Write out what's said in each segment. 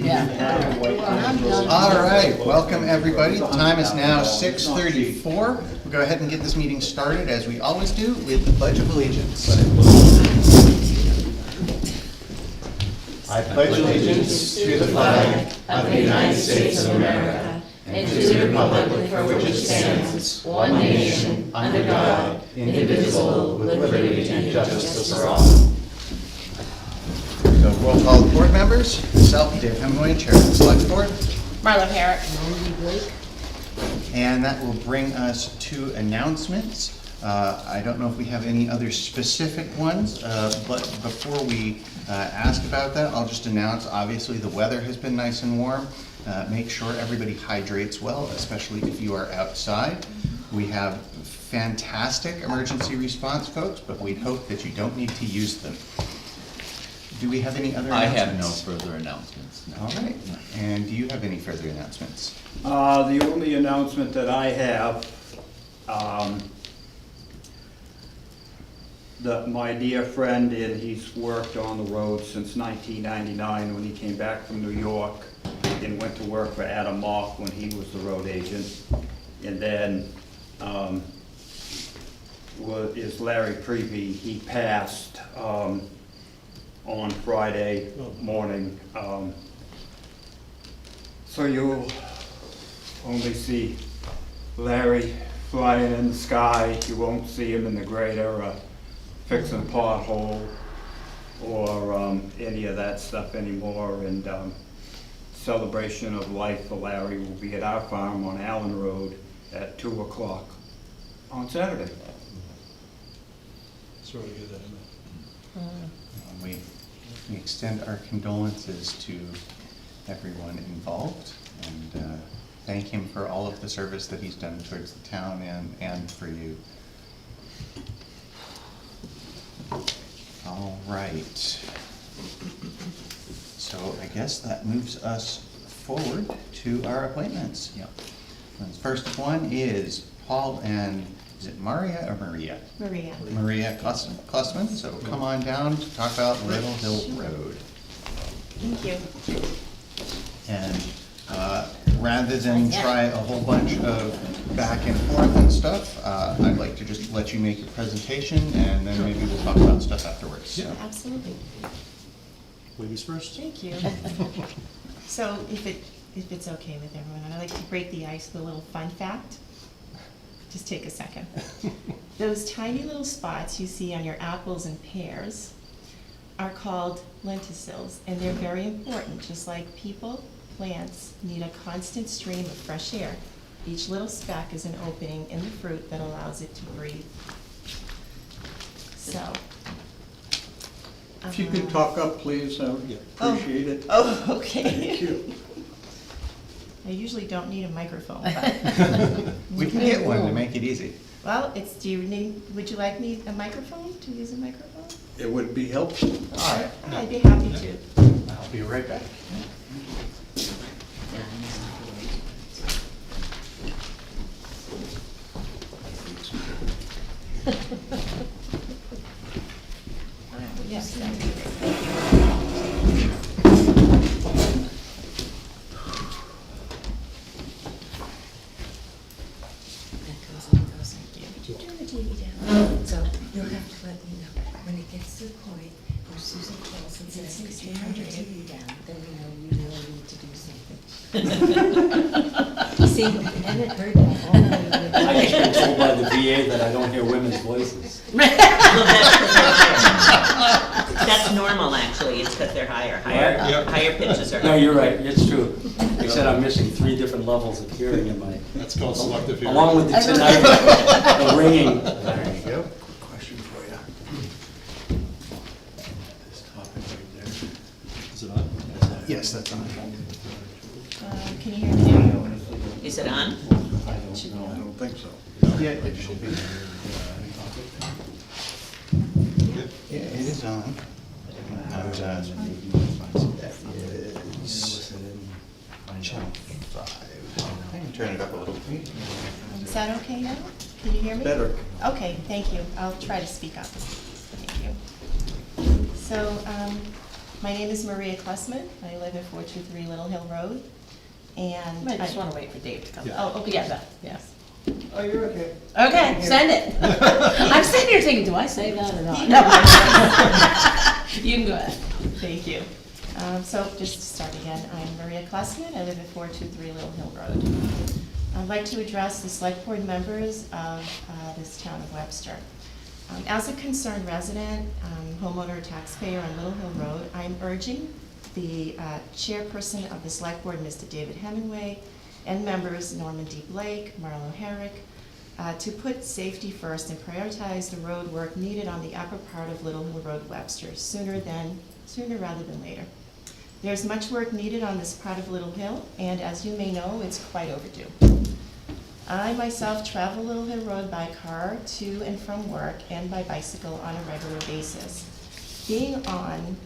All right, welcome everybody. The time is now 6:34. We'll go ahead and get this meeting started, as we always do, with the Pledge of Allegiance. I pledge allegiance to the flag of the United States of America and to the republic for which it stands, one nation, under God, indivisible, with liberty and justice for all. So roll call of board members. Myself, Dave Hemingway, Chair of the Select Board. Marla Parrott. And that will bring us to announcements. I don't know if we have any other specific ones, but before we ask about that, I'll just announce, obviously the weather has been nice and warm. Make sure everybody hydrates well, especially if you are outside. We have fantastic emergency response folks, but we'd hope that you don't need to use them. Do we have any other announcements? I have no further announcements. No. All right. And do you have any further announcements? The only announcement that I have, that my dear friend, and he's worked on the road since 1999 when he came back from New York and went to work for Adam Mock when he was the road agent. And then is Larry Prevey. He passed on Friday morning. So you'll only see Larry flying in the sky. You won't see him in the grader fixing a pothole or any of that stuff anymore. And celebration of life for Larry will be at our farm on Allen Road at 2 o'clock on Saturday. Sorry to hear that, Emmett. We extend our condolences to everyone involved and thank him for all of the service that he's done towards the town and for you. All right. So I guess that moves us forward to our appointments. Yep. The first one is Paul and, is it Maria or Maria? Maria. Maria Klussman, so come on down to talk about Little Hill Road. Thank you. And rather than try a whole bunch of back and forth and stuff, I'd like to just let you make your presentation and then maybe we'll talk about stuff afterwards. So. Absolutely. Ladies first. Thank you. So if it's okay with everyone, I'd like to break the ice with a little fun fact. Just take a second. Those tiny little spots you see on your apples and pears are called lenticels, and they're very important. Just like people, plants need a constant stream of fresh air. Each little speck is an opening in the fruit that allows it to breathe. So. If you could talk up, please, I would appreciate it. Oh, okay. Thank you. I usually don't need a microphone, but. We can get one to make it easy. Well, would you like me a microphone, to use a microphone? It would be helpful. All right. I'd be happy to. I'll be right back. Yes. Turn the TV down. So you'll have to let me know when it gets to the point where Susan calls and says, "Could you turn your TV down?" Then we know you really need to do something. See, Emmett heard that all the way. I just been told by the VA that I don't hear women's voices. That's normal, actually. It's because they're higher. Higher pitches are. No, you're right, it's true. They said I'm missing 3 different levels of hearing in my, That's called selective hearing. along with the tinnitus, the ringing. There you go. Question for you. This topic right there. Is it on? Yes, that's on. Can you hear me now? Is it on? I don't think so. Yeah, it should be. Yeah, it is on. That is channel 5. I can turn it up a little bit. Is that okay now? Can you hear me? Better. Okay, thank you. I'll try to speak up. Thank you. So, My name is Maria Klessman. I live at 423 Little Hill Road. And I just wanna wait for Dave to come. Yeah. Oh, okay. Yeah, that, yes. Oh, you're okay. Okay, send it. I'm sitting here thinking, do I say that or not? No. You can go ahead. Thank you. So just to start again, I'm Maria Klessman. I live at 423 Little Hill Road. I'd like to address the select board members of this town of Webster. As a concerned resident, homeowner, taxpayer on Little Hill Road, I'm urging the chairperson of the select board, Mr. David Hemingway, and members Norman D. Blake, Marlo Herrick, to put safety first and prioritize the road work needed on the upper part of Little Hill Road, Webster, sooner rather than later. There's much work needed on this part of Little Hill, and as you may know, it's quite overdue. I myself travel Little Hill Road by car to and from work and by bicycle on a regular basis. Being on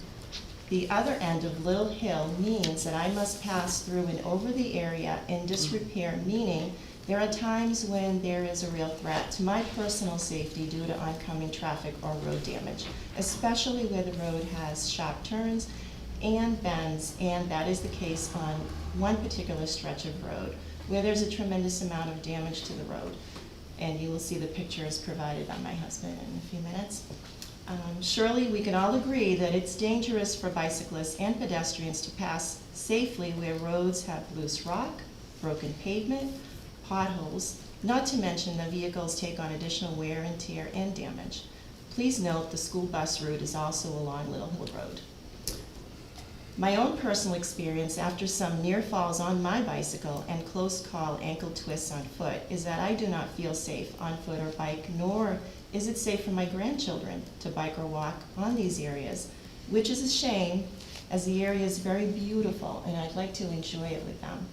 the other end of Little Hill means that I must pass through and over the area in disrepair, meaning there are times when there is a real threat to my personal safety due to oncoming traffic or road damage, especially where the road has sharp turns and bends, and that is the case on one particular stretch of road where there's a tremendous amount of damage to the road. And you will see the pictures provided by my husband in a few minutes. Surely we can all agree that it's dangerous for bicyclists and pedestrians to pass safely where roads have loose rock, broken pavement, potholes, not to mention the vehicles take on additional wear and tear and damage. Please note the school bus route is also along Little Hill Road. My own personal experience after some near falls on my bicycle and close call ankle twists on foot is that I do not feel safe on foot or bike, nor is it safe for my grandchildren to bike or walk on these areas, which is a shame as the area is very beautiful and I'd like to enjoy it with them.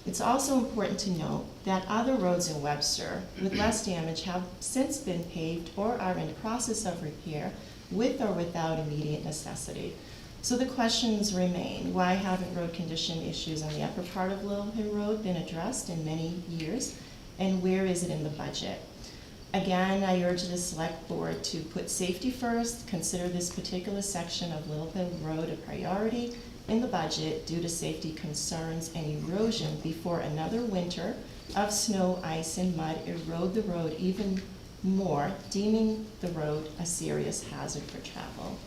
It's also important to note that other roads in Webster with less damage have since been paved or are in the process of repair with or without immediate necessity. So the questions remain. Why haven't road condition issues on the upper part of Little Hill Road been addressed in many years? And where is it in the budget? Again, I urge the select board to put safety first, consider this particular section of Little Hill Road a priority in the budget due to safety concerns and erosion before another winter of snow, ice, and mud erode the road even more, deeming the road a serious hazard for travel.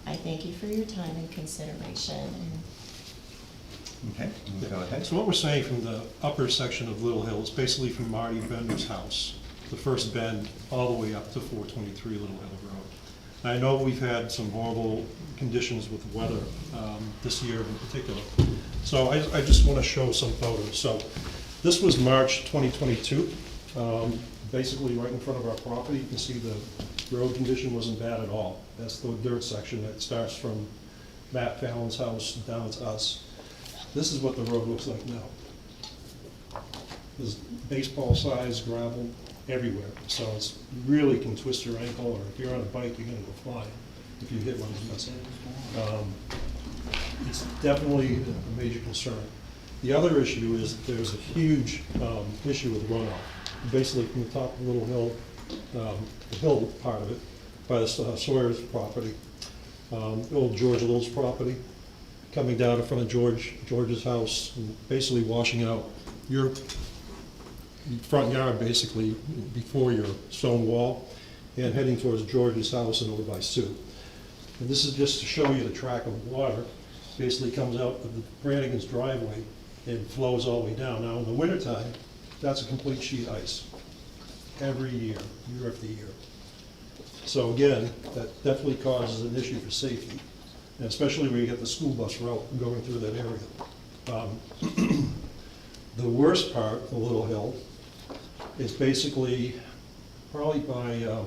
I thank you for your time and consideration. Okay, go ahead. So what we're saying from the upper section of Little Hill is basically from Marty Bender's house, the first bend, all the way up to 423 Little Hill Road. I know we've had some horrible conditions with the weather this year in particular. So I just want to show some photos. So this was March 2022. Basically right in front of our property, you can see the road condition wasn't bad at all. That's the dirt section that starts from Matt Fallon's house down to us. This is what the road looks like now. There's baseball-sized gravel everywhere, so it's really can twist your ankle, or if you're on a bike, you're gonna go flying if you hit one of these. It's definitely a major concern. The other issue is that there's a huge issue with runoff. Basically from the top of Little Hill, the hill part of it, by the Sawyer's property, old George Little's property, coming down in front of George's house, and basically washing out your front yard basically before your stone wall, and heading towards George's house and over by Sue. And this is just to show you the track of water. Basically comes out of the Brannigan's driveway and flows all the way down. Now in the wintertime, that's a complete sheet ice every year, year after year. So again, that definitely causes an issue for safety, and especially when you get the school bus route going through that area. The worst part of Little Hill is basically probably by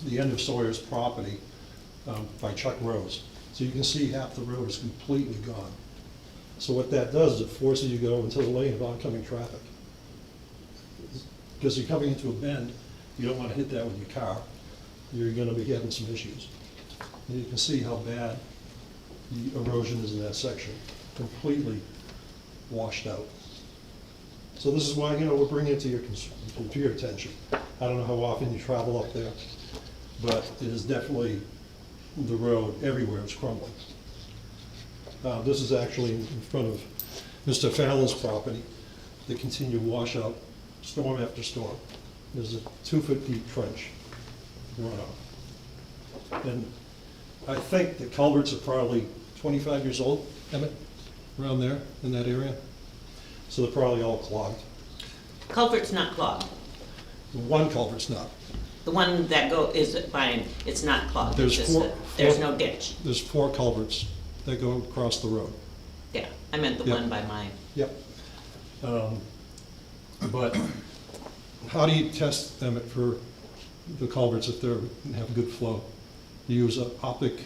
the end of Sawyer's property, by Chuck Rose. So you can see half the road is completely gone. So what that does is it forces you to go into the lane of oncoming traffic. Because you're coming into a bend, you don't want to hit that with your car. You're going to be having some issues. And you can see how bad the erosion is in that section, completely washed out. So this is why, we're bringing it to your attention. I don't know how often you travel up there, but it is definitely the road, everywhere it's crumbling. This is actually in front of Mr. Fallon's property. They continue to wash out storm after storm. There's a 2-foot deep trench runoff. And I think the culverts are probably 25 years old, Emmett, around there, in that area. So they're probably all clogged. Culvert's not clogged. One culvert's not. The one that is by, it's not clogged. There's It's just four- there's four- no ditch. There's 4 culverts that go across the road. Yeah, I meant the Yeah. one by mine. Yep. But how do you test them for the culverts if they have good flow? You use an optic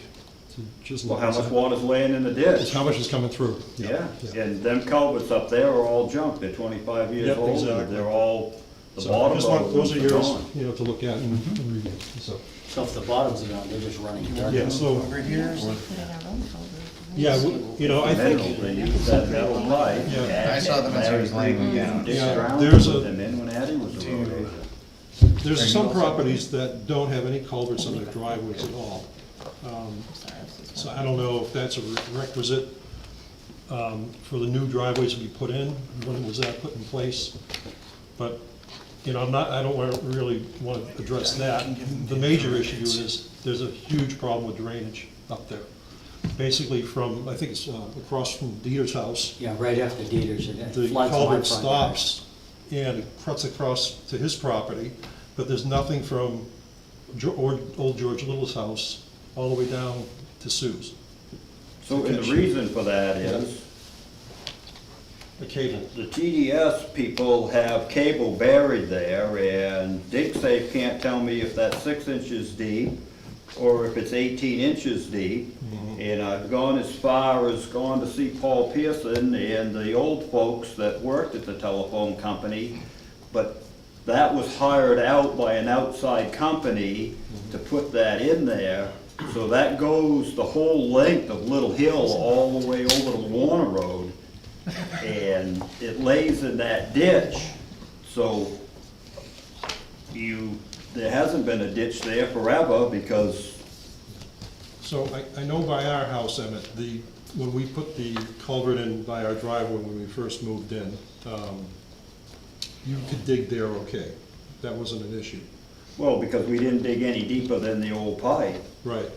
to just Well, look how much inside. water's laying in the It's ditch? how much is coming through. Yeah, and them culverts up there are all junk, they're 25 years Yep, old, and exactly. they're all, the So bottom just of want- Those are them are yours, gone. to look at and review, so. So if the bottoms are gone, they're just running dirt. Yeah, so, Over here, or- Put in our own culvert. yeah, I Metal, think, they use that metal pipe. Yeah. I saw them as he was laying them down. Dick Yeah, Brown there's put a- them in when Addie was the road agent. there's some properties that don't have any culverts on their driveways at all. So I don't know if that's a requisite for the new driveways to be put in, when was that put in place? But, I don't really want to address that. The major issue is, there's a huge problem with drainage up there. Basically from, I think it's across from Dieter's house, Yeah, right after Dieter's, it the floods my culvert front yard. stops and it cuts across to his property, but there's nothing from old George Little's house all the way down to Sue's. So, and the reason for that is, The cable. the TDS people have cable buried there, and Dig Safe can't tell me if that's 6 inches deep or if it's 18 inches deep. And I've gone as far as going to see Paul Pearson and the old folks that worked at the telephone company, but that was hired out by an outside company to put that in there. So that goes the whole length of Little Hill all the way over to Warner Road. And it lays in that ditch, so there hasn't been a ditch there forever because, So I know by our house, Emmett, when we put the culvert in by our driveway when we first moved in, you could dig there okay. That wasn't an issue. well, because we didn't dig any deeper than the old pipe. Right.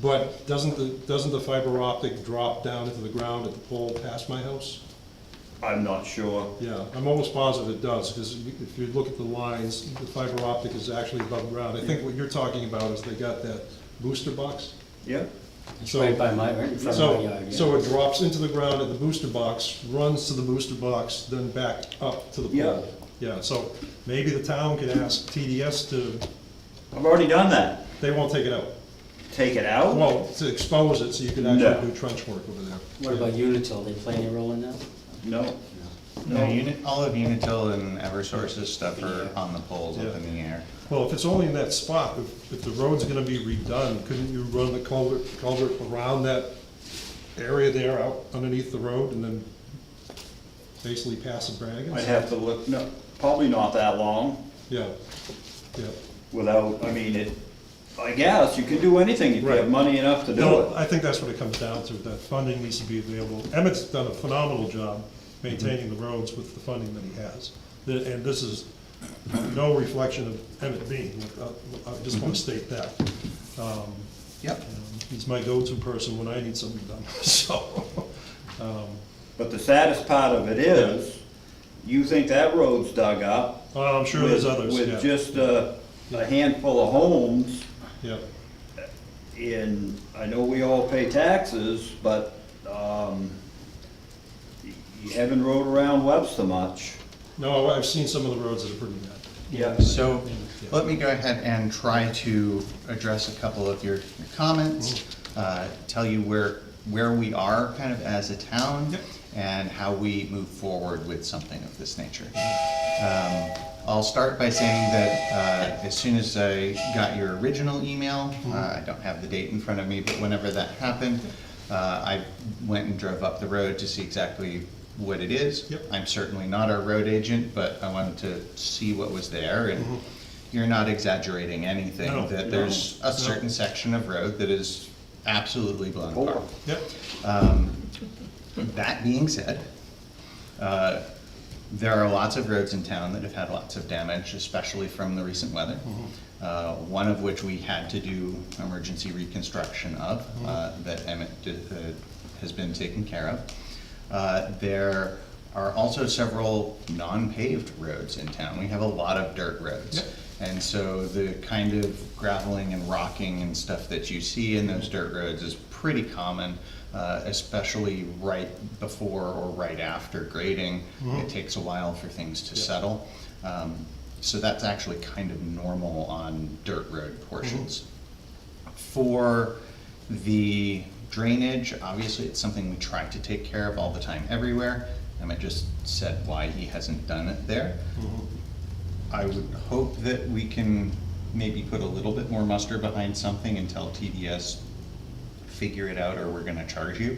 But doesn't the fiber optic drop down into the ground at the pole past my house? I'm not sure. Yeah, I'm almost positive it does, because if you look at the lines, the fiber optic is actually above ground. I think what you're talking about is they got that booster box. Yeah, It's So- right by my, right in front of my yard, yeah. So it drops into the ground at the booster box, runs to the booster box, then back up to the Yeah. pole. Yeah, so maybe the town can ask TDS to, I've already done that. they won't take it out. Take it out? Well, to expose it so you can No. actually do trench work over there. What about Unitil, they play any role in that? No. No, all of Unitil and Eversource's stuff are on the poles up Yeah. in the air. Well, if it's only in that spot, if the road's gonna be redone, couldn't you run the culvert around that area there out underneath the road and then basically pass the Brannigan's? I'd have to look, no, probably not that long Yeah, yeah. without, I guess you can do anything if you have Right. money enough to do No, it. I think that's what it comes down to, that funding needs to be available. Emmett's done a phenomenal job maintaining the roads with the funding that he has. And this is no reflection of Emmett Bean, I just want to state that. Yep. He's my go-to person when I need something done, so. But the saddest part of it is, you think that road's dug up. Well, I'm sure there's others, yeah. With just a handful of homes, Yeah, and I know we all pay taxes, but, you haven't rode around Webster much. no, I've seen some of the roads that are pretty bad. Yeah. So let me go ahead and try to address a couple of your comments, tell you where we are kind of as a town and how we move forward with something of this nature. I'll start by saying that as soon as I got your original email, I don't have the date in front of me, but whenever that happened, I went and drove up the road to see exactly what it is. Yep. I'm certainly not our road agent, but I wanted to see what was there, and you're not exaggerating anything, No, that no, there's a no. certain section of road that is absolutely blown apart. Yep. That being said, there are lots of roads in town that have had lots of damage, especially from the recent weather. One of which we had to do emergency reconstruction of, that Emmett has been taken care of. There are also several non-paved roads in town. We have a lot of dirt roads. Yep. And so the kind of graveling and rocking and stuff that you see in those dirt roads is pretty common, especially right before or right after grading. It takes a while for things to settle. So that's actually kind of normal on dirt road portions. For the drainage, obviously it's something we try to take care of all the time everywhere. Emmett just said why he hasn't done it there. I would hope that we can maybe put a little bit more muster behind something until TDS figure it out, or we're gonna charge you,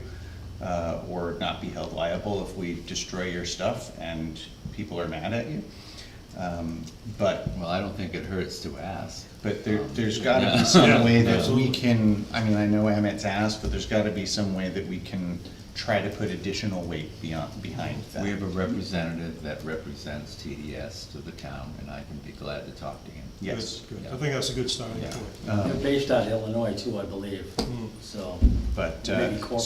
or not be held liable if we destroy your stuff and people are mad at you. But Well, I don't think it hurts to ask. there's gotta be some way that we can, I mean, I know Emmett's asked, but there's gotta be some way that we can try to put additional weight behind that. We have a representative that represents TDS to the town, and I can be glad to talk to him. Yes. Good. I think that's a good starting Yeah. point. They're based out of Illinois too, I believe, so. But, Maybe corporate.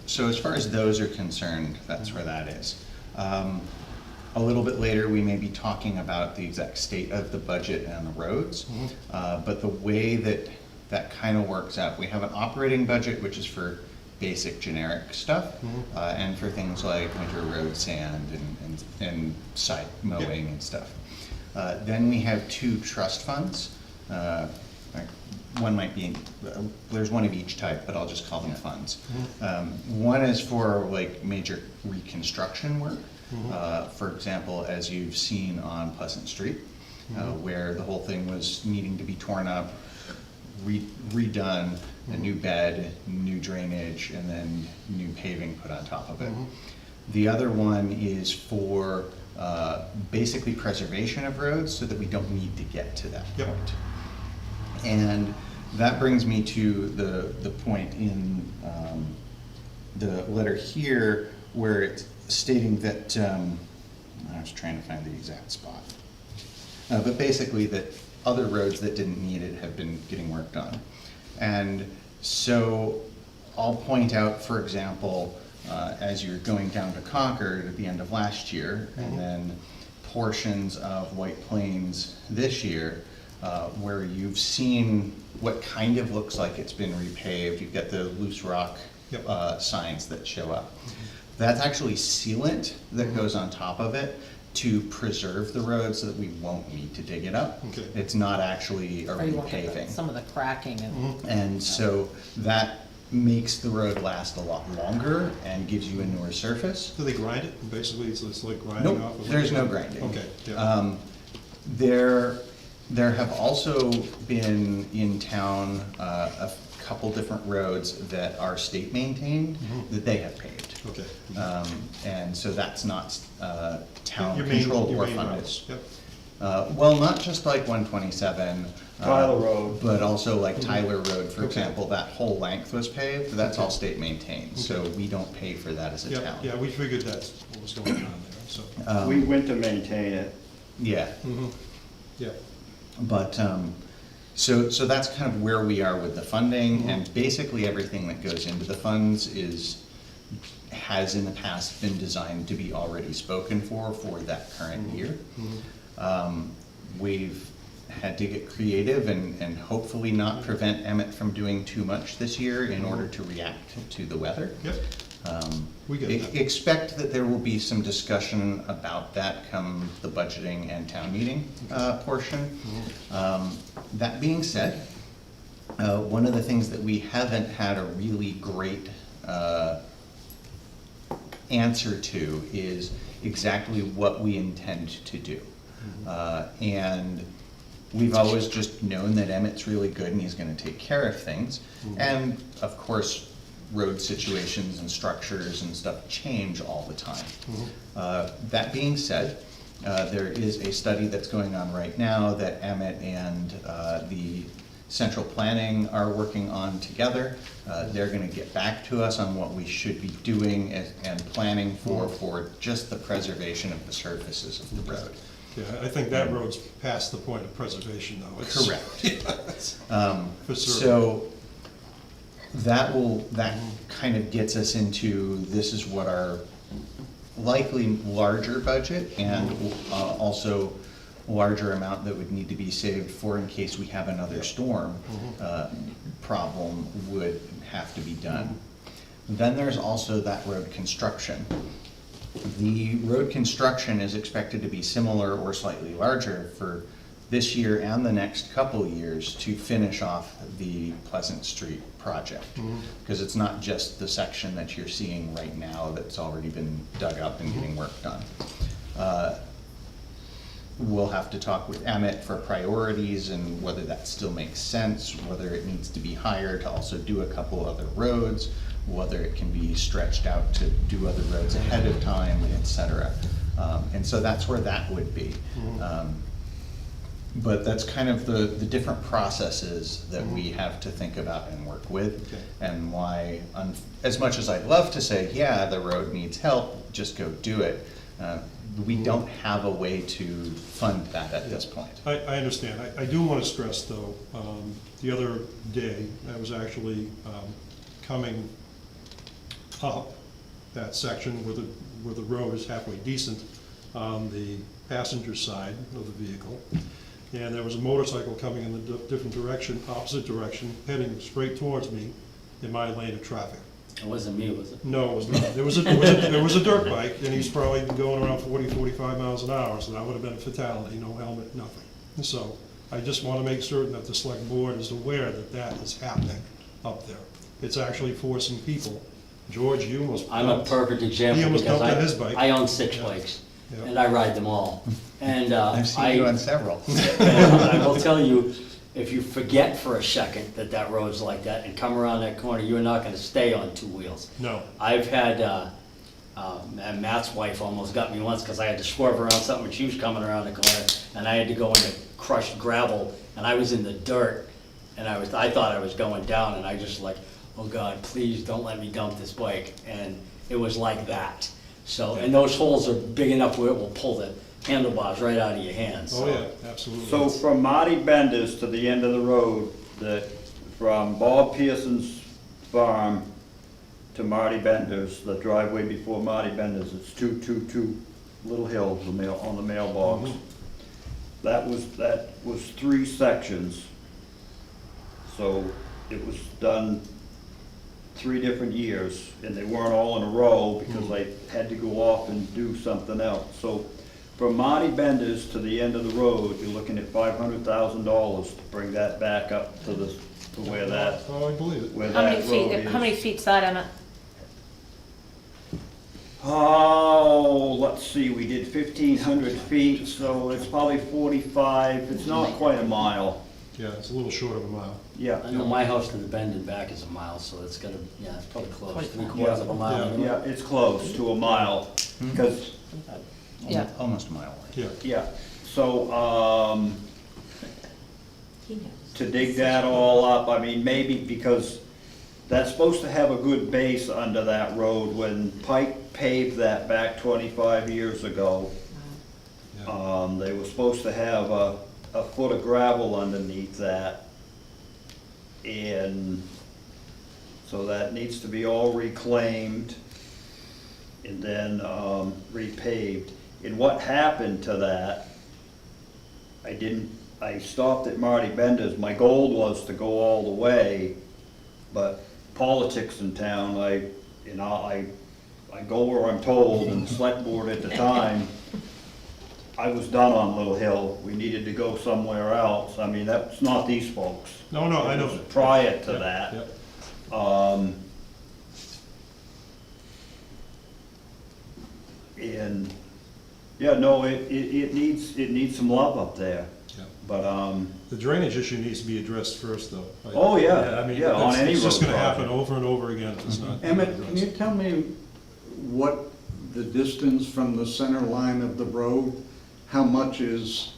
so as far as those are concerned, that's where that is. A little bit later, we may be talking about the exact state of the budget and the roads. But the way that that kind of works out, we have an operating budget, which is for basic generic stuff, and for things like winter road sand and side mowing and stuff. Then we have two trust funds. Like, one might be, there's one of each type, but I'll just call them funds. One is for like major reconstruction work. For example, as you've seen on Pleasant Street, where the whole thing was needing to be torn up, redone, a new bed, new drainage, and then new paving put on top of it. The other one is for basically preservation of roads so that we don't need to get to that Yep. point. And that brings me to the point in the letter here where it's stating that, I was trying to find the exact spot. But basically that other roads that didn't need it have been getting worked on. And so I'll point out, for example, as you're going down to Concord at the end of last year, and then portions of White Plains this year, where you've seen what kind of looks like it's been repaved. You've got the loose rock signs that show up. That's actually sealant that goes on top of it to preserve the road so that we won't need to dig it up. Okay. It's not actually a Or you won't get repaving. some of the cracking and. And so that makes the road last a lot longer and gives you a newer surface. Do they grind it? Basically, it's like grinding Nope, off of it? there's no grinding. Okay, yeah. There have also been in town a couple different roads that are state maintained that they have paved. Okay. And so that's not town Your main- controlled your or main funded. roads, Yep. Well, not just like 127. Tyler Road. But also like Tyler Road, for example, that whole length was paved, that's all Okay. state maintained, so Okay. we don't pay for that as a Yeah, town. yeah, we figured that's what was going on there, so. We went to maintain it. Yeah, Yeah. but, so that's kind of where we are with the funding, and basically everything that goes into the funds has in the past been designed to be already spoken for that current year. We've had to get creative and hopefully not prevent Emmett from doing too much this year in order to react to the weather. Yep. We get that. Expect that there will be some discussion about that come the budgeting and town meeting portion. That being said, one of the things that we haven't had a really great answer to is exactly what we intend to do. And we've always just known that Emmett's really good and he's gonna take care of things. And of course, road situations and structures and stuff change all the time. That being said, there is a study that's going on right now that Emmett and the central planning are working on together. They're gonna get back to us on what we should be doing and planning for just the preservation of the surfaces of the road. Yeah, I think that road's past the point of preservation, though. It's- Correct. For sure. So that kind of gets us into, this is what our likely larger budget and also larger amount that would need to be saved for in case we have another storm problem would have to be done. Then there's also that road construction. The road construction is expected to be similar or slightly larger for this year and the next couple years to finish off the Pleasant Street project. Because it's not just the section that you're seeing right now that's already been dug up and getting work done. We'll have to talk with Emmett for priorities and whether that still makes sense, whether it needs to be higher to also do a couple other roads, whether it can be stretched out to do other roads ahead of time, et cetera. And so that's where that would be. But that's kind of the different processes that we have to think about and work with. Okay. And why, as much as I'd love to say, yeah, the road needs help, just go do it, we don't have a way to fund that at this point. I understand. I do want to stress, though, the other day, I was actually coming up that section where the road is halfway decent on the passenger side of the vehicle. And there was a motorcycle coming in the different direction, opposite direction, heading straight towards me in my lane of traffic. It wasn't me, was it? No, it was not. There was a dirt bike, and he's probably going around 40, 45 miles an hour, so that would have been a fatality, no helmet, nothing. So I just want to make certain that the select board is aware that that is happening up there. It's actually forcing people. George, you almost. I'm a perfect He example almost because jumped on his bike. I own 6 Yeah. bikes, Yeah. and I ride them all. And I've seen you on several. I will tell you, if you forget for a second that that road's like that and come around that corner, you're not gonna stay on 2 wheels. No. I've had, and Matt's wife almost got me once because I had to swerve around something and she was coming around the corner and I had to go into crushed gravel and I was in the dirt and I thought I was going down and I just like, oh God, please don't let me dump this bike. And it was like that. So, and those holes are big enough where it will pull the handlebars right out of your hands. Oh, yeah, absolutely. So from Marty Bender's to the end of the road, from Bob Pearson's farm to Marty Bender's, the driveway before Marty Bender's, it's two little hills on the mailbox. That was 3 sections. So it was done 3 different years, and they weren't all in a row because I had to go off and do something else. So from Marty Bender's to the end of the road, you're looking at $500,000 to bring that back up to where that, Oh, I believe it. where How many that road feet, is. how many feet's that, Emma? Oh, let's see, we did 1,500 feet, so it's probably 45, it's not quite a mile. Yeah, it's a little short of a mile. Yeah, I know my house to the bend and back is a mile, so it's gotta, yeah, it's probably close, 3/4 of a mile. Yeah. yeah, it's close to a mile, because, Yeah. Almost a mile away. Yeah. yeah, so, He knows. to dig that all up, I mean, maybe because that's supposed to have a good base under that road. When Pike paved that back 25 years ago, Yeah. they were supposed to have a foot of gravel underneath that. And so that needs to be all reclaimed and then repaved. And what happened to that, I stopped at Marty Bender's. My goal was to go all the way, but politics in town, I go where I'm told, and the select board at the time, I was done on Little Hill. We needed to go somewhere else. I mean, that's not these folks. No, I know. It was prior to Yeah, that. yeah. And, yeah, no, it needs some love up there. Yeah. But, The drainage issue needs to be addressed first, though. Oh, yeah. I mean, Yeah, on any it's just road gonna happen project. over and over again if it's not Emmett, addressed. can you tell me what the distance from the center line of the road, how much is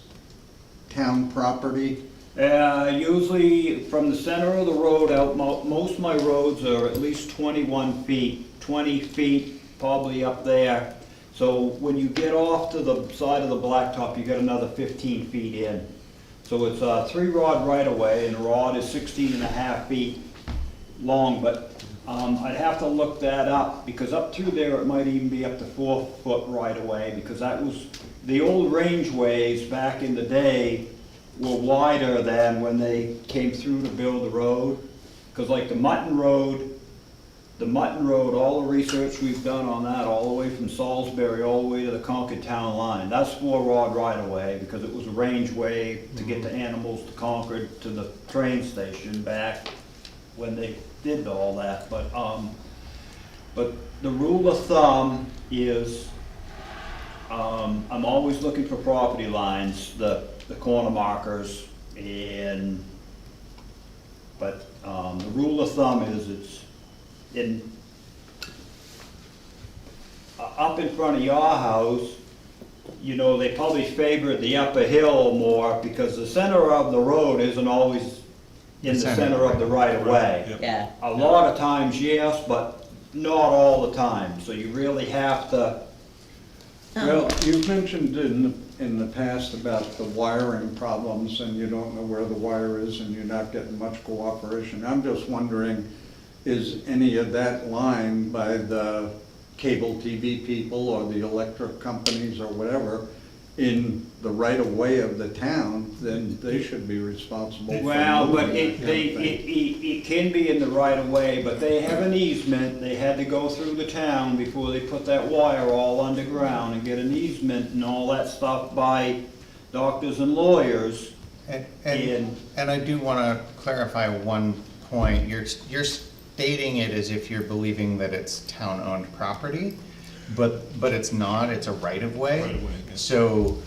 town property Usually from the center of the road out, most of my roads are at least 21 feet, 20 feet probably up there. So when you get off to the side of the blacktop, you get another 15 feet in. So it's a 3-rod right of way, and the rod is 16.5 feet long, but I'd have to look that up, because up through there, it might even be up to 4-foot right of way, because that was, the old rangeways back in the day were wider than when they came through to build the road. Because like the Mutton Road, all the research we've done on that, all the way from Salisbury, all the way to the Concord town line, that's 4-rod right of way, because it was a rangeway to get the animals to Concord to the train station back when they did all that. But the rule of thumb is, I'm always looking for property lines, the corner markers, but the rule of thumb is it's up in front of your house, you know, they probably favor the upper hill more, because the center of the road isn't always in the center of the right of way. Yeah. A lot of times, yes, but not all the time, so you really have to. Well, you've mentioned in the past about the wiring problems, and you don't know where the wire is, and you're not getting much cooperation. I'm just wondering, is any of that line by the cable TV people or the electric companies or whatever in the right of way of the town? Then they should be responsible for Well, but moving that kind of thing. it can be in the right of way, but they have an easement, they had to go through the town before they put that wire all underground and get an easement and all that stuff by doctors and lawyers. And I do want to clarify one point. You're stating it as if you're believing that it's town-owned property, but it's not, it's a right-of-way. Right-of-way, yeah. So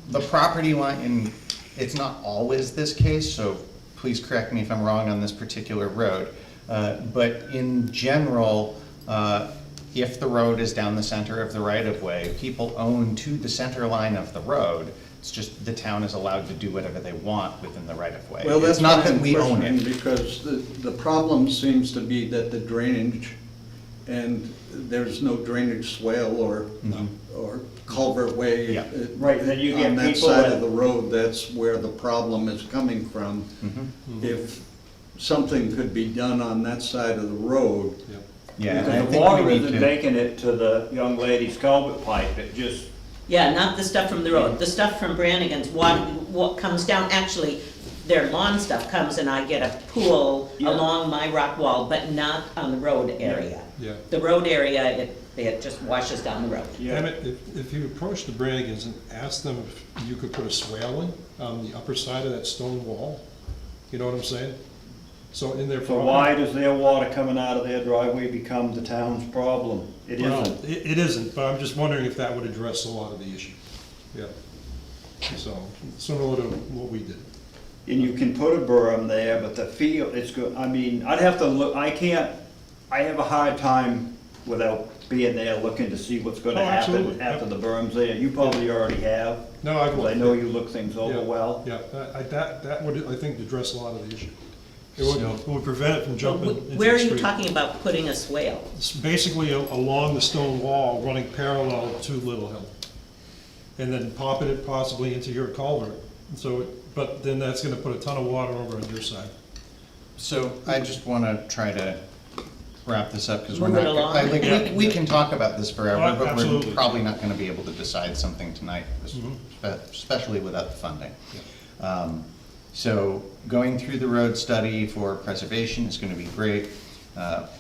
the property line, and it's not always this case, so please correct me if I'm wrong on this particular road, but in general, if the road is down the center of the right-of-way, people own to the center line of the road. It's just the town is allowed to do whatever they want within the right-of-way. Well, that's It's not what that I'm we own questioning, it. because the problem seems to be that the drainage, and there's no drainage swale or culvert way. Yeah. Right, then you get on that people side that- of the road, that's where the problem is coming from. If something could be done on that side of the road, Yeah, and I Because the think water we need isn't to. making it to the young lady's culvert pipe, it just, Yeah, not the stuff from the road, the stuff from Brannigan's, what comes down, actually, their lawn stuff comes and I get a pool Yeah. along my rock wall, but not on the road area. Yeah. The road area, it just washes down the road. yeah. Emmett, if you approach the Brannigans and ask them if you could put a swale in on the upper side of that stone wall, you know what I'm saying? So in their So property. why does their water coming out of their driveway become the town's problem? It Well, isn't. it isn't, but I'm just wondering if that would address a lot of the issue. Yeah. So, similar to what we did. And you can put a berm there, but the field, it's good, I mean, I'd have to look, I have a hard time without being there looking to see what's gonna Oh, happen absolutely. after Yep. the berm's there. You probably already have. No, I've Because I know you look things over Yeah, well. Yeah, that would, I think, address a lot of the issue. It would, So- it would prevent it from jumping into the street. Where are you talking about putting a swale? It's basically along the stone wall, running parallel to Little Hill. And then popping it possibly into your culvert. So, but then that's gonna put a ton of water over on your side. So I just want to try to wrap this up because we're Move it not, along. like, Yeah. we can talk about this forever, Oh, but we're absolutely. probably not going to be able to decide something tonight, Mhm. especially without the funding. So going through the road study for preservation is going to be great.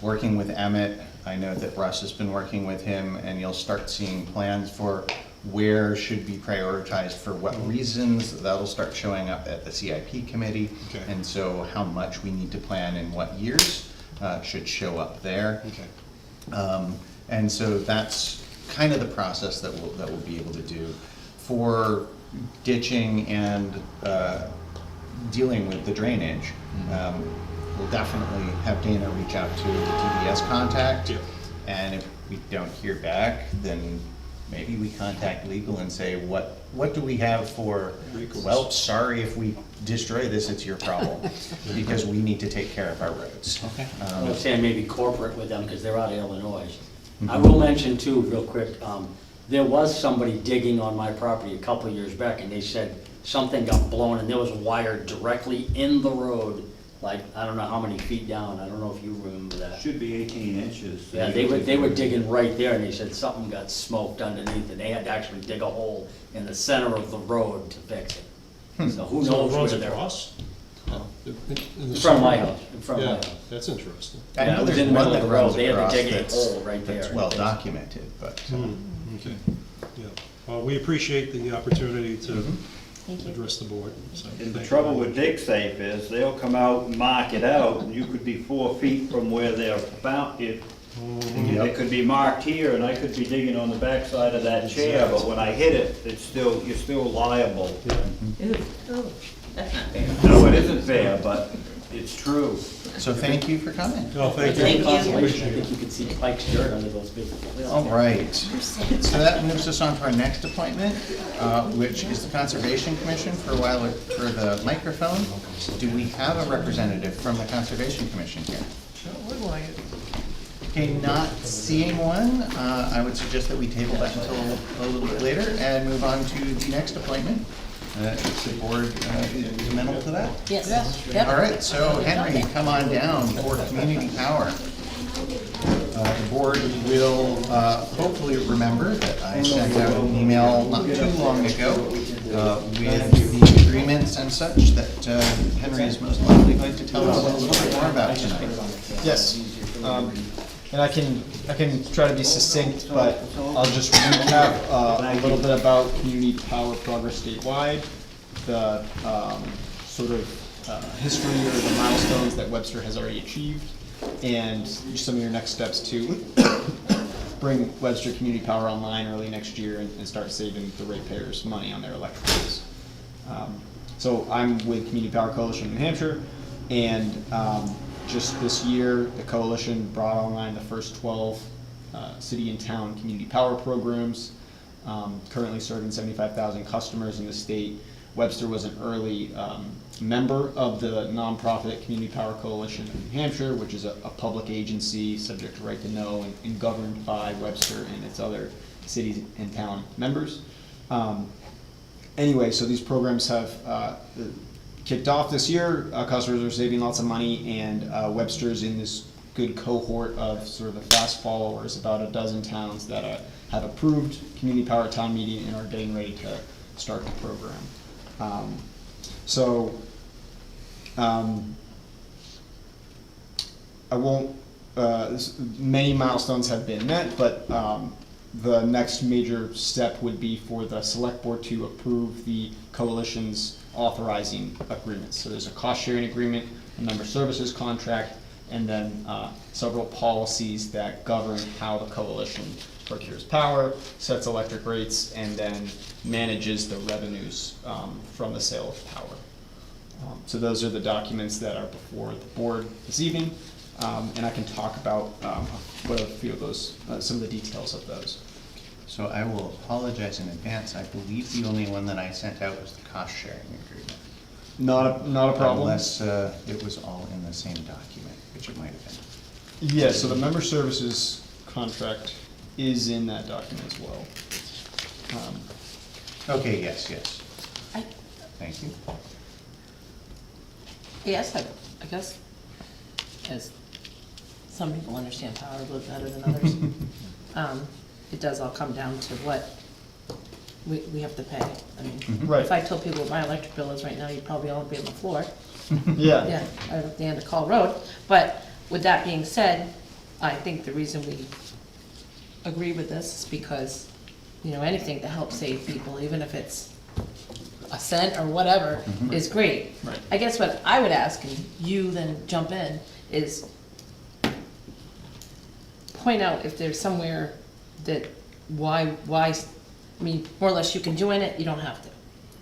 Working with Emmett, I know that Russ has been working with him, and you'll start seeing plans for where should be prioritized for what reasons. That'll start showing up at the CIP committee. Okay. And so how much we need to plan in what years should show up there. Okay. And so that's kind of the process that we'll be able to do. For ditching and dealing with the drainage, we'll definitely have Dana reach out to the TDS contact. Yeah. And if we don't hear back, then maybe we contact legal and say, what do we have for, well, sorry if we destroy this, it's your problem, because we need to take care of our roads. Okay. I'm saying maybe corporate with them, because they're out of Illinois. I will mention too, real quick, there was somebody digging on my property a couple of years back, and they said something got blown, and there was a wire directly in the road, like, I don't know how many feet down, I don't know if you remember that. Should be 18 inches. Yeah, they were digging right there, and they said something got smoked underneath, and they had to actually dig a hole in the center of the road to fix it. So who So knows it where runs they're. across? In front of my house, in front of my Yeah, house. that's interesting. I Yeah, know it was there's in the middle one of that the road. runs They had to across dig a that's- hole right there. That's well documented, but. Okay, yeah. Well, we appreciate the opportunity to Thank you. address the board, so. And the thank you. trouble with DigSafe is they'll come out and mark it out, and you could be 4 feet from where they're found it. Yep. It could be marked here, and I could be digging on the backside of that chair, but when I hit it, you're still liable. Ooh, that's not fair. No, it isn't fair, but it's true. So thank you for coming. No, thank you. Thank you. Consolation, I Appreciate think it. you could see Pike's dirt under those big wheels. All right, so that moves us on to our next appointment, which is the Conservation Commission. For a while, for the microphone, do we have a representative from the Conservation Commission here? Okay, not seeing one, I would suggest that we table that until a little bit later and move on to the next appointment. Is the board is amenable to that? Yes. Yep. All right, so Henry, come on down for community power. The board will hopefully remember that I sent out an email not too long ago with the agreements and such that Henry is most likely going to tell us a little bit more about tonight. Yes, and I can try to be succinct, but I'll just recap a little bit about community power progress statewide, the sort of history or the milestones that Webster has already achieved, and some of your next steps to bring Webster community power online early next year and start saving the ratepayers money on their electric bills. So I'm with Community Power Coalition of New Hampshire, and just this year, the coalition brought online the first 12 city and town community power programs, currently serving 75,000 customers in the state. Webster was an early member of the nonprofit Community Power Coalition of New Hampshire, which is a public agency subject to right to know and governed by Webster and its other cities and town members. Anyway, so these programs have kicked off this year. Customers are saving lots of money, and Webster's in this good cohort of sort of the fast followers, about a dozen towns that have approved community power at town meeting and are getting ready to start the program. I won't, many milestones have been met, but the next major step would be for the select board to approve the coalition's authorizing agreements. So there's a cost sharing agreement, a member services contract, and then several policies that govern how the coalition procures power, sets electric rates, and then manages the revenues from the sale of power. So those are the documents that are before the board this evening, and I can talk about what a few of those, some of the details of those. So I will apologize in advance. I believe the only one that I sent out was the cost sharing agreement. Not a problem. Unless it was all in the same document, which it might have been. Yeah, so the member services contract is in that document as well. Okay, yes. I- Thank you. Yes, I guess, as some people understand power a little better than others, it does all come down to what we have to pay. I mean, Right. if I told people what my electric bill is right now, you'd probably all be on the floor. Yeah. Yeah, right at the end of Call Road. But with that being said, I think the reason we agree with this is because, you know, anything to help save people, even if it's a cent or whatever, is great. Right. I guess what I would ask, and you then jump in, is point out if there's somewhere that why, I mean, more or less you can join it, you don't have to.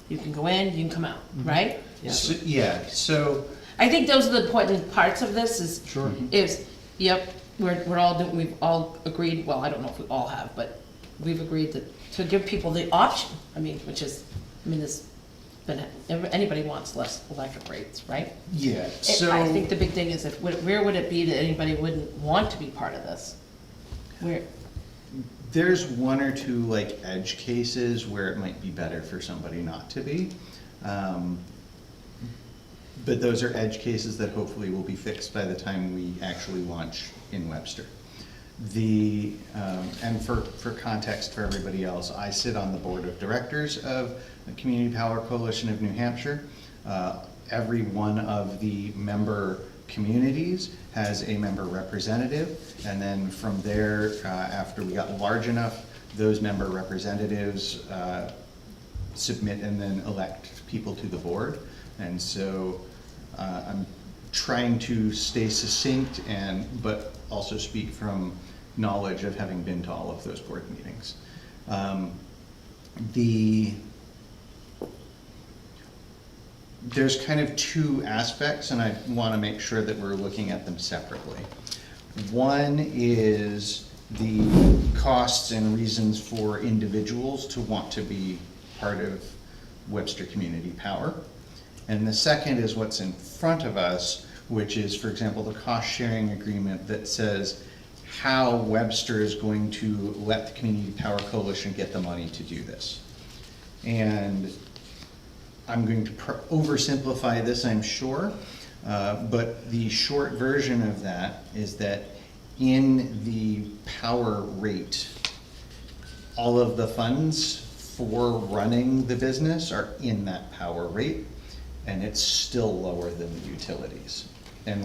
You can go in, you can come out, right? So I think those are the important parts of this is, Sure. is, yep, we're all, we've all agreed, well, I don't know if we all have, but we've agreed to give people the option, I mean, which is, I mean, this, anybody wants less electric rates, right? Yeah, so. I think the big thing is if, where would it be that anybody wouldn't want to be part of this? Where, There's one or two like edge cases where it might be better for somebody not to be. But those are edge cases that hopefully will be fixed by the time we actually launch in Webster. And for context for everybody else, I sit on the board of directors of the Community Power Coalition of New Hampshire. Every one of the member communities has a member representative, and then from there, after we got large enough, those member representatives submit and then elect people to the board. And so I'm trying to stay succinct but also speak from knowledge of having been to all of those board meetings. There's kind of two aspects, and I want to make sure that we're looking at them separately. One is the costs and reasons for individuals to want to be part of Webster Community Power. And the second is what's in front of us, which is, for example, the cost-sharing agreement that says how Webster is going to let the Community Power Coalition get the money to do this. And I'm going to oversimplify this, I'm sure, but the short version of that is that in the power rate, all of the funds for running the business are in that power rate, and it's still lower than the utilities. And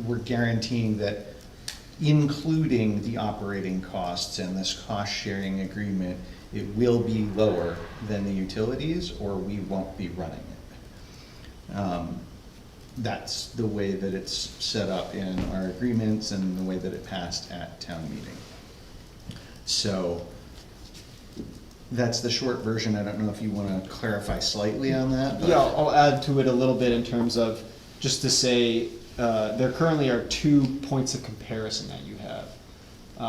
we're guaranteeing that, including the operating costs and this cost-sharing agreement, it will be lower than the utilities, or we won't be running it. That's the way that it's set up in our agreements and the way that it passed at town meeting. So that's the short version. I don't know if you want to clarify slightly on that. But. Yeah, I'll add to it a little bit in terms of, just to say, there currently are 2 points of comparison that you have.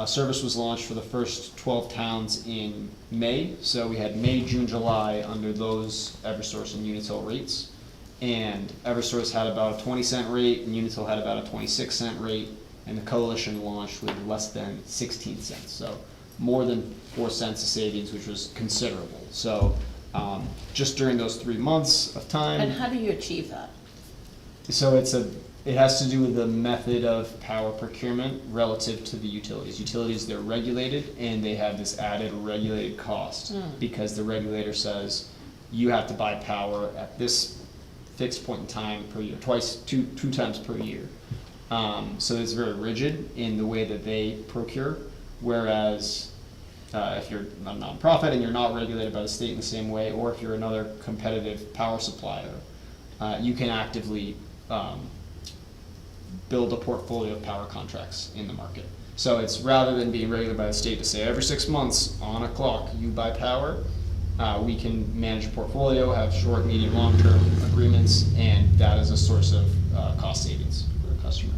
Service was launched for the first 12 towns in May, so we had May, June, July under those Eversource and Unitil rates. And Eversource had about a 20-cent rate, and Unitil had about a 26-cent rate, and the coalition launched with less than 16 cents. So more than 4 cents of savings, which was considerable. So just during those 3 months of time. and how do you achieve that? So it has to do with the method of power procurement relative to the utilities. Utilities, they're regulated, and they have this added regulated cost because the regulator says you have to buy power at this fixed point in time per year, two times per year. So it's very rigid in the way that they procure, whereas if you're a nonprofit and you're not regulated by the state in the same way, or if you're another competitive power supplier, you can actively build a portfolio of power contracts in the market. So it's, rather than being regulated by the state to say every 6 months on a clock you buy power, we can manage a portfolio, have short, medium, long-term agreements, and that is a source of cost savings for the customer.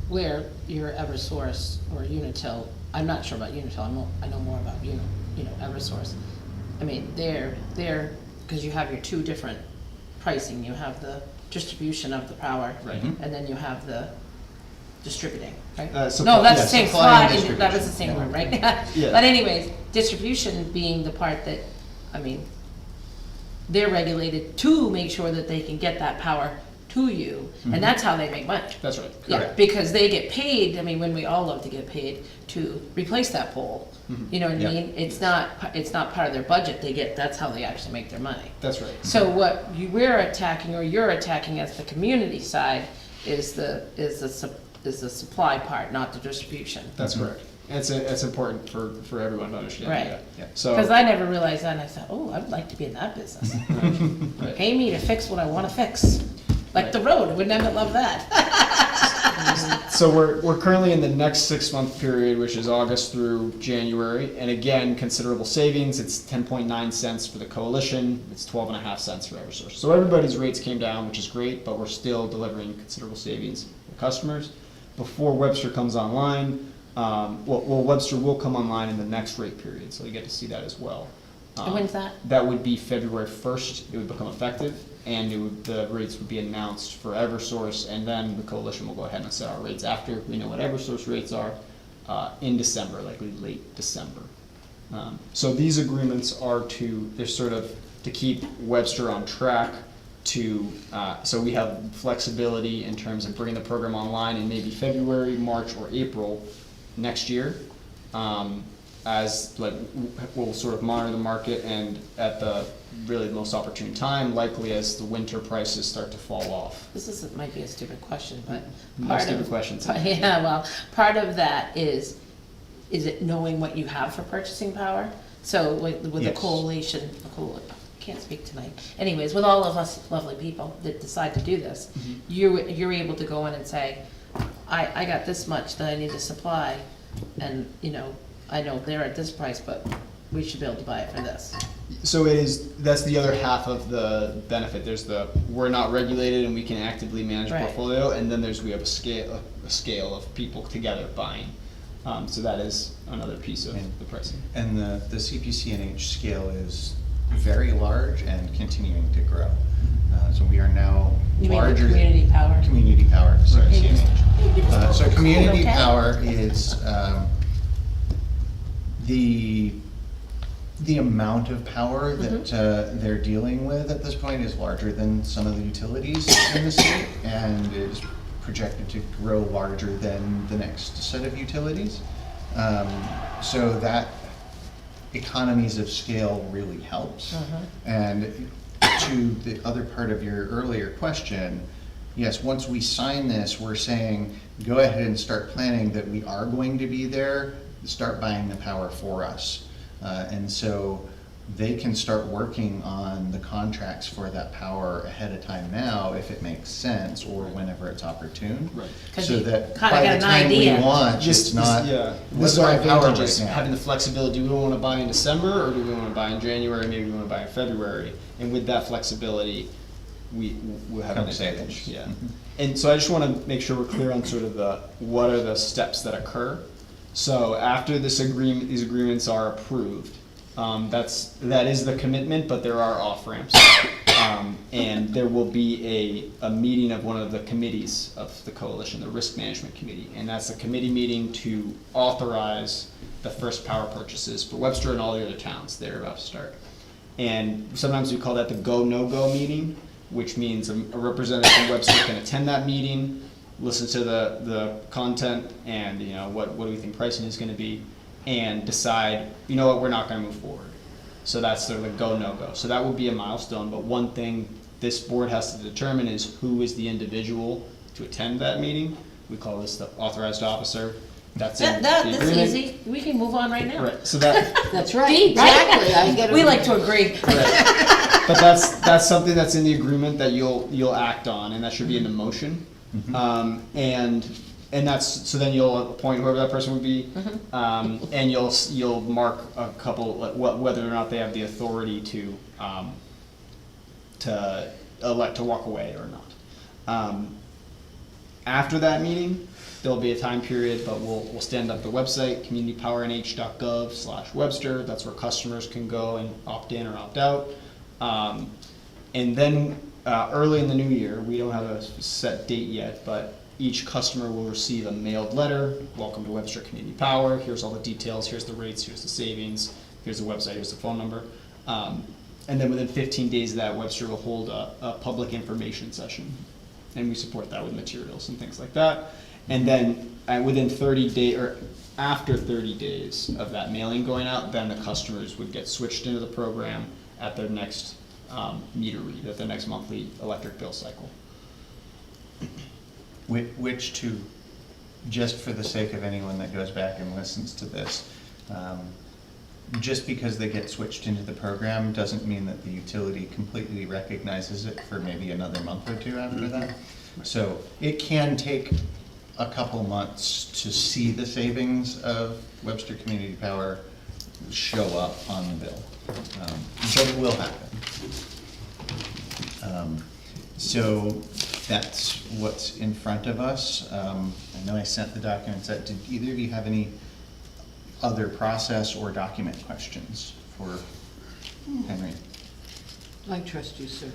Where your Eversource or Unitil, I'm not sure about Unitil, I know more about Eversource. I mean, they're, because you have your 2 different pricing, you have the distribution of the power, Right. and then you have the distributing, right? No, No, that's yeah, the same supply and slide, that was the distribution. same word, right? Yeah. But anyways, distribution being the part that, I mean, they're regulated to make sure that they can get that power to you, and that's how they make money. That's right. Yeah, Correct. because they get paid, I mean, when we all love to get paid to replace that pole, you know what I Yeah. mean? It's not part of their budget, that's how they actually make their money. That's right. So what we're attacking, or you're attacking as the community side, is the supply part, not the distribution. That's correct. And it's important for everyone to understand. Right. Yeah. Yeah. So. Because I never realized that, and I thought, oh, I'd like to be in that business. Right. Pay me to fix what I wanna fix, like the road, wouldn't ever love that. So we're currently in the next 6-month period, which is August through January, and again, considerable savings. It's 10.9 cents for the coalition. It's 12.5 cents for Eversource. So everybody's rates came down, which is great, but we're still delivering considerable savings for customers. Before Webster comes online, Well, Webster will come online in the next rate period, so you get to see that as well. And when's that? That would be February 1st, it would become effective, and the rates would be announced for Eversource, and then the coalition will go ahead and set our rates after we know what Eversource rates are, in December, likely late December. So these agreements are they're sort of to keep Webster on track to, so we have flexibility in terms of bringing the program online in maybe February, March, or April next year. As like we'll sort of monitor the market, and at the really most opportune time, likely as the winter prices start to fall off. Might be a stupid question, but No part stupid of, questions. yeah, well, part of that is it knowing what you have for purchasing power? So with the Yes. coalition, can't speak tonight. Anyways, with all of us lovely people that decide to do this, you're able to go in and say, I got this much that I need to supply, and, you know, I know they're at this price, but we should be able to buy it for this. So that's the other half of the benefit. There's we're not regulated and we can actively manage Right. portfolio, and then we have a scale of people together buying. So that is another piece of the pricing. And the CPCNH scale is very large and continuing to grow. So we are now You mean the larger. community power? Community power, sorry, Hey, CNH. So community Okay. power is the amount of power that they're dealing with at this point is larger than some of the utilities in the state, and is projected to grow larger than the next set of utilities. So that economies of scale really helps. And to the other part of your earlier question, yes, once we sign this, we're saying, go ahead and start planning that we are going to be there, start buying the power for us. And so they can start working on the contracts for that power ahead of time now, if it makes sense, or whenever it's opportune. Right. 'Cause So you that kinda by got the an time we idea. launch, it's not, This let's is our buy power advantage, is right now. having the flexibility. Do we want to buy in December, or do we want to buy in January? Maybe we want to buy in February. And with that flexibility, we'll have an Comes advantage. savings. Yeah. And so I just want to make sure we're clear on sort of what are the steps that occur. So after these agreements are approved, that is the commitment, but there are off ramps. And there will be a meeting of one of the committees of the coalition, the risk management committee, and that's a committee meeting to authorize the first power purchases for Webster and all the other towns that are about to start. And sometimes we call that the go, no-go meeting, which means a representative from Webster can attend that meeting, listen to the content, and, you know, what do we think pricing is gonna be, and decide, you know what, we're not gonna move forward. So that's sort of a go, no-go. So that will be a milestone, but one thing this board has to determine is who is the individual to attend that meeting. We call this the authorized officer. That's in the That's agreement. easy, we can move on right now. Right, so that, That's right, exactly, I get it. We like to agree. right. But that's something that's in the agreement that you'll act on, and that should be in the motion. And that's, so then you'll appoint whoever that person would be, and you'll mark a couple, like, whether or not they have the authority to elect to walk away or not. After that meeting, there'll be a time period, but we'll stand up the website, communitypowernh.gov/Webster. That's where customers can go and opt in or opt out. And then early in the new year, we don't have a set date yet, but each customer will receive a mailed letter. Welcome to Webster Community Power. Here's all the details. Here's the rates. Here's the savings. Here's the website. Here's the phone number. And then within 15 days of that, Webster will hold a public information session. And we support that with materials and things like that. And then within 30 days, or after 30 days of that mailing going out, then the customers would get switched into the program at their next meter read, at their next monthly electric bill cycle. Which to, just for the sake of anyone that goes back and listens to this, just because they get switched into the program doesn't mean that the utility completely recognizes it for maybe another month or two after that. So it can take a couple months to see the savings of Webster Community Power show up on the bill. But it will happen. So that's what's in front of us. I know I sent the documents out. Did either of you have any other process or document questions for Henry? I trust you, sir.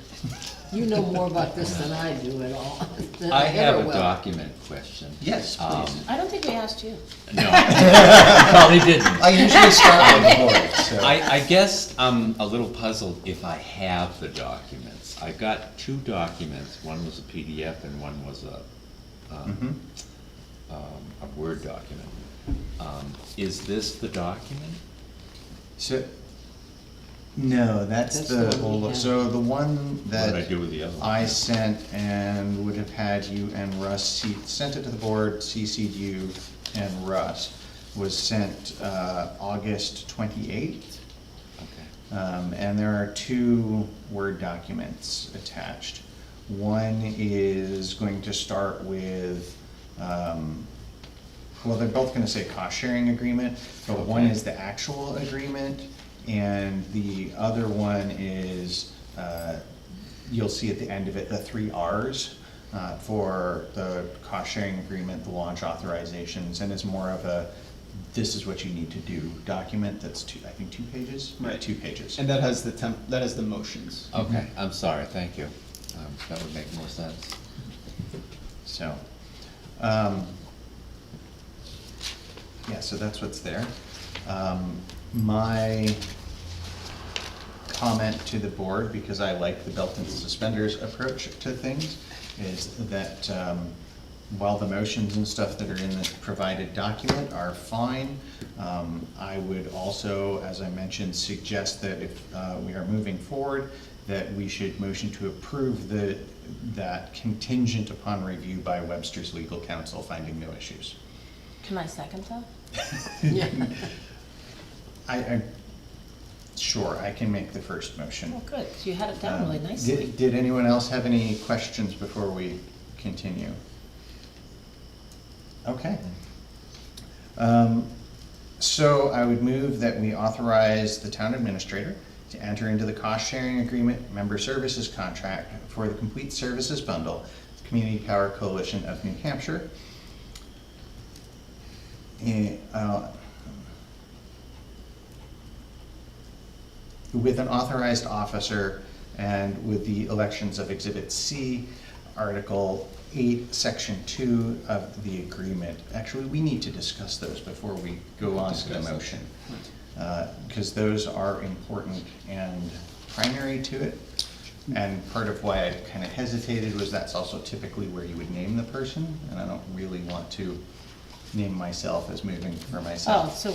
You know more about this than I do at all. than I have ever a will. document question. Yes, please. I don't think we asked you. No, probably didn't. I usually start with the board, so. I guess I'm a little puzzled if I have the documents. I got two documents, one was a PDF and one was Mhm. a Word document. Is this the document? So, no, that's That's the the one we old, have. so the one What did I that do with the other one? I sent and would have had you and Russ sent it to the board, CC'd you and Russ, was sent August 28th. Okay. And there are two Word documents attached. One is going to start with, well, they're both gonna say cost sharing agreement, but one is the actual agreement, and the other one is, you'll see at the end of it, the 3 Rs for the cost sharing agreement, the launch authorizations, and it's more of a, this is what you need to do document that's I think 2 pages? Right. 2 pages. And that has that has the motions. Okay, I'm sorry, thank you. That would make more sense. So, yeah, so that's what's there. My comment to the board, because I like the belt and suspenders approach to things, is that while the motions and stuff that are in the provided document are fine, I would also, as I mentioned, suggest that if we are moving forward, that we should motion to approve that contingent upon review by Webster's legal counsel finding no issues. Can I second that? Yeah. Sure, I can make the first motion. Oh, good, 'cause you had it down really nicely. Did anyone else have any questions before we continue? Okay. So I would move that we authorize the town administrator to enter into the cost-sharing agreement member services contract for the complete services bundle, Community Power Coalition of New Hampshire. With an authorized officer and with the elections of Exhibit C, Article 8, Section 2 of the agreement. Actually, we need to discuss those before we go on to the motion, because those are important and primary to it. And part of why I kind of hesitated was that's also typically where you would name the person, and I don't really want to name myself as moving for Oh, myself. so,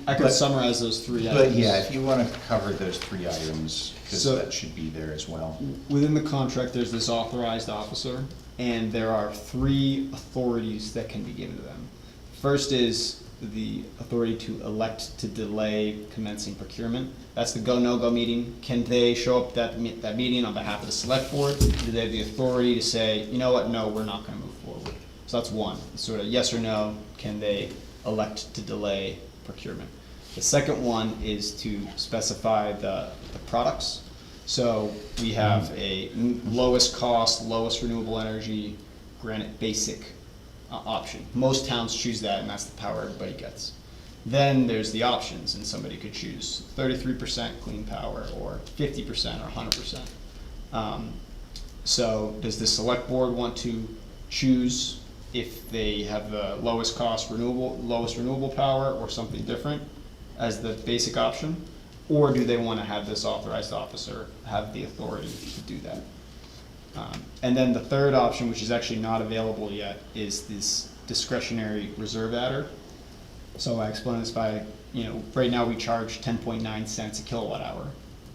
I could summarize those three items. But yeah, if you want to cover those 3 items, because So- that should be there as well. Within the contract, there's this authorized officer, and there are 3 authorities that can be given to them. First is the authority to elect to delay commencing procurement. That's the go, no-go meeting. Can they show up at that meeting on behalf of the select board? Do they have the authority to say, you know what, no, we're not gonna move forward? So that's one, sort of yes or no, can they elect to delay procurement? The second one is to specify the products. So we have a lowest cost, lowest renewable energy, granite basic option. Most towns choose that, and that's the power everybody gets. Then there's the options, and somebody could choose 33% clean power, or 50%, or 100%. So does the select board want to choose if they have the lowest cost lowest renewable power, or something different as the basic option? Or do they want to have this authorized officer have the authority to do that? And then the third option, which is actually not available yet, is this discretionary reserve adder. So I explain this by, right now we charge 10.9 cents a kilowatt hour.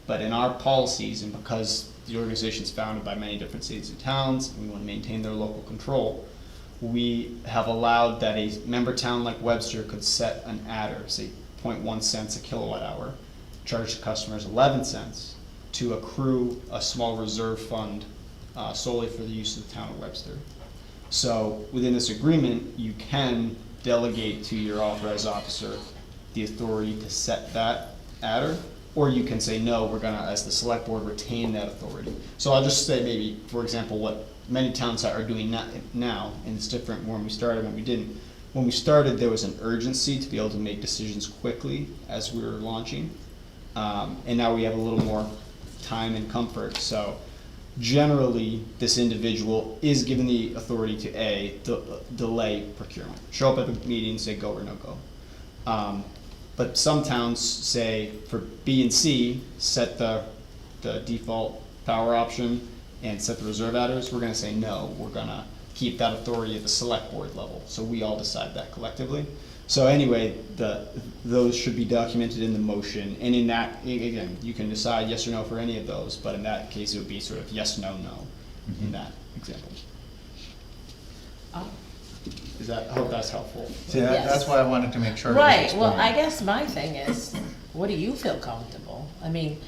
But in our policies, and because the organization's founded by many different cities and towns, and we want to maintain their local control, we have allowed that a member town like Webster could set an adder, say 0.1 cents a kilowatt hour, charge the customers 11 cents to accrue a small reserve fund solely for the use of the town of Webster. So within this agreement, you can delegate to your authorized officer the authority to set that adder, or you can say, no, we're gonna, as the select board, retain that authority. So I'll just say maybe, for example, what many towns are doing now, and it's different when we started, when we didn't. When we started, there was an urgency to be able to make decisions quickly as we were launching. And now we have a little more time and comfort, so generally, this individual is given the authority to delay procurement. Show up at the meeting, say go or no go. But some towns say for B and C, set the default power option and set the reserve adders. We're gonna say no, we're gonna keep that authority at the select board level, so we all decide that collectively. So anyway, those should be documented in the motion, and in that, again, you can decide yes or no for any of those, but in that case, it would be sort of yes, no, no, in that example. Oh. I hope that's helpful. See, Yes. that's why I wanted to make sure. it was Right, well, I explained. guess my thing is, what do you feel comfortable? I mean,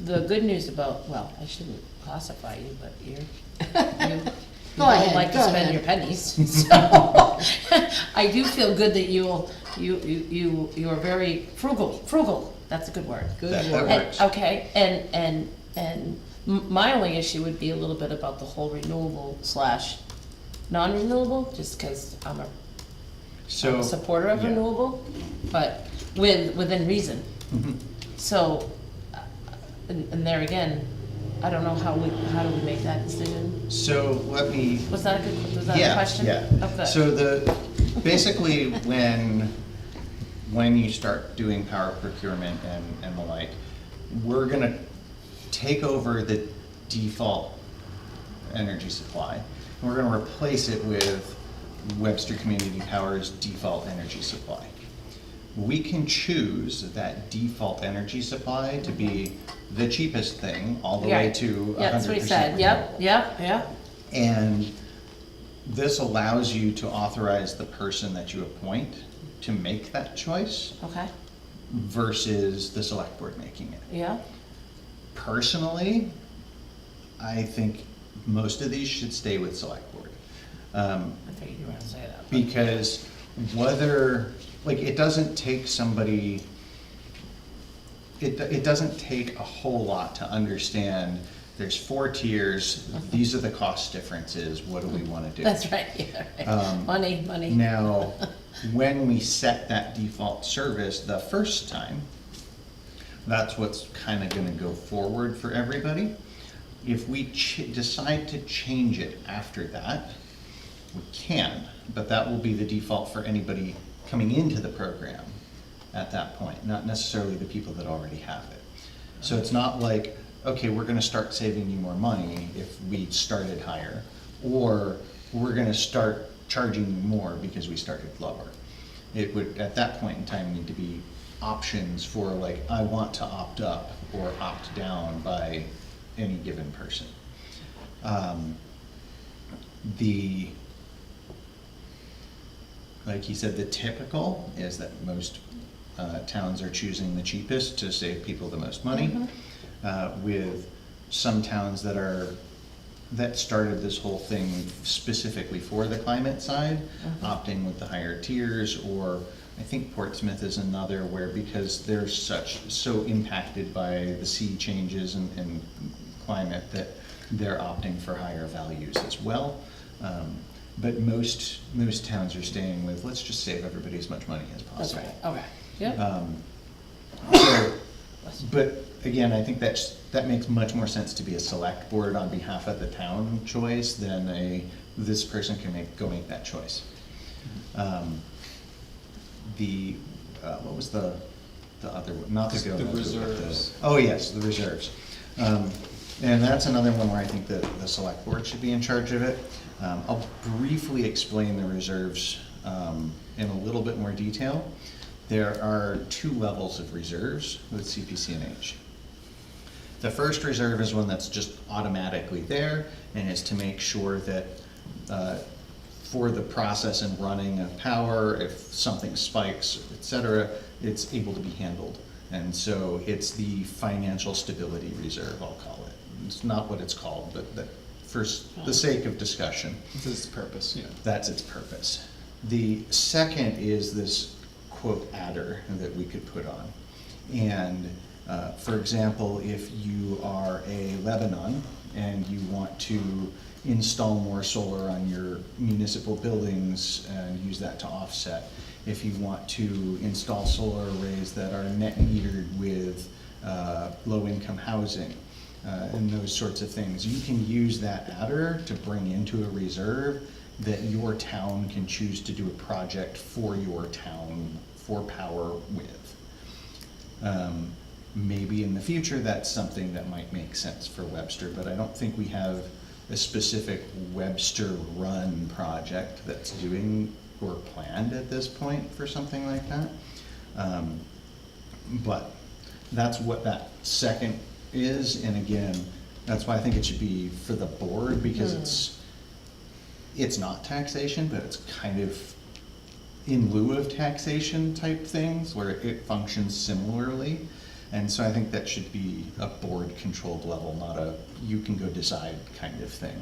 the good news about, well, I shouldn't classify you, but you Go don't ahead, like to go spend ahead. your pennies, so I do feel good that you are very frugal, that's a good word. That And- works. Okay, and my only issue would be a little bit about the whole renewable / non-renewable, just because I'm a So. supporter of yeah. renewable, but within reason. Mhm. So, and there again, I don't know how do we make that decision? So let me. Was that a Yeah, question? yeah. Oh, good. So basically, when you start doing power procurement and the like, we're gonna take over the default energy supply, and we're gonna replace it with Webster Community Power's default energy supply. We can choose that default energy supply to be the cheapest thing, all the way Yeah. to 100%. Yeah, that's what he said, yep, yep, yep. And this allows you to authorize the person that you appoint to make that choice Okay, versus the select board making it. yeah, Personally, I think most of these should stay with select board. I figured you were gonna say that. but- Because it doesn't take somebody, it doesn't take a whole lot to understand, there's 4 tiers, these are the cost differences, what do we wanna do? That's right, yeah, right. Money. Now, when we set that default service the first time, that's what's kinda gonna go forward for everybody. If we decide to change it after that, we can, but that will be the default for anybody coming into the program at that point, not necessarily the people that already have it. So it's not like, okay, we're gonna start saving you more money if we started higher, or we're gonna start charging you more because we started lower. It would, at that point in time, need to be options for like, I want to opt up or opt down by any given person. Like he said, the typical is that most towns are choosing the cheapest to save people the most money. With some towns that started this whole thing specifically for the climate side, opting with the higher tiers, or I think Portsmouth is another where, because they're so impacted by the sea changes and climate, that they're opting for higher values as well. But most towns are staying with, let's just save everybody as much money as That's possible. right, okay, yep. But again, I think that makes much more sense to be a select board on behalf of the town choice than this person can go make that choice. What was the other one? Not the go. The no go, but reserves. Oh, yes, the reserves. And that's another one where I think that the select board should be in charge of it. I'll briefly explain the reserves in a little bit more detail. There are 2 levels of reserves with CPC&H. The first reserve is one that's just automatically there, and is to make sure that for the process and running of power, if something spikes, et cetera, it's able to be handled. And so it's the financial stability reserve, I'll call it. It's not what it's called, but for the sake of discussion, This is its purpose, yeah. that's its purpose. The second is this quote adder that we could put on. And For example, if you are a Lebanon and you want to install more solar on your municipal buildings and use that to offset. If you want to install solar arrays that are net metered with low-income housing and those sorts of things, you can use that adder to bring into a reserve that your town can choose to do a project for your town for power with. Maybe in the future that's something that might make sense for Webster, but I don't think we have a specific Webster run project that's doing or planned at this point for something like that. But that's what that second is, and again, that's why I think it should be for the board, because it's not taxation, but it's kind of in lieu of taxation type things where it functions similarly. And so I think that should be a board controlled level, not a you can go decide kind of thing.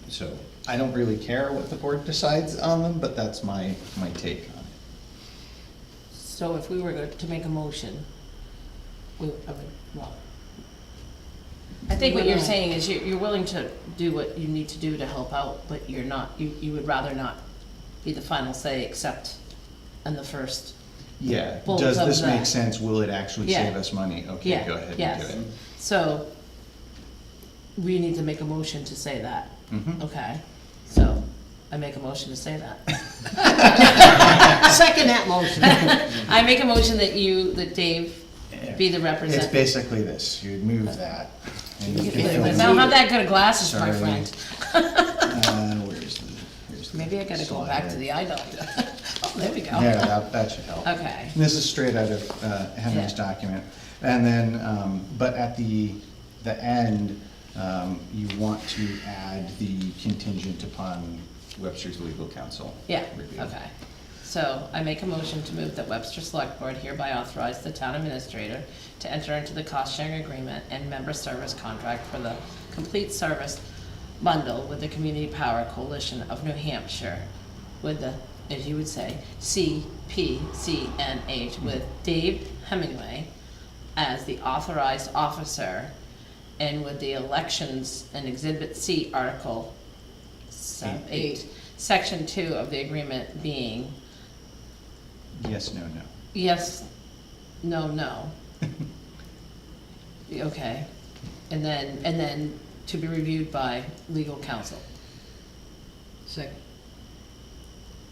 So I don't really care what the board decides on them, but that's my take on it. So if we were to make a motion, I think what you're saying is you're willing to do what you need to do to help out, but you're not, you would rather not be the final say except in the first. Yeah, Bullet does of this make that. sense? Will it actually Yeah. save us money? Okay, Yeah, go ahead yes. and do it. So we need to make a motion to say that. Mhm. Okay, so I make a motion to say that. Second that motion. I make a motion that Dave be the It's representative. basically this, you'd move that. and you can fill I in- don't have that good of glasses, my Sorry. friend. Here's the Maybe I gotta go slide back here. to the eye doctor. Oh, there we go. Yeah, that should help. Okay. And this is straight out of Henry's Yeah. document. And then, but at the end, you want to add the contingent upon Webster's legal counsel. Yeah, review. okay. So I make a motion to move that Webster Select Board hereby authorize the town administrator to enter into the cost-sharing agreement and member service contract for the complete service bundle with the Community Power Coalition of New Hampshire with the, as you would say, CPCNH, with Dave Hemingway as the authorized officer, and with the elections and Exhibit C, Article 8, Section 2 of the agreement being Yes, no, no. yes, no, no. Okay, and then to be reviewed by legal counsel. Second.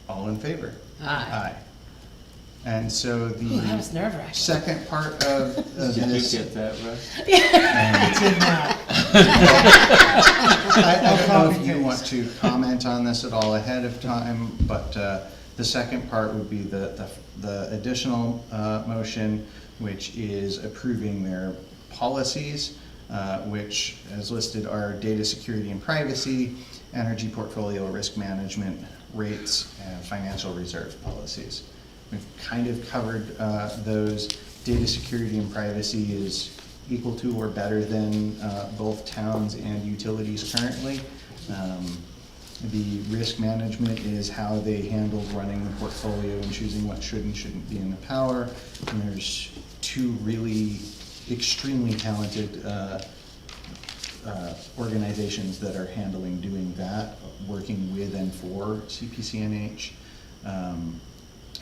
All in favor? Aye. And so Ooh, that was the nerve-wracking. second part of Did you this. get that, Russ? I don't know if you want to comment on this at all ahead of time, but the second part would be the additional motion, which is approving their policies, which, as listed, are data security and privacy, energy portfolio risk management, rates, and financial reserve policies. We've kind of covered those. Data security and privacy is equal to or better than both towns and utilities currently. The risk management is how they handle running the portfolio and choosing what should and shouldn't be in the power. And there's two really extremely talented organizations that are handling doing that, working with and for CPCNH,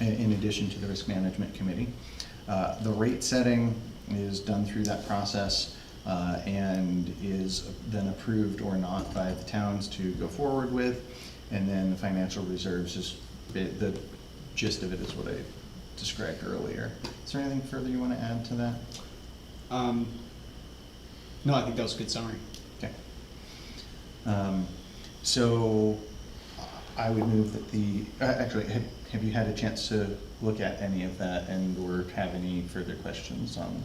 in addition to the risk management committee. The rate setting is done through that process and is then approved or not by the towns to go forward with. And then the financial reserves is, the gist of it is what I described earlier. Is there anything further you want to add to that? No, I think that was a good summary. Okay. So I would move that the, actually, have you had a chance to look at any of that and or have any further questions on?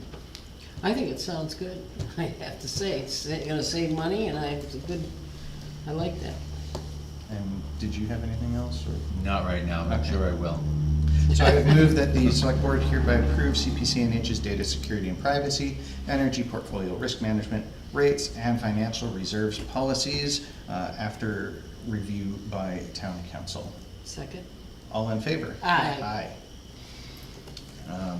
I think it sounds good, I have to say, it's gonna save money, and it's a good, I like that. And did you have anything else, or? Not right now, I'm Okay. sure I will. So I would move that the select board hereby approve CPCNH's data security and privacy, energy portfolio risk management, rates, and financial reserves policies after review by town council. Second? All in favor? Aye. Aye.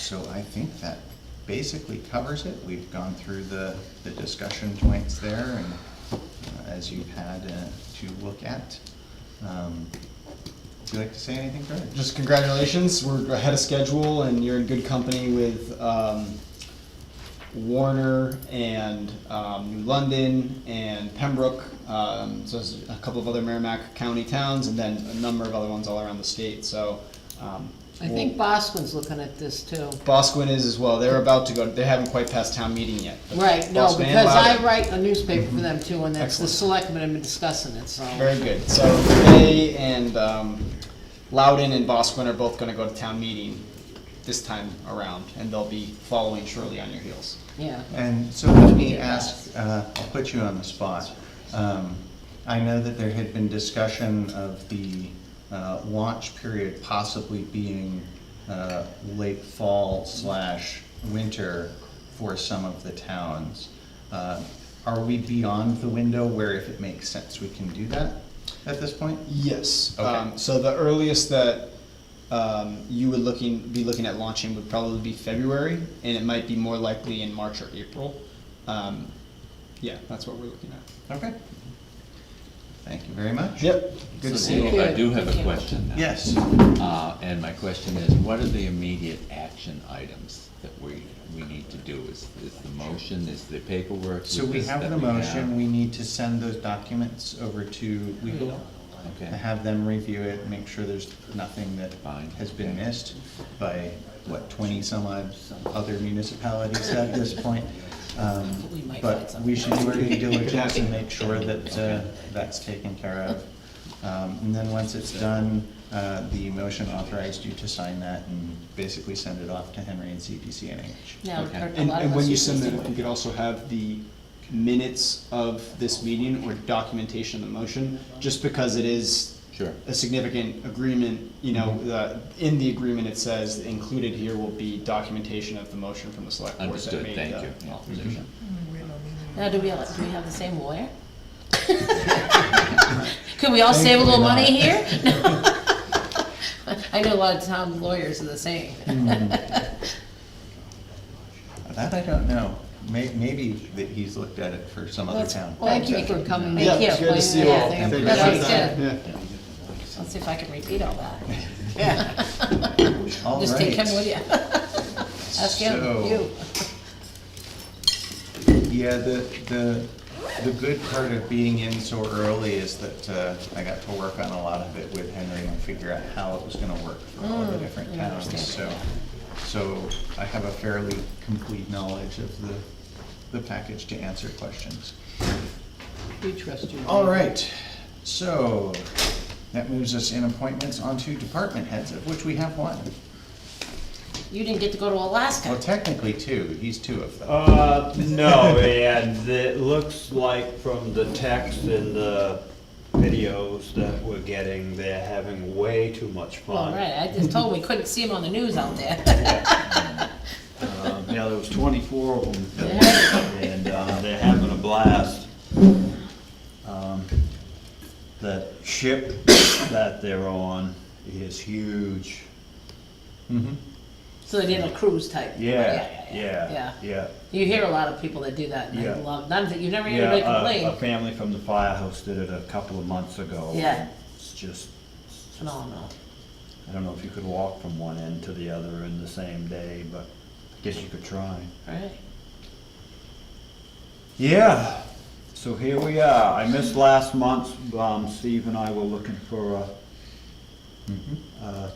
So I think that basically covers it. We've gone through the discussion points there, and as you've had to look at. Would you like to say anything, Fred? Just congratulations, we're ahead of schedule and you're in good company with Warner and New London and Pembroke. So there's a couple of other Merrimack County towns and then a number of other ones all around the state, so. I think Bosquen looking at this too. Bosquen is as well, they're about to go, they haven't quite passed town meeting yet. but Right, no, Bosquen and because I Loudon. write a newspaper for them too, and that's the Excellent. selectmen have been discussing it, so. Very good. So they and Loudon and Bosquen are both gonna go to town meeting this time around, and they'll be following shortly on your heels. Yeah. And so let me ask, I'll put you on the spot. I know that there had been discussion of the launch period possibly being late fall / winter for some of the towns. Are we beyond the window where if it makes sense, we can do that at this point? Yes. Okay. So the earliest that you would be looking at launching would probably be February, and it might be more likely in March or April. Yeah, that's what we're looking at. Okay. Thank you very much. Yep. Good to So see you. I do have Thank a you. question now. Yes. And my question is, what are the immediate action items that we need to do? Is the motion, is the paperwork? So we have the motion, we need to send those documents over to legal. Okay. Have them review it, make sure there's nothing that Fine. has been missed by, what, 20 some odd other municipalities at this point. We might find But something. we should do our due diligence and make sure that that's taken care of. And then once it's done, the motion authorized you to sign that and basically send it off to Henry and CPCNH. Now, Okay. a And lot of when us you use send this that, if you could also have the minutes of this meeting or documentation of the motion, just because it is Sure. a significant agreement, you know, in the agreement it says included here will be documentation of the motion from the select board that Understood, made thank the you. authorization. Now, do we have the same lawyer? Could we all save a little money here? I know a lot of town lawyers are the same. That I don't know. Maybe that he's looked at it for some other town. Thank you for coming. Yeah, Thank you. it's good to see you all. Yeah, Thank you that's for what your he time. said. Yeah. Let's see if I can repeat all that. Yeah. All Just take him right. with you. Ask him, So- you. Yeah, the good part of being in so early is that I got to work on a lot of it with Henry and figure out how it was gonna work for all the different I towns, understand. so I have a fairly complete knowledge of the package to answer questions. We trust you. All right, so that moves us in appointments onto department heads, of which we have one. You didn't get to go to Alaska. Well, technically two, he's two of them. No, and it looks like from the text and the videos that we're getting, they're having way too much Well, fun. right, I just told him we couldn't see him on the news out there. Yeah, there was 24 of them, Yeah. and they're having a blast. That ship that they're on is huge. Mm-hmm. So they did a cruise type. Yeah. You hear a lot of people that do that, and Yeah. I love, none of it, you never hear Yeah, anybody a complain. family from the firehouse did it a couple of months ago. Yeah. It's just, Phenomenal. I don't know if you could walk from one end to the other in the same day, but I guess you could try. Right. Yeah, so here we are. I missed last month. Steve and I were looking for a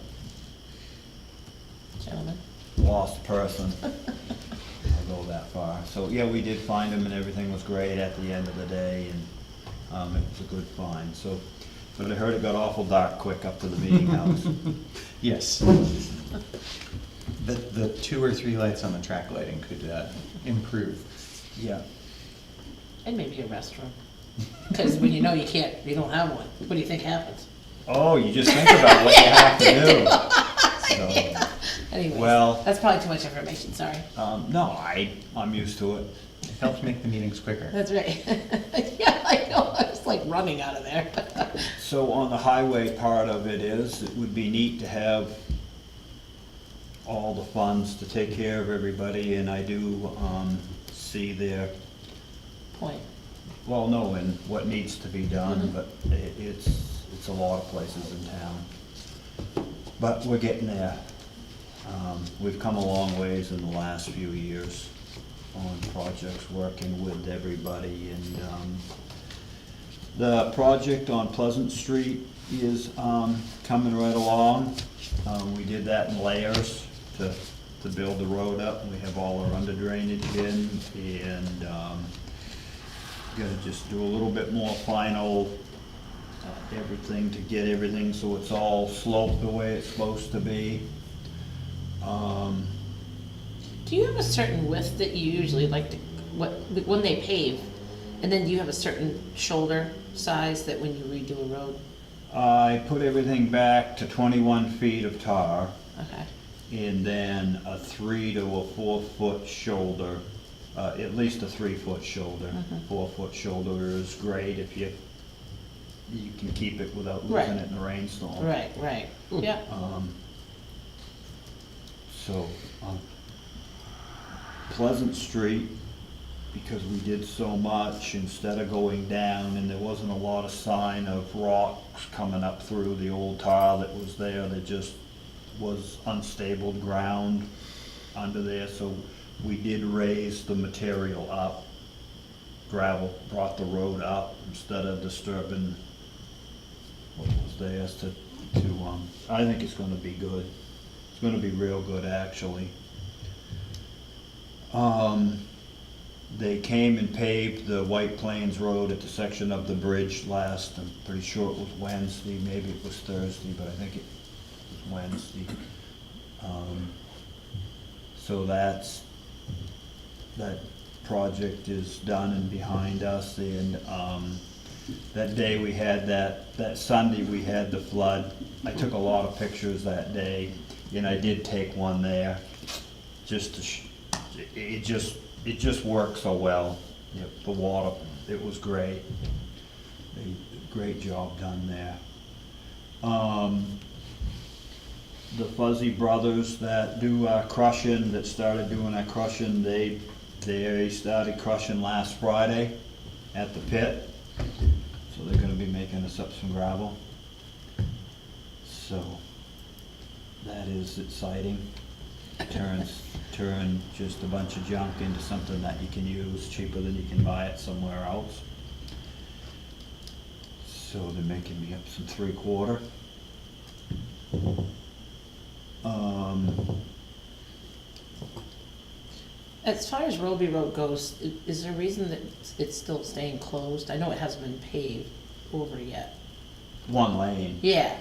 Gentlemen. lost person. I'll go that far. So, yeah, we did find him and everything was great at the end of the day, and it was a good find. So, but I heard it got awful dark quick up to the meeting house. Yes. The 2 or 3 lights on the track lighting could improve. Yeah. And maybe a restroom. Because when you know you don't have one, what do you think happens? Oh, you just think about what you have to do. So, Anyways, Well- that's probably too much information, sorry. no, I'm used to it. It helps make the meetings quicker. That's right. Yeah, I know, I was like running out of there. So on the highway part of it is, it would be neat to have all the funds to take care of everybody, and I do, see their, Point. well, no, and what needs to be done, but it's a lot of places in town. But we're getting there. We've come a long ways in the last few years on projects, working with everybody, and, the project on Pleasant Street is, coming right along. We did that in layers to build the road up, and we have all our under drainage in, and, gotta just do a little bit more final, everything to get everything so it's all sloped the way it's supposed to be. Do you have a certain width that you usually like to, when they pave? And then do you have a certain shoulder size that when you redo a road? I put everything back to 21 feet of tar, Okay. and then a 3 to a 4 foot shoulder, at least a 3 foot shoulder. 4 foot shoulder is great if you can keep it without losing Right. it in a rainstorm. Right, right, yeah. So, Pleasant Street, because we did so much, instead of going down, and there wasn't a lot of sign of rocks coming up through the old tile that was there, that just was unstable ground under there, so we did raise the material up. Gravel brought the road up instead of disturbing what was there I think it's gonna be good. It's gonna be real good, actually. They came and paved the White Plains Road at the section of the bridge last, I'm pretty sure it was Wednesday, maybe it was Thursday, but I think it was Wednesday. So that project is done and behind us, and, that day we had that Sunday we had the flood. I took a lot of pictures that day, and I did take one there, just to, it just worked so well. Yep, the water, it was great. Great job done there. The Fuzzy Brothers that do our crushing, that started doing our crushing, they started crushing last Friday at the pit. So they're gonna be making us up some gravel. So, that is exciting. Turn just a bunch of junk into something that you can use cheaper than you can buy it somewhere else. So they're making me up some 3/4. As far as Roby Road goes, is there a reason that it's still staying closed? I know it hasn't been paved over yet. One lane. Yeah.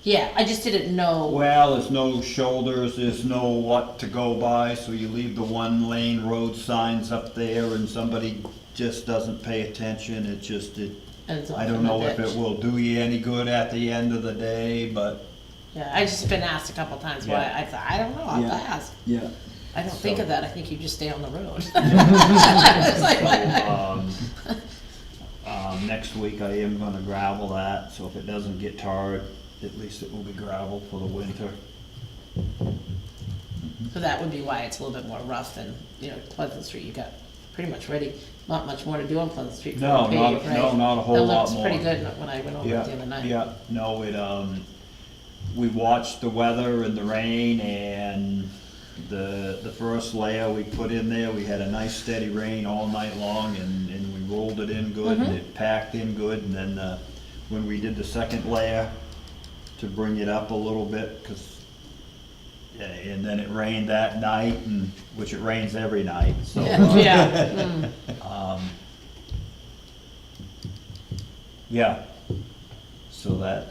Yeah, I just didn't know. Well, there's no shoulders, there's no what to go by, so you leave the one lane road signs up there and somebody just doesn't pay attention, And it's I off don't in the know if ditch. it will do you any good at the end of the day, but. Yeah, I just been asked a couple times why, Yeah. I thought, I don't know, I'll Yeah. ask. Yeah. I don't think So- of that, I think you just stay on the road. It's like, Next week I am gonna gravel that, so if it doesn't get tarred, at least it will be gravel for the winter. So that would be why it's a little bit more rough than, Pleasant Street, you got pretty much ready, not much more to do on Pleasant Street. No, for the not- pave, right? no, not a whole lot That looks pretty more. good when I went over it Yeah, the other night. yeah, no, we watched the weather and the rain, and the first layer we put in there, we had a nice steady rain all night long, and we rolled it in good, and it packed in good, and then, when we did the second layer to bring it up a little bit, and then it rained that night, which it rains every night, so. Yeah. Yeah, so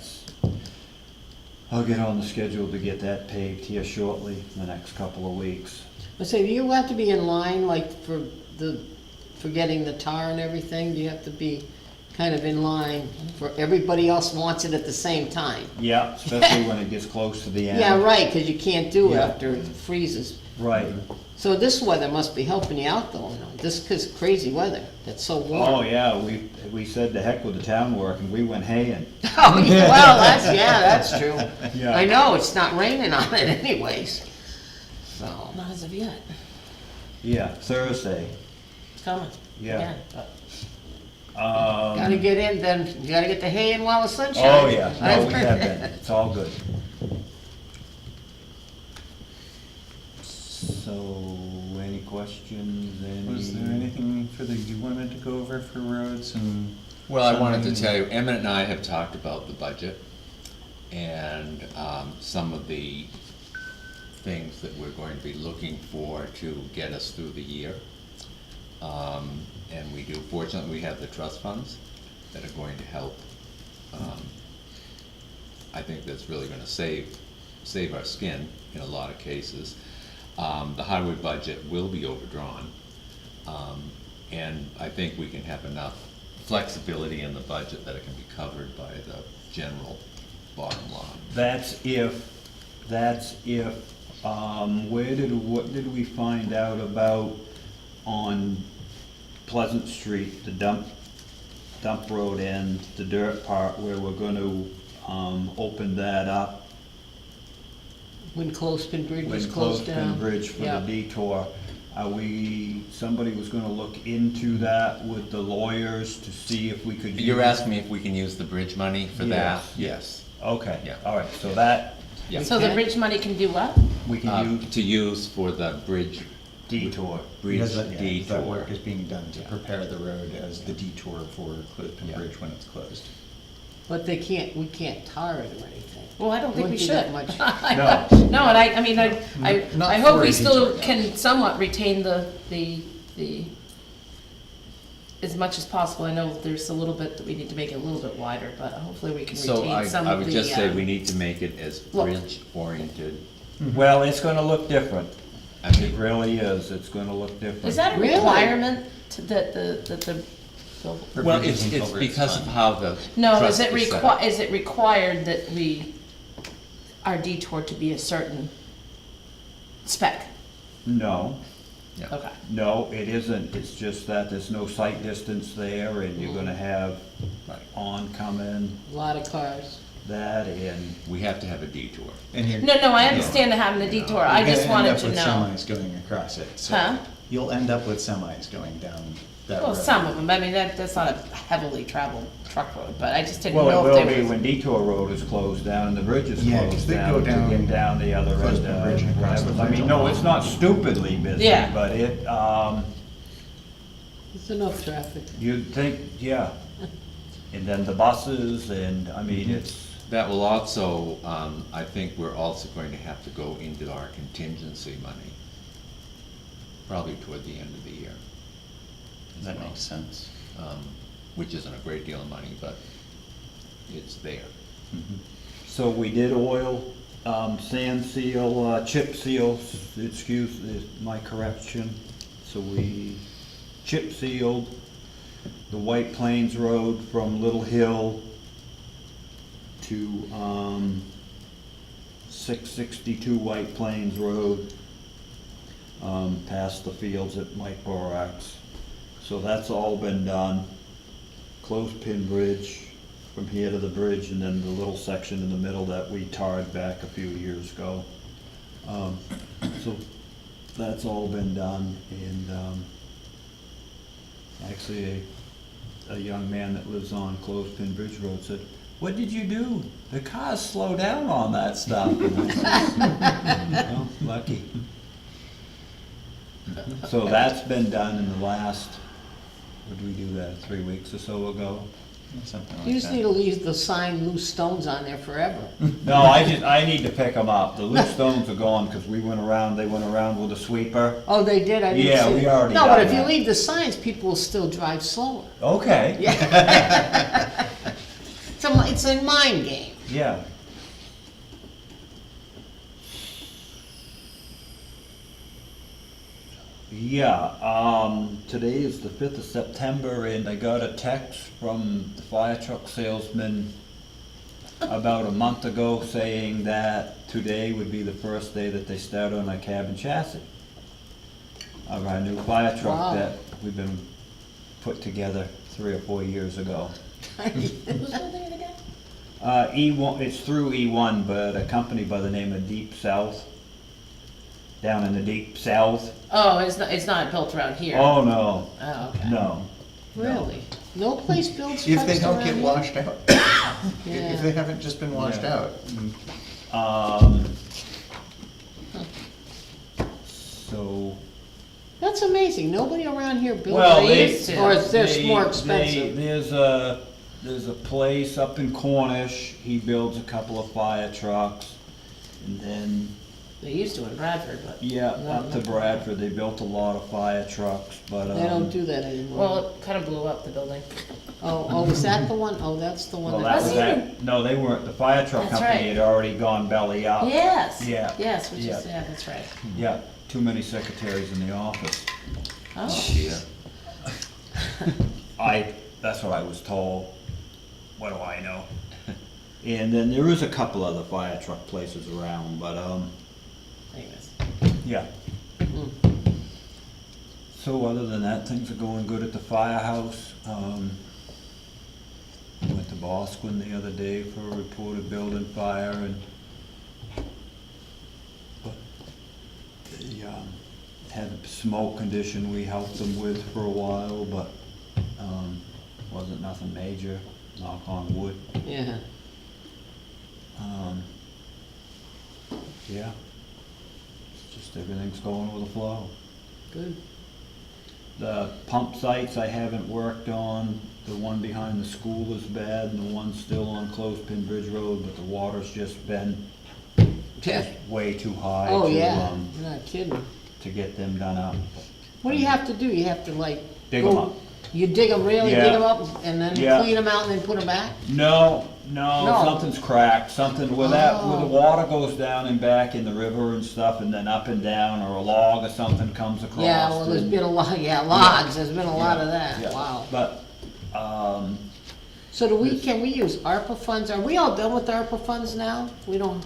I'll get on the schedule to get that paved here shortly, in the next couple of weeks. So you have to be in line, like, for getting the tar and everything? Do you have to be kind of in line for everybody else wants it at the same time? Yeah, especially when it gets close to the end. Yeah, right, because you can't do it Yeah. after it freezes. Right. So this weather must be helping you out though, this is crazy weather, that's so warm. Oh, yeah, we said the heck with the town work, and we went haying. Oh, yeah, well, that's true. Yeah. I know, it's not raining on it anyways. so. Not as of yet. Yeah, Thursday. It's coming. Yeah. Again, but- Gotta get in, then you gotta get the hay in while the sun shines. Oh, yeah, no, we have been, it's all good. So, any questions, any? Was there anything further you wanted to go over for roads and? Well, I wanted to funding? tell you, Emmett and I have talked about the budget and some of the things that we're going to be looking for to get us through the year. And we do, fortunately, we have the trust funds that are going to help. I think that's really gonna save our skin in a lot of cases. The highway budget will be overdrawn. And I think we can have enough flexibility in the budget that it can be covered by the general bottom line. That's if, what did we find out about on Pleasant Street, the dump road end, the dirt part where we're gonna, open that up? When Clothespin Bridge was When closed down. Clothespin Bridge for the Yeah. detour, somebody was gonna look into that with the lawyers to see if we could use. You're asking me if we can use the bridge money for that? Yes. Yes. Okay, Yeah. all right, so that, Yeah. So the Okay. bridge money can do what? we can use To use for the bridge detour. bridge Because that detour. work is being done to prepare the road as the detour for Clothespin Yeah. Bridge when it's closed. But we can't tar it or anything. Well, I don't think we Wouldn't be should. that much. No. No, and I mean, Not I hope for we a still detour, no. can somewhat retain the, as much as possible. I know there's a little bit that we need to make it a little bit wider, but hopefully we can So retain some I of the. would just say we need to make it as Look. bridge-oriented. Well, it's gonna look different. I It mean, really is, it's gonna look different. Is that a Really? requirement that the, For well, bridges it's and culverts because of fund. how the no, is trust it set up. is it required that our detour to be a certain spec? No, Yeah. Okay. no, it isn't, it's just that there's no sight distance there, and you're gonna have Right. oncoming, A lot of cars. that, and, We have to have a detour. And you're. No, I understand having the detour. I just wanted to You're know. gonna end up with semis going across it, so. Huh? You'll end up with semis going down that road. Well, some of them, I mean, that's not a heavily traveled truck road, but I just didn't well, it know will if be there was. when Detour Road is closed down and the bridge is Yeah, 'cause closed they down go to down get down the other end, Clothespin Bridge and across the whatever. I bridge mean, no, along. it's not stupidly busy, Yeah. but it, There's enough traffic. you'd think, yeah. And then the buses, and, I mean, it's, That will also, I think we're also going to have to go into our contingency money, probably toward the end of the year. as That well. makes sense. Which isn't a great deal of money, but it's there. so we did oil, sand seal, chip seal, excuse my correction. So we chip sealed the White Plains Road from Little Hill to, 662 White Plains Road, past the fields at Mike Borax. So that's all been done. Clothespin Bridge from here to the bridge, and then the little section in the middle that we tarred back a few years ago. So that's all been done, and actually a young man that lives on Clothespin Bridge Road said, "What did you do? The cars slow down on that stuff." And I said, "Well, lucky." So that's been done in the last, what did we do that, 3 weeks or so ago? Something like You just that. need to leave the sign loose stones on there forever. No, I need to pick them up. The loose stones are gone, because they went around with a sweeper. Oh, they did, I didn't see. Yeah, we already No, but done if you that. leave the signs, people will still drive slower. Okay. It's a mind game. Yeah. Yeah, today is the 5th of September, and I got a text from the fire truck salesman about a month ago saying that today would be the first day that they start on a cab and chassis of our new fire truck Wow. that we've been put together 3 or 4 years ago. Who's holding it again? E1, it's through E1, but a company by the name of Deep South. down in the deep south. Oh, it's not built around here? Oh, no, Oh, okay. no. Really? No place builds If they trucks don't around get here? washed out, Yeah. if they haven't just been washed Yeah. out. So, That's amazing, nobody around here builds well, these, they. or is this they- more they- expensive? There's a place up in Cornish, he builds a couple of fire trucks. And then, They used to in Bradford, but. yeah, No, up to no. Bradford, they built a lot of fire trucks, but, They don't do that anymore. Well, it kind of blew up the building. Oh, is that the one? Oh, that's the one well, that. that was Wasn't that, no, they weren't, the fire truck That's company right. had already gone belly up. Yes. Yeah. Yes, which is, Yeah. yeah, that's right. Yeah, too many secretaries in the office. Oh, Yeah. That's what I was told. What do I know? And then there is a couple other fire truck places around, but, anyways. yeah. So other than that, things are going good at the firehouse. Went to Bosquen the other day for a reported building fire and but they, had a smoke condition we helped them with for a while, but, wasn't nothing major, knock on wood. Yeah, Yeah. It's just everything's going with the flow. good. The pump sites I haven't worked on, the one behind the school is bad and the one still on Clothespin Bridge Road, but the water's just been Yeah. way too high Oh, to, yeah, you're not kidding. to get them done up. What do you have to do? You have to like. Dig go- 'em up. You dig them, really Yeah. dig them up and then Yeah. clean them out and then put them back? No, No. something's cracked, something where where the Oh. water goes down and back in the river and stuff and then up and down, or a log or something comes across. Yeah, well, there's and- been a lot, yeah, logs, there's been a lot of that, Yeah. wow. But, So can we use ARPA funds? Are we all done with ARPA funds now? We don't,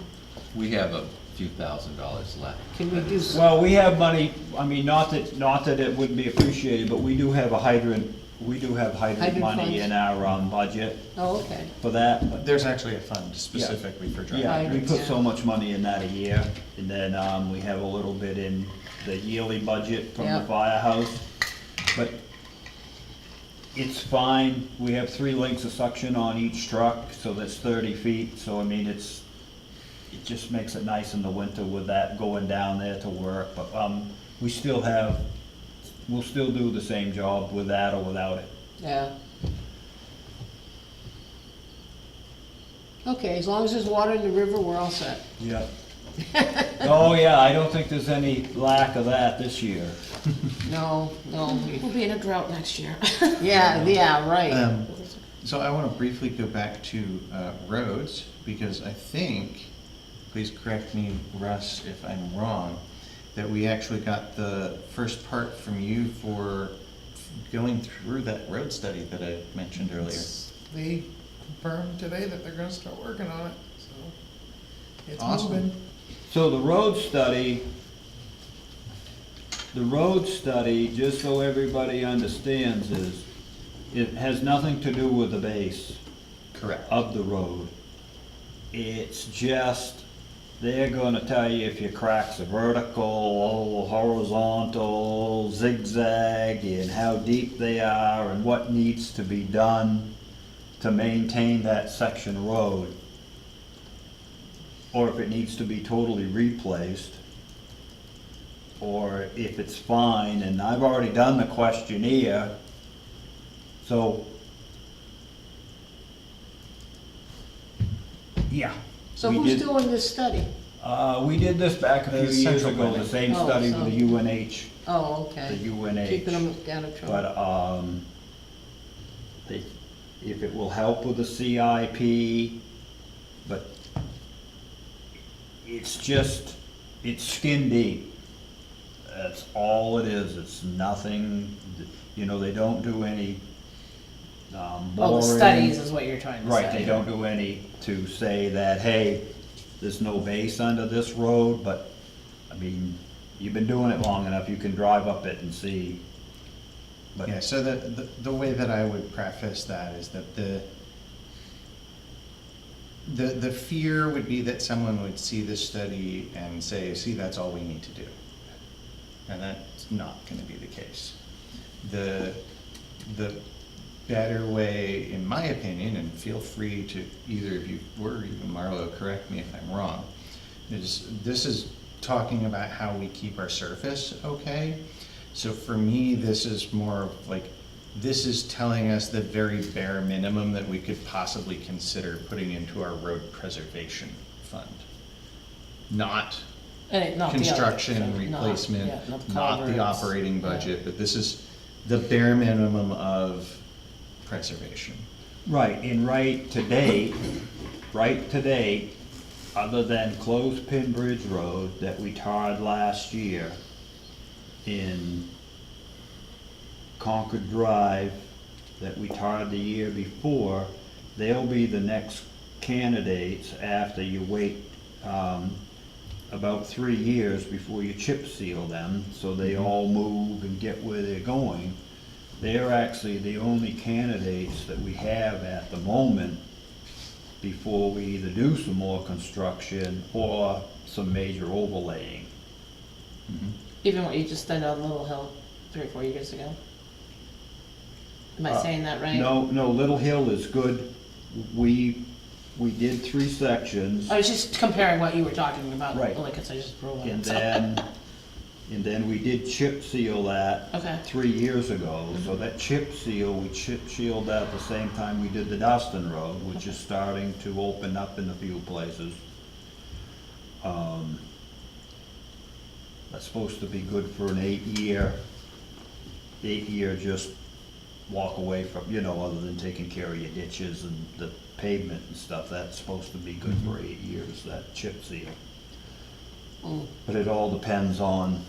We have a few $1,000s left. can we do some? well, we have money, I mean, not that it wouldn't be appreciated, but we do have hydrant Hydrant money funds? in our, budget Oh, okay. for that, but, There's actually a fund specifically for dry yeah, we hydrants. put so much money in that a year. And then, we have a little bit in the yearly budget from the Yeah. firehouse, but it's fine. We have 3 links of suction on each truck, so that's 30 feet, so I mean, it just makes it nice in the winter with that going down there to work, but, we'll still do the same job with that or without it. Yeah. Okay, as long as there's water in the river, we're all set. Yeah. Oh, yeah, I don't think there's any lack of that this year. No, no, We'll be in a drought next year. yeah, right. So I want to briefly go back to roads, because I think, please correct me, Russ, if I'm wrong, that we actually got the first part from you for going through that road study that I mentioned earlier. They confirmed today that they're gonna start working on it, so it's Awesome. moving. So the road study, just so everybody understands, is, it has nothing to do with the base Correct. of the road. It's just, they're gonna tell you if your cracks are vertical, horizontal, zigzag, and how deep they are, and what needs to be done to maintain that section of road. Or if it needs to be totally replaced, or if it's fine, and I've already done the questionnaire, so. Yeah. So we who's did- doing this study? We did this back a The few years central ago, planning. the same Oh, study so- with the UNH, Oh, the okay. UNH. Keeping them out of trouble. But, they, if it will help with the CIP, but it's just, it's skin deep. That's all it is, it's nothing, they don't do any, boring. Oh, the studies is what you're trying to say. Right, they don't do any to say that, hey, there's no base under this road, but, I mean, you've been doing it long enough, you can drive up it and see. But, Yeah, so the way that I would preface that is that the fear would be that someone would see this study and say, see, that's all we need to do. and that's not gonna be the case. The better way, in my opinion, and feel free to, either of you, or even Marlo, correct me if I'm wrong, is this is talking about how we keep our surface okay. So for me, this is more of like, this is telling us the very bare minimum that we could possibly consider putting into our road preservation fund. Not And not the other, construction, so not- replacement, yeah, not the not the culverts, operating yeah. budget, but this is the bare minimum of preservation. Right, and right today, other than Clothespin Bridge Road that we tarred last year in Concord Drive that we tarred the year before, they'll be the next candidates after you wait, about 3 years before you chip seal them, so they all move and get where they're going. They're actually the only candidates that we have at the moment before we either do some more construction or some major overlaying. Even what you just did on Little Hill 3 or 4 years ago. Am I saying that right? No, Little Hill is good. We did 3 sections. I was just comparing what you were talking about, Right. only because I just threw one. And then we did chip seal that Okay. 3 years ago. So that chip seal, we chip sealed at the same time we did the Dustin Road, which is starting to open up in a few places. That's supposed to be good for an 8-year just walk away from, other than taking care of your ditches and the pavement and stuff. That's supposed to be good for 8 years, that chip seal. But it all depends on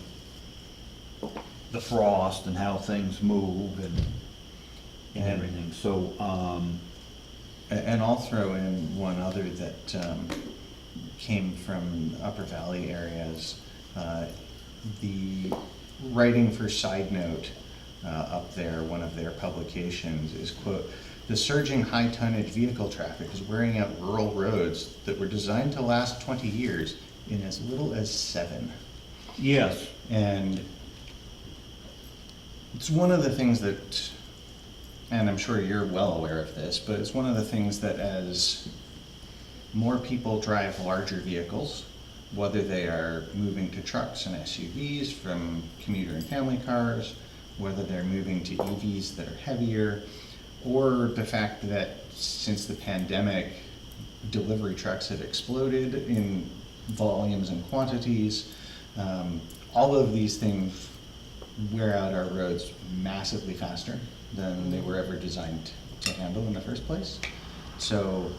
the frost and how things move and everything, so, And I'll throw in one other that came from Upper Valley areas. The writing for Side Note up there, one of their publications is, quote, "The surging high tonnage vehicle traffic is wearing out rural roads that were designed to last 20 years in as little as 7. yes, And it's one of the things that, and I'm sure you're well aware of this, but it's one of the things that as more people drive larger vehicles, whether they are moving to trucks and SUVs from commuter and family cars, whether they're moving to EVs that are heavier, or the fact that since the pandemic, delivery trucks have exploded in volumes and quantities. All of these things wear out our roads massively faster than they were ever designed to handle in the first place. So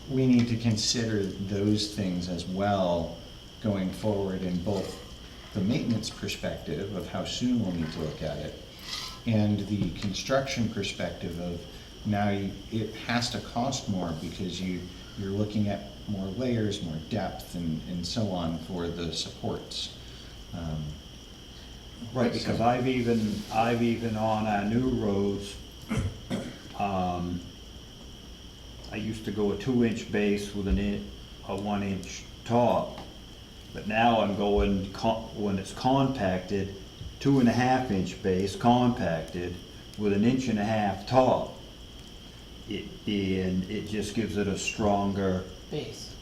we need to consider those things as well going forward in both the maintenance perspective of how soon we'll need to look at it and the construction perspective of now it has to cost more because you're looking at more layers, more depth, and so on for the supports. right, because I've even on our new roads, I used to go a 2-inch base with a 1-inch top, but now I'm going, when it's compacted, 2.5-inch base compacted with an 1.5-inch top. And it just gives it a stronger, Base.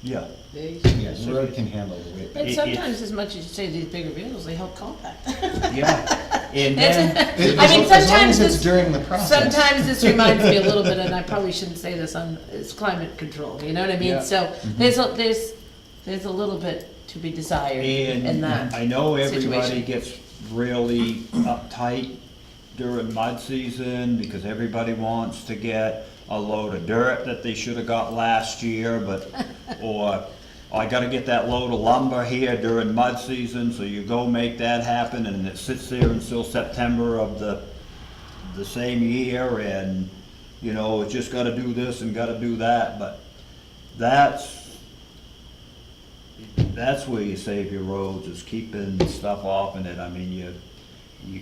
yeah. Yes, the road can handle the weight. And It- sometimes, as much as you say these bigger vehicles, they help compact. Yeah, and then, I mean, As long sometimes as it's this, during the process. sometimes this reminds me a little bit, and I probably shouldn't say this on, it's climate control, you know what I mean? Yeah. So, there's a little bit to be desired in and that I know everybody situation. gets really uptight during mud season because everybody wants to get a load of dirt that they should have got last year, but, or I gotta get that load of lumber here during mud season, so you go make that happen and it sits there until September of the same year and, it just gotta do this and gotta do that, but that's where you save your roads, is keeping stuff off in it. I mean,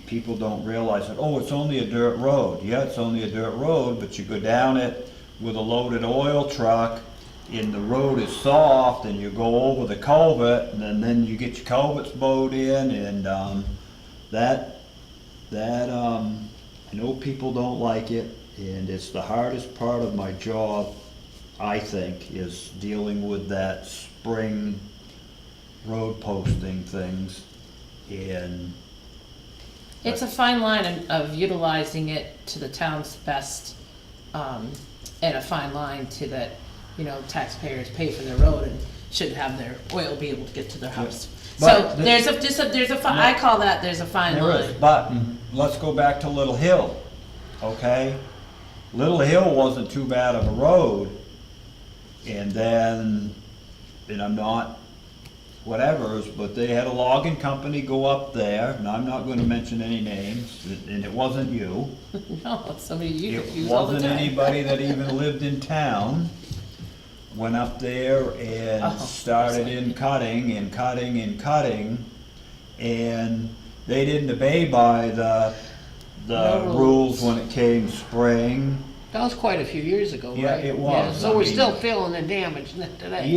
people don't realize that, oh, it's only a dirt road. Yeah, it's only a dirt road, but you go down it with a loaded oil truck and the road is soft, and you go over the culvert, and then you get your culverts mowed in, and, I know people don't like it, and it's the hardest part of my job, I think, is dealing with that spring road posting things, and It's a fine line of utilizing it to the town's best, and a fine line to that, taxpayers pay for their road and should have their oil be able to get to their house. So But there's I call that, there's a fine there is, line. but let's go back to Little Hill, okay? Little Hill wasn't too bad of a road, and then, and I'm not whatever's, but they had a logging company go up there, and I'm not gonna mention any names, and it wasn't you. No, it's somebody you It use all the wasn't time. anybody that even lived in town. Went up there and Oh, started in cutting and cutting and cutting, and they didn't obey by the No rules rules. when it came spring. That was quite a few years ago, right? Yeah, it was. So I we're mean- still feeling the damage today.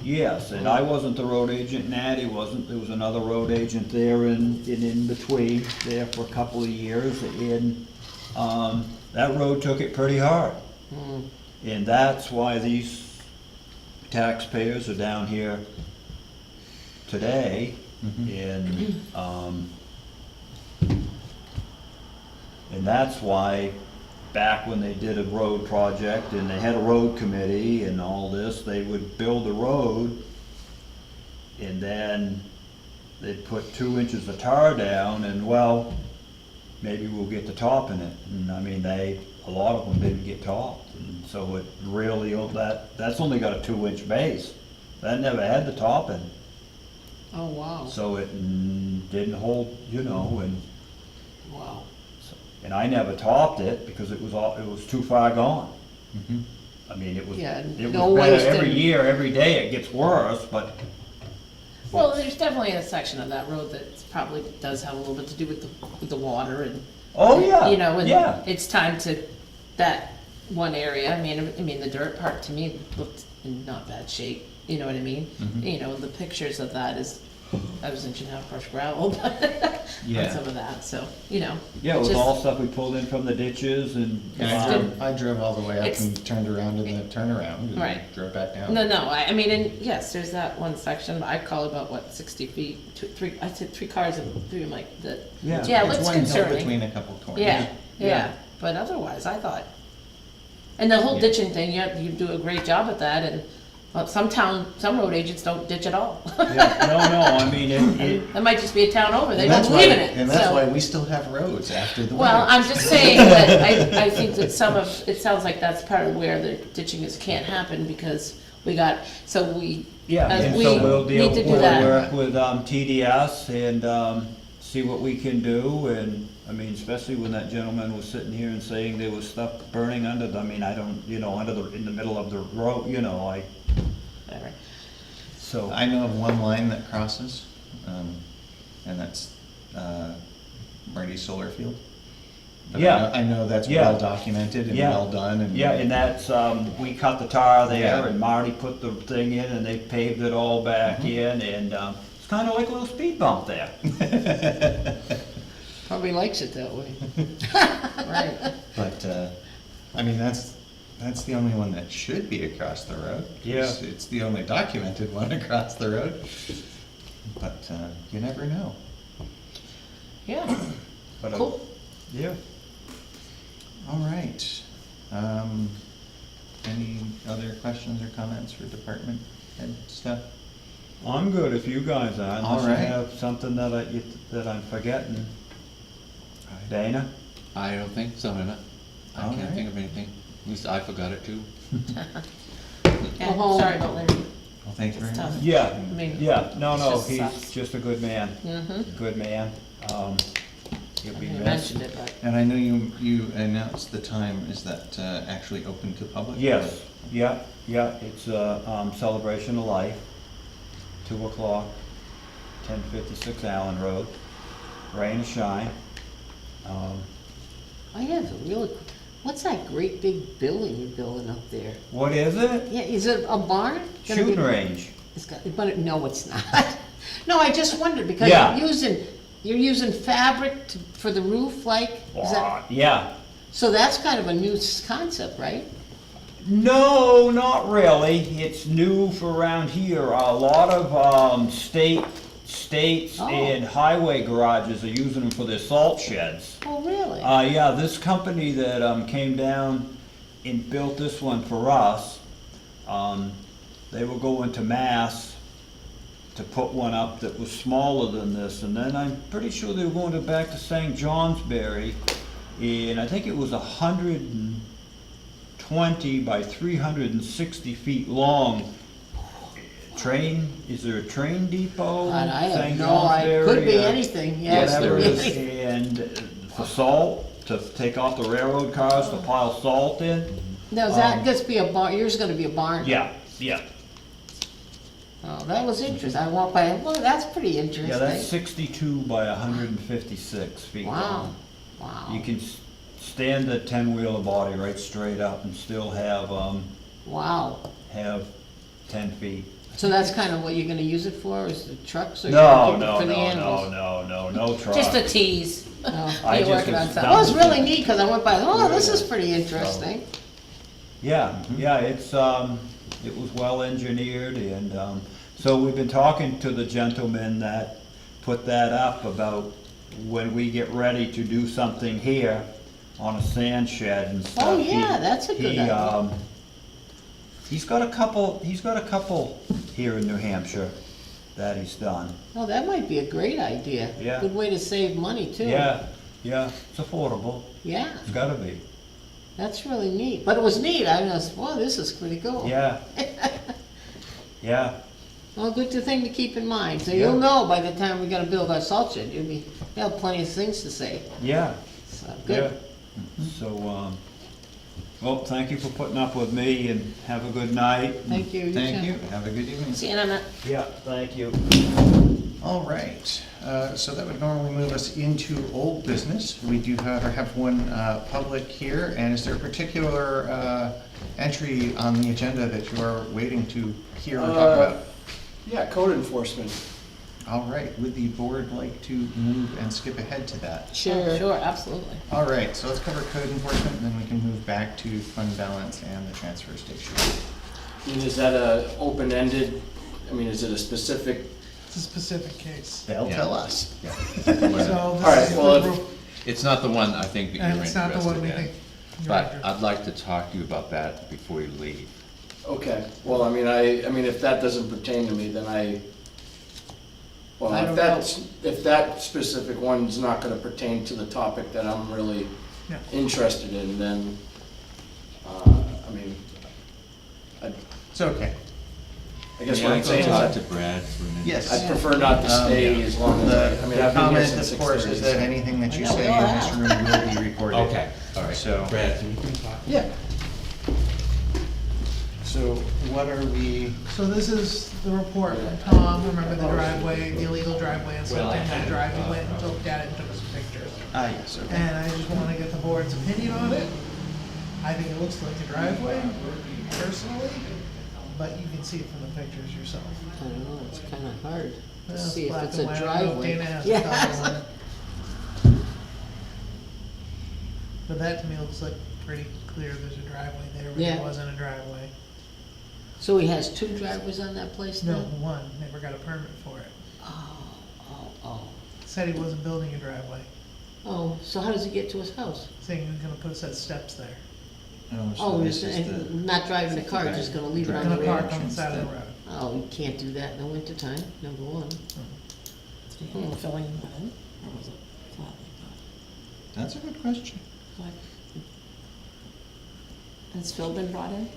Yes, and I wasn't the road agent, Natty wasn't, there was another road agent there in between there for a couple of years, and, that road took it pretty hard. And that's why these taxpayers are down here today, and that's why back when they did a road project and they had a road committee and all this, they would build a road and then they'd put 2 inches of tar down and, well, maybe we'll get the top in it. And I mean, a lot of them didn't get topped. And so it really, that's only got a 2-inch base. That never had the top in it. Oh, wow, So it didn't hold, and wow. and I never topped it because it was too far gone. I mean, it was Yeah, it no was better waste every in- year, every day it gets worse, but Well, there's definitely a section of that road that probably does have a little bit to do with the water and. oh yeah, And yeah. it's time to, that one area, I mean, the dirt part to me looked in not bad shape, you know what I mean? The pictures of that is, I was inching out crushed gravel, but on some of that, so, Yeah, it was just- all stuff we pulled in from the ditches and. I drove all the way up It's- and turned around in the turnaround and Right. drove back down. No, I mean, and yes, there's that one section, but I'd call about, what, 60 feet, I said 3 cars and 3 of my, yeah, it It's looks one hill concerning. between a couple corners. Yeah, but otherwise, I thought, and the whole ditching thing, you do a great job at that, and some road agents don't ditch at all. No, I mean, it, That might just be a town over, they And don't that's believe why, in it, and that's so- why we still have roads after the winter. Well, I'm just saying that I think that it sounds like that's part of where the ditching can't happen, because yeah, as and we so we'll deal, need to do we'll that. work with, TDS and, see what we can do, and, I mean, especially when that gentleman was sitting here and saying there was stuff burning under the, I mean, I don't, in the middle of the road, Whatever. so. I know of one line that crosses, and that's Marty's solar field. But Yeah. I know that's Yeah. well documented and Yeah. well done and. Yeah, and that's, we cut the tar there, Yeah. and Marty put the thing in, and they paved it all back in, and, it's kinda like a little speed bump there. Probably likes it that way. Right. But, I mean, that's the only one that should be across the road. Yeah. It's the only documented one across the road. But, you never know. Yeah, But, cool. Yeah. All right. Any other questions or comments for department head stuff? I'm good if you guys are, unless you All right. have something that I'm forgetting. Dana? I don't think so, Emma. I All can't right. think of anything. At least I forgot it too. Yeah, home. sorry about Larry. Well, thank you very It's tough. much. Yeah, I mean, yeah, no, it's no, just he's sucks. just a good man, Mm-hmm. good man. He'll be You missed. mentioned it, but. And I know you announced the time. Is that actually open to public? Yes, yeah, it's a celebration of life, 2:00, 1056 Allen Road, rain or shine. I have a really What's that great big building you're building up there? What is it? Yeah, is it a barn? Gonna be- Shooting range. It's got, no, it's not. No, I just wondered, because Yeah. you're using fabric for the roof, like, is that, Yeah. so that's kind of a new concept, right? No, not really. It's new for around here. A lot of states Oh. and highway garages are using them for their salt sheds. Oh, really? Yeah, this company that came down and built this one for us, they were going to Mass to put one up that was smaller than this, and then I'm pretty sure they were going back to St. Johnsbury, and I think it was 120 by 360 feet long. Is there a train depot? I have St. no idea, Johnsbury, could be or anything, yes, whatever could it be is, anything. and for salt, to take off the railroad cars to pile salt in. Now, is that gonna be a barn, yours is gonna be a barn? Yeah, yeah, Oh, that was interesting, I walked by, well, that's pretty yeah, that's interesting. 62 by 156 feet Wow, long. wow, You can stand the 10-wheeler body right straight up and still have, wow. have 10 feet. So that's kind of what you're gonna use it for, is the trucks, or you're No, gonna keep it no, for the no, animals? no truck. Just a tease. Oh, I you're just working on was something. Well, it's done really with it. neat, cause I went by, oh, this is pretty interesting. Yeah, yeah, it was well engineered, and, so we've been talking to the gentleman that put that up about when we get ready to do something here on a sand shed and stuff. Oh, yeah, that's a good idea. He's got a couple here in New Hampshire that he's done. Oh, that might be a great idea. Yeah. Good way to save money, too. Yeah, it's affordable, Yeah, it's gotta be, that's really neat, but it was neat, I was, well, this is pretty cool. yeah. Yeah, Well, good thing to keep in mind, so Yeah. you'll know by the time we're gonna build our salt shed, you'll have plenty of things to say, yeah. so, Yeah. good. So, well, thank you for putting up with me, and have a good night. Thank you, you Thank too. you, have a good evening. See you in a minute. Yeah, thank you. All right, so that would normally move us into old business. We do however have one public here, and is there a particular entry on the agenda that you are waiting to hear or talk about? Yeah, code enforcement. All right, would the board like to move and skip ahead to that? Sure. Sure, absolutely. All right, so let's cover code enforcement, and then we can move back to fund balance and the transfer station. I mean, is that a open-ended, I mean, is it a specific? It's a specific case. They'll Yeah. tell us. So All right, this is well, the if- group, It's not the one I think that you're and interested it's in. not the one we think. you're But after. I'd like to talk to you about that before you leave. Okay, well, I mean, if that doesn't pertain to me, then well, I if don't if that specific one's not gonna pertain to the topic that I'm really Yeah. interested in, then, I mean, It's okay. I guess May what I I'm go saying is talk that to Brad for a minute? Yes. I'd prefer not to stay as long as I mean, The I've been here comment, since of course, is 6:30. that anything that you I know, say we all in this have. room will be recorded. Okay, all right. So- Brad, can you come talk? Yeah. So what are we, So this is the report from Tom, remember the driveway, the illegal driveway and stuff, and the drive, he went and looked at it and took some pictures. yes, okay. And I just wanna get the board's opinion on it. I think it looks like a driveway, personally, but you can see it from the pictures yourself. I don't know, it's kinda hard to Well, see if black it's and a white. I don't know if driveway. Dana has a Yeah. color on it. But that to me looks like pretty clear there's a driveway there, where Yeah. there wasn't a driveway. So he has two driveways on that place No, now? one, never got a permit for it. Oh, Said he wasn't building a driveway, oh, so how does he get to his house? saying he was gonna put a set of steps there. Oh, this he's is the, not driving the car, just gonna leave it on Gonna the park road? on the side of the road. Oh, you can't do that in the wintertime, number one. Filling that in, or was it flat like that's a good question. that? Like, has Phil been brought in?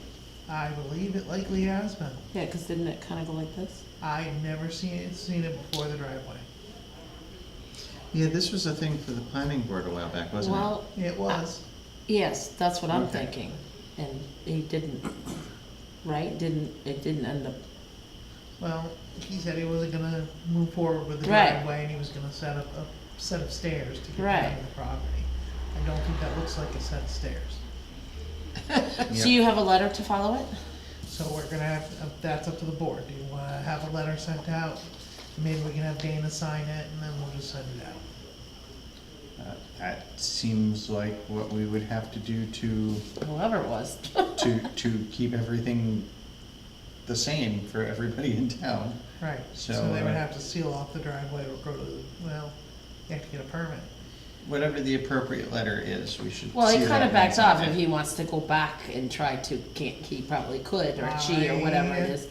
I believe it likely has been. Yeah, because didn't it kind of go like this? I never seen it before the driveway. Yeah, this was a thing for the planning board a while back, wasn't it? Well, It was. yes, that's what I'm Okay. thinking. And he didn't, right? It didn't end up, Well, he said he wasn't gonna move forward with the Right. driveway and he was gonna set up a set of stairs to get Right. down to the property. I don't think that looks like a set of stairs. So you have a letter to follow it? So we're gonna have, that's up to the board. Do you wanna have a letter sent out? Maybe we can have Dana sign it and then we'll just send it out. That seems like what we would have to do to, Whoever it was. to keep everything the same for everybody in town. Right, so So, they would have to seal off the driveway or go to, well, you have to get a permit. Whatever the appropriate letter is, we should. Well, he seal kind that of backs and off sign if it. he wants to go back and try to, can't, he probably could, or she, or whatever it is.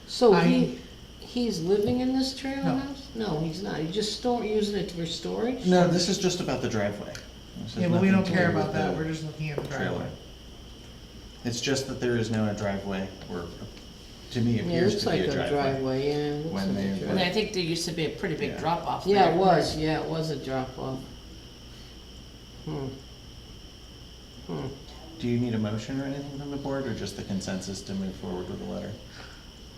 So I- he's living in this trailer No. house? No, he's not, he's just using it for storage? No, this is just about the driveway. This has Yeah, but we nothing don't to care do about with that, the we're just looking at the trailer. driveway. It's just that there is no driveway, or, to me, Yeah, it appears looks to be like a a driveway. driveway, yeah. it looks When like a they- And driveway. I think there used to be a pretty big Yeah. drop off Yeah, there. it was, a drop off. Do you need a motion or anything from the board, or just the consensus to move forward with the letter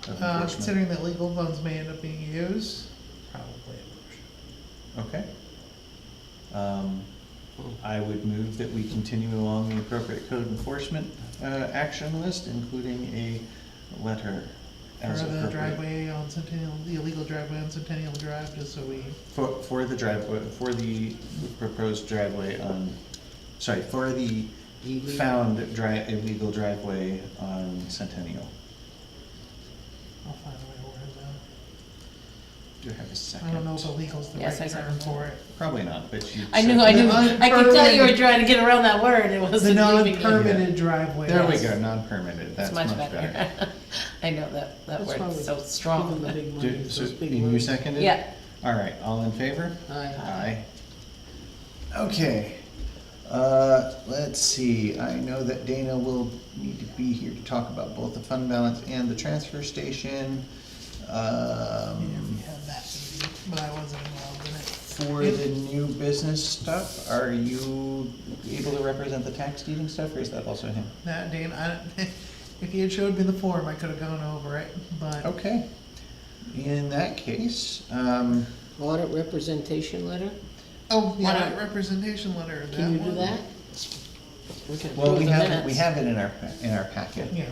of enforcement? Considering that legal funds may end up being used, probably a motion. Okay. I would move that we continue along the appropriate code enforcement, action list, including a letter as For the appropriate. driveway on Centennial, the illegal driveway on Centennial Drive, just so we, For the driveway, for the proposed driveway on, sorry, for the found illegal driveway on Centennial. I'll find a way to word that. Do I have a second? I don't know if illegal's the Yes, I right term second for it. Probably not, but you. I knew, said- I could tell you were trying to get around that word, it The wasn't leaving you. non-permitted driveway. There we yes. go, non-permitted, that's It's much better. I know that That's why word's we so give strong. them the big money, Do- So, those big you words. seconded? Yeah. All right, all in favor? Aye. Okay, let's see, I know that Dana will need to be here to talk about both the fund balance and the transfer station. Yeah, we had that meeting, but I wasn't involved in it. For the new business stuff, are you able to represent the tax deeding stuff, or is that also him? That, Dan, if he had showed me the form, I could've gone over it, but Okay, in that case, Audit representation letter? oh, yeah, Why that not? representation letter, that Can you do one. that? We can well, approve we the have minutes. it in our packet. Yeah,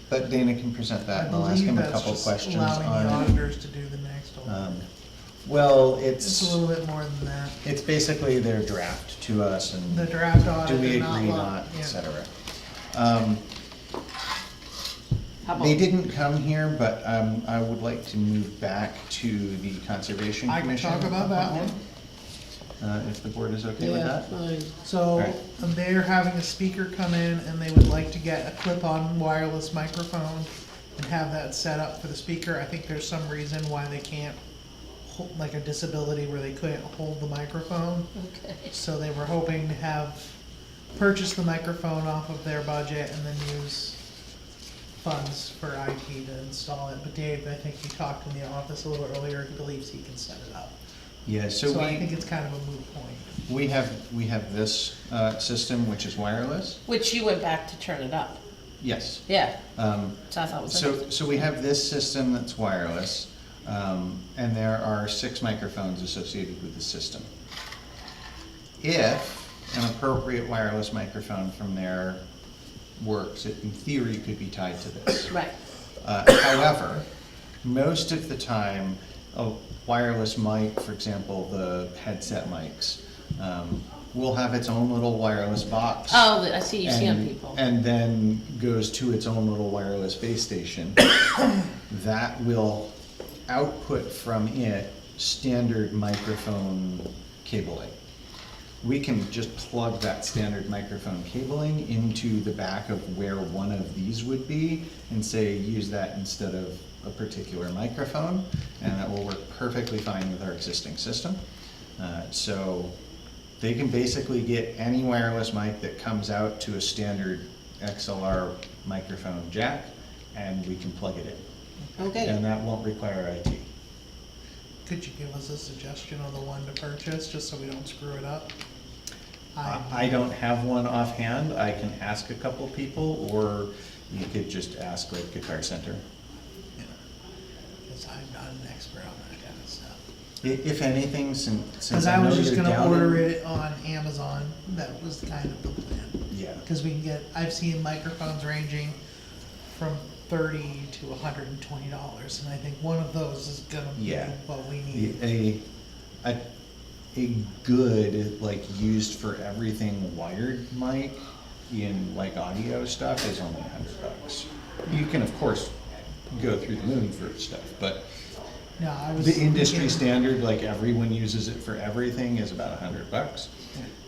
But Dana can present that, I and I'll ask believe him a that's couple just questions allowing the on it. auditors to do the next one. Well, It's a little bit more than that. it's basically their draft to us and. The draft audit Do we and not agree, law, not, yeah. et cetera. How about- They didn't come here, but, I would like to move back to the Conservation I can Commission. talk about that one. If the board is okay with Yeah, that? fine. So, Right. they're having a speaker come in and they would like to get a clip-on wireless microphone and have that set up for the speaker. I think there's some reason why they can't, like a disability where they couldn't hold the microphone. Okay. So they were hoping to purchase the microphone off of their budget and then use funds for IT to install it. But Dave, I think he talked in the office a little earlier, he believes he can set it up. Yeah, so So I think we, it's kind of a moot point. we have this, system, which is wireless. Which you went back to turn it up. Yes. Yeah, Um, so I thought it was So, interesting. so we have this system that's wireless, and there are 6 microphones associated with the system. If an appropriate wireless microphone from there works, it in theory could be tied to this. Right. However, most of the time, a wireless mic, for example, the headset mics, will have its own little wireless box. Oh, I see, you see on and- people. And then goes to its own little wireless base station. That will output from it standard microphone cabling. We can just plug that standard microphone cabling into the back of where one of these would be and say, use that instead of a particular microphone, and that will work perfectly fine with our existing system. So they can basically get any wireless mic that comes out to a standard XLR microphone jack, and we can plug it in. Okay. And that won't require IT. Could you give us a suggestion of the one to purchase, just so we don't screw it up? I don't have one offhand, I can ask a couple people, or you could just ask like Guitar Center. Because I'm not an expert on that kind of stuff. If anything, since Because I I know was just you're gonna down order in- it on Amazon, that was kind of the plan. Yeah. Cause we can get, I've seen microphones ranging from $30 to $120, and I think one of those is gonna be Yeah. what we need. A good, like, used for everything wired mic in like audio stuff is only $100. You can, of course, go through the moon for stuff, but No, I was the industry thinking- standard, like everyone uses it for everything, is about $100.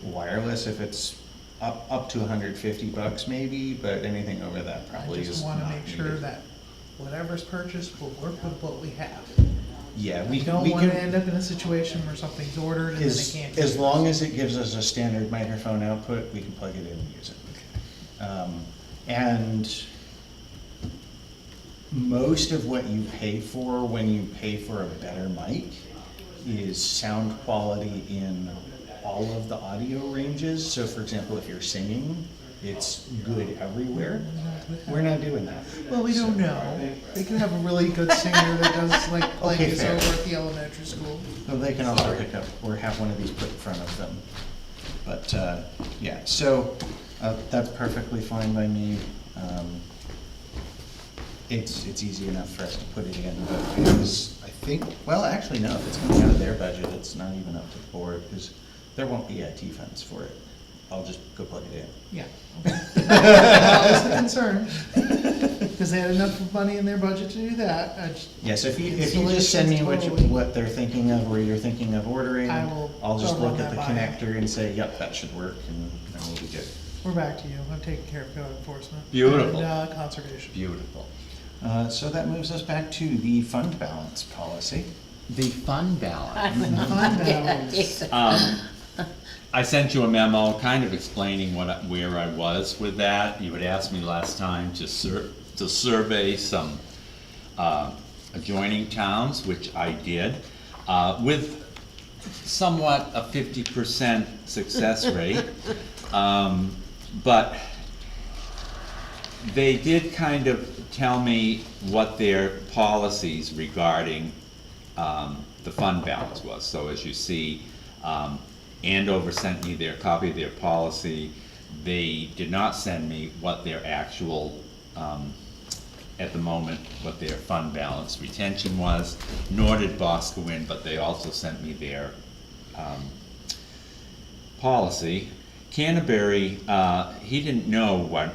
Wireless, if it's up to $150 maybe, but anything over that I probably is just not wanna make sure needed. that whatever's purchased will work with what we have. Yeah, We we don't we wanna can, end up in a situation where something's ordered and then as, it can't. as be long used. as it gives us a standard microphone output, we can plug it in and use it. And most of what you pay for when you pay for a better mic is sound quality in all of the audio ranges. So for example, if you're singing, it's good everywhere. We're not doing that. Well, we don't know. They could have a really good singer that does like Okay, is fair. over at the elementary school. Well, they can also pick up, or have one of these put in front of them. But, yeah, so, that's perfectly fine by me. It's easy enough for us to put it in, but it was, I think, well, actually, no, if it's coming out of their budget, it's not even up to the board, because there won't be IT funds for it. I'll just go plug it in. Yeah. Okay. That was the concern. Because they had enough money in their budget to do that. Yes, if you just send me Installation's what they're thinking of, or you're thinking of ordering, I will I'll just go run look at the that by you. connector and say, yep, that should work, and then we'll be good. We're back to you. I'm taking care of code enforcement. Beautiful. And conservation. Beautiful. So that moves us back to the fund balance policy. The fund balance. Fund balance. I sent you a memo kind of explaining where I was with that. You had asked me last time to survey some adjoining towns, which I did, with somewhat a 50% success rate. But they did kind of tell me what their policies regarding the fund balance was. So as you see, Andover sent me their copy of their policy. They did not send me what their actual, at the moment, what their fund balance retention was, nor did Boscawen, but they also sent me their policy. Canterbury, he didn't know what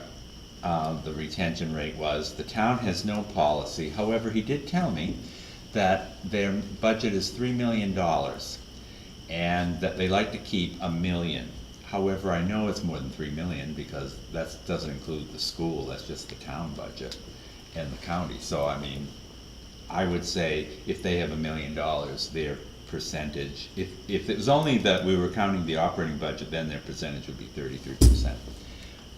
the retention rate was. The town has no policy. However, he did tell me that their budget is $3 million and that they like to keep $1 million. However, I know it's more than 3 million because that doesn't include the school, that's just the town budget and the county. So I mean, I would say if they have $1 million, their percentage, if it was only that we were counting the operating budget, then their percentage would be 33%.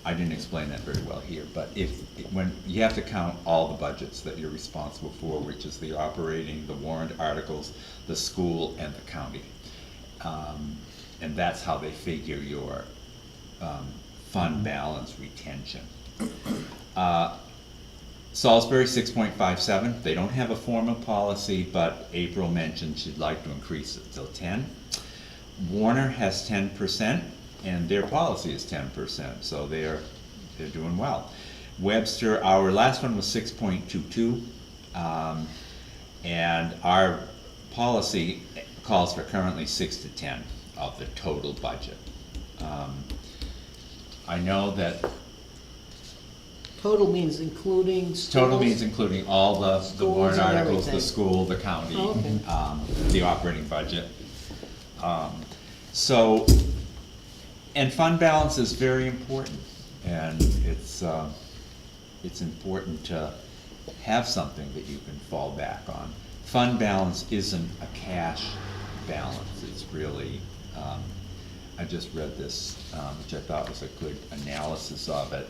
I didn't explain that very well here, but when you have to count all the budgets that you're responsible for, which is the operating, the warrant articles, the school, and the county. And that's how they figure your fund balance retention. Salisbury, 6.57. They don't have a formal policy, but April mentioned she'd like to increase it till 10. Warner has 10%, and their policy is 10%, so they're doing well. Webster, our last one was 6.22, and our policy calls for currently 6 to 10 of the total budget. I know that Total means including schools? total means including all the Schools warrant and articles, the everything. school, the county, Oh, okay. the operating budget. So, and fund balance is very important, and it's important to have something that you can fall back on. Fund balance isn't a cash balance, it's really, I just read this, which I thought was a good analysis of it.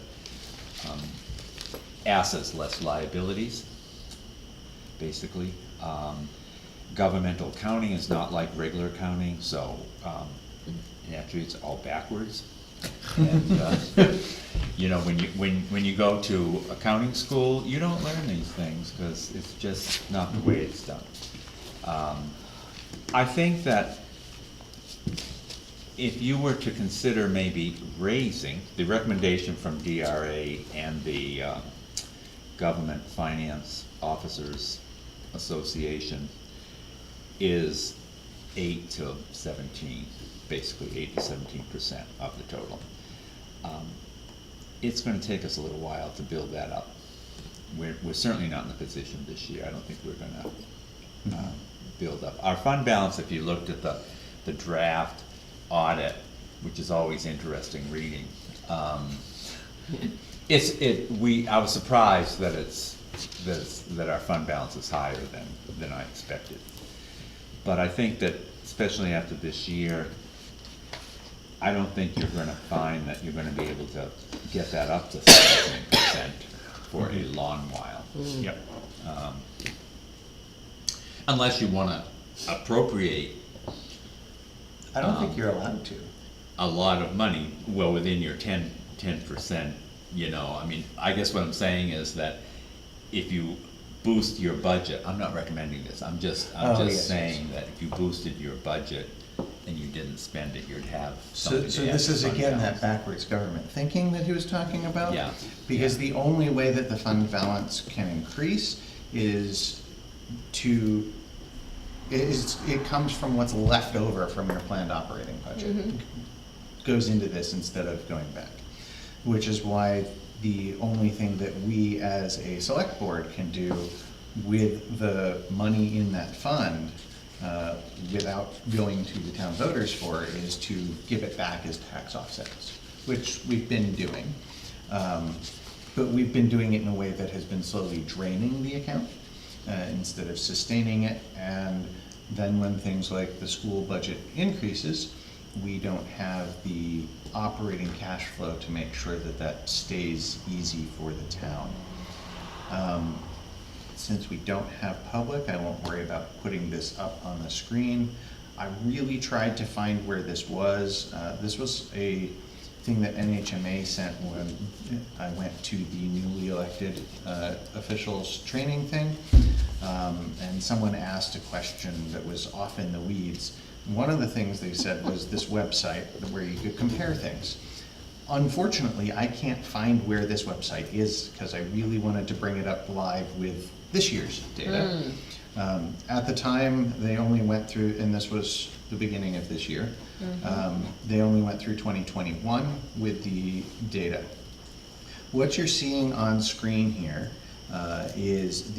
Assets less liabilities, basically. Governmental accounting is not like regular accounting, so actually it's all backwards. And, you know, when you go to accounting school, you don't learn these things because it's just not the way it's done. I think that if you were to consider maybe raising, the recommendation from DRA and the Government Finance Officers Association is 8 to 17, basically 8 to 17% of the total. It's gonna take us a little while to build that up. We're certainly not in the position this year. I don't think we're gonna build up. Our fund balance, if you looked at the draft audit, which is always interesting reading, I was surprised that that our fund balance is higher than I expected. But I think that, especially after this year, I don't think you're gonna find that you're gonna be able to get that up to 17% for a long while. Yep. Unless you wanna appropriate I don't think you're allowed to. a lot of money, well, within your 10%, you know, I mean, I guess what I'm saying is that if you boost your budget, I'm not recommending this, I'm just yes, saying that if you boosted your budget and you didn't spend it, you'd have So something to add this to is fund again balance. that backwards government thinking that he was talking about? Yeah. Because the only way that the fund balance can increase is it comes from what's left over from your planned operating budget. Goes into this instead of going back. Which is why the only thing that we as a select board can do with the money in that fund, without going to the town voters for it, is to give it back as tax offsets, which we've been doing. But we've been doing it in a way that has been slowly draining the account instead of sustaining it. And then when things like the school budget increases, we don't have the operating cash flow to make sure that that stays easy for the town. Since we don't have public, I won't worry about putting this up on the screen. I really tried to find where this was. This was a thing that NHMA sent when I went to the newly elected officials training thing. And someone asked a question that was off in the weeds. One of the things they said was this website where you could compare things. Unfortunately, I can't find where this website is because I really wanted to bring it up live with this year's data. At the time, they only went through, and this was the beginning of this year, they only went through 2021 with the data. What you're seeing on screen here is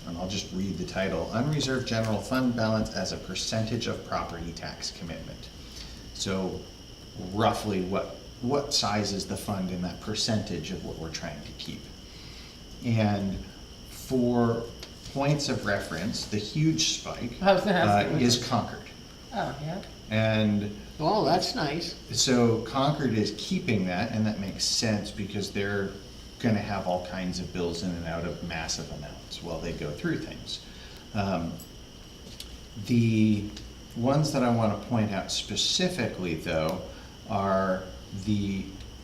and I'll just read the title, Unreserved General Fund Balance as a Percentage of Property Tax Commitment. So roughly what size is the fund in that percentage of what we're trying to keep? And for points of reference, the huge spike is Concord. Oh, yeah. And Oh, that's nice. so Concord is keeping that, and that makes sense because they're gonna have all kinds of bills in and out of massive amounts while they go through things. The ones that I wanna point out specifically though are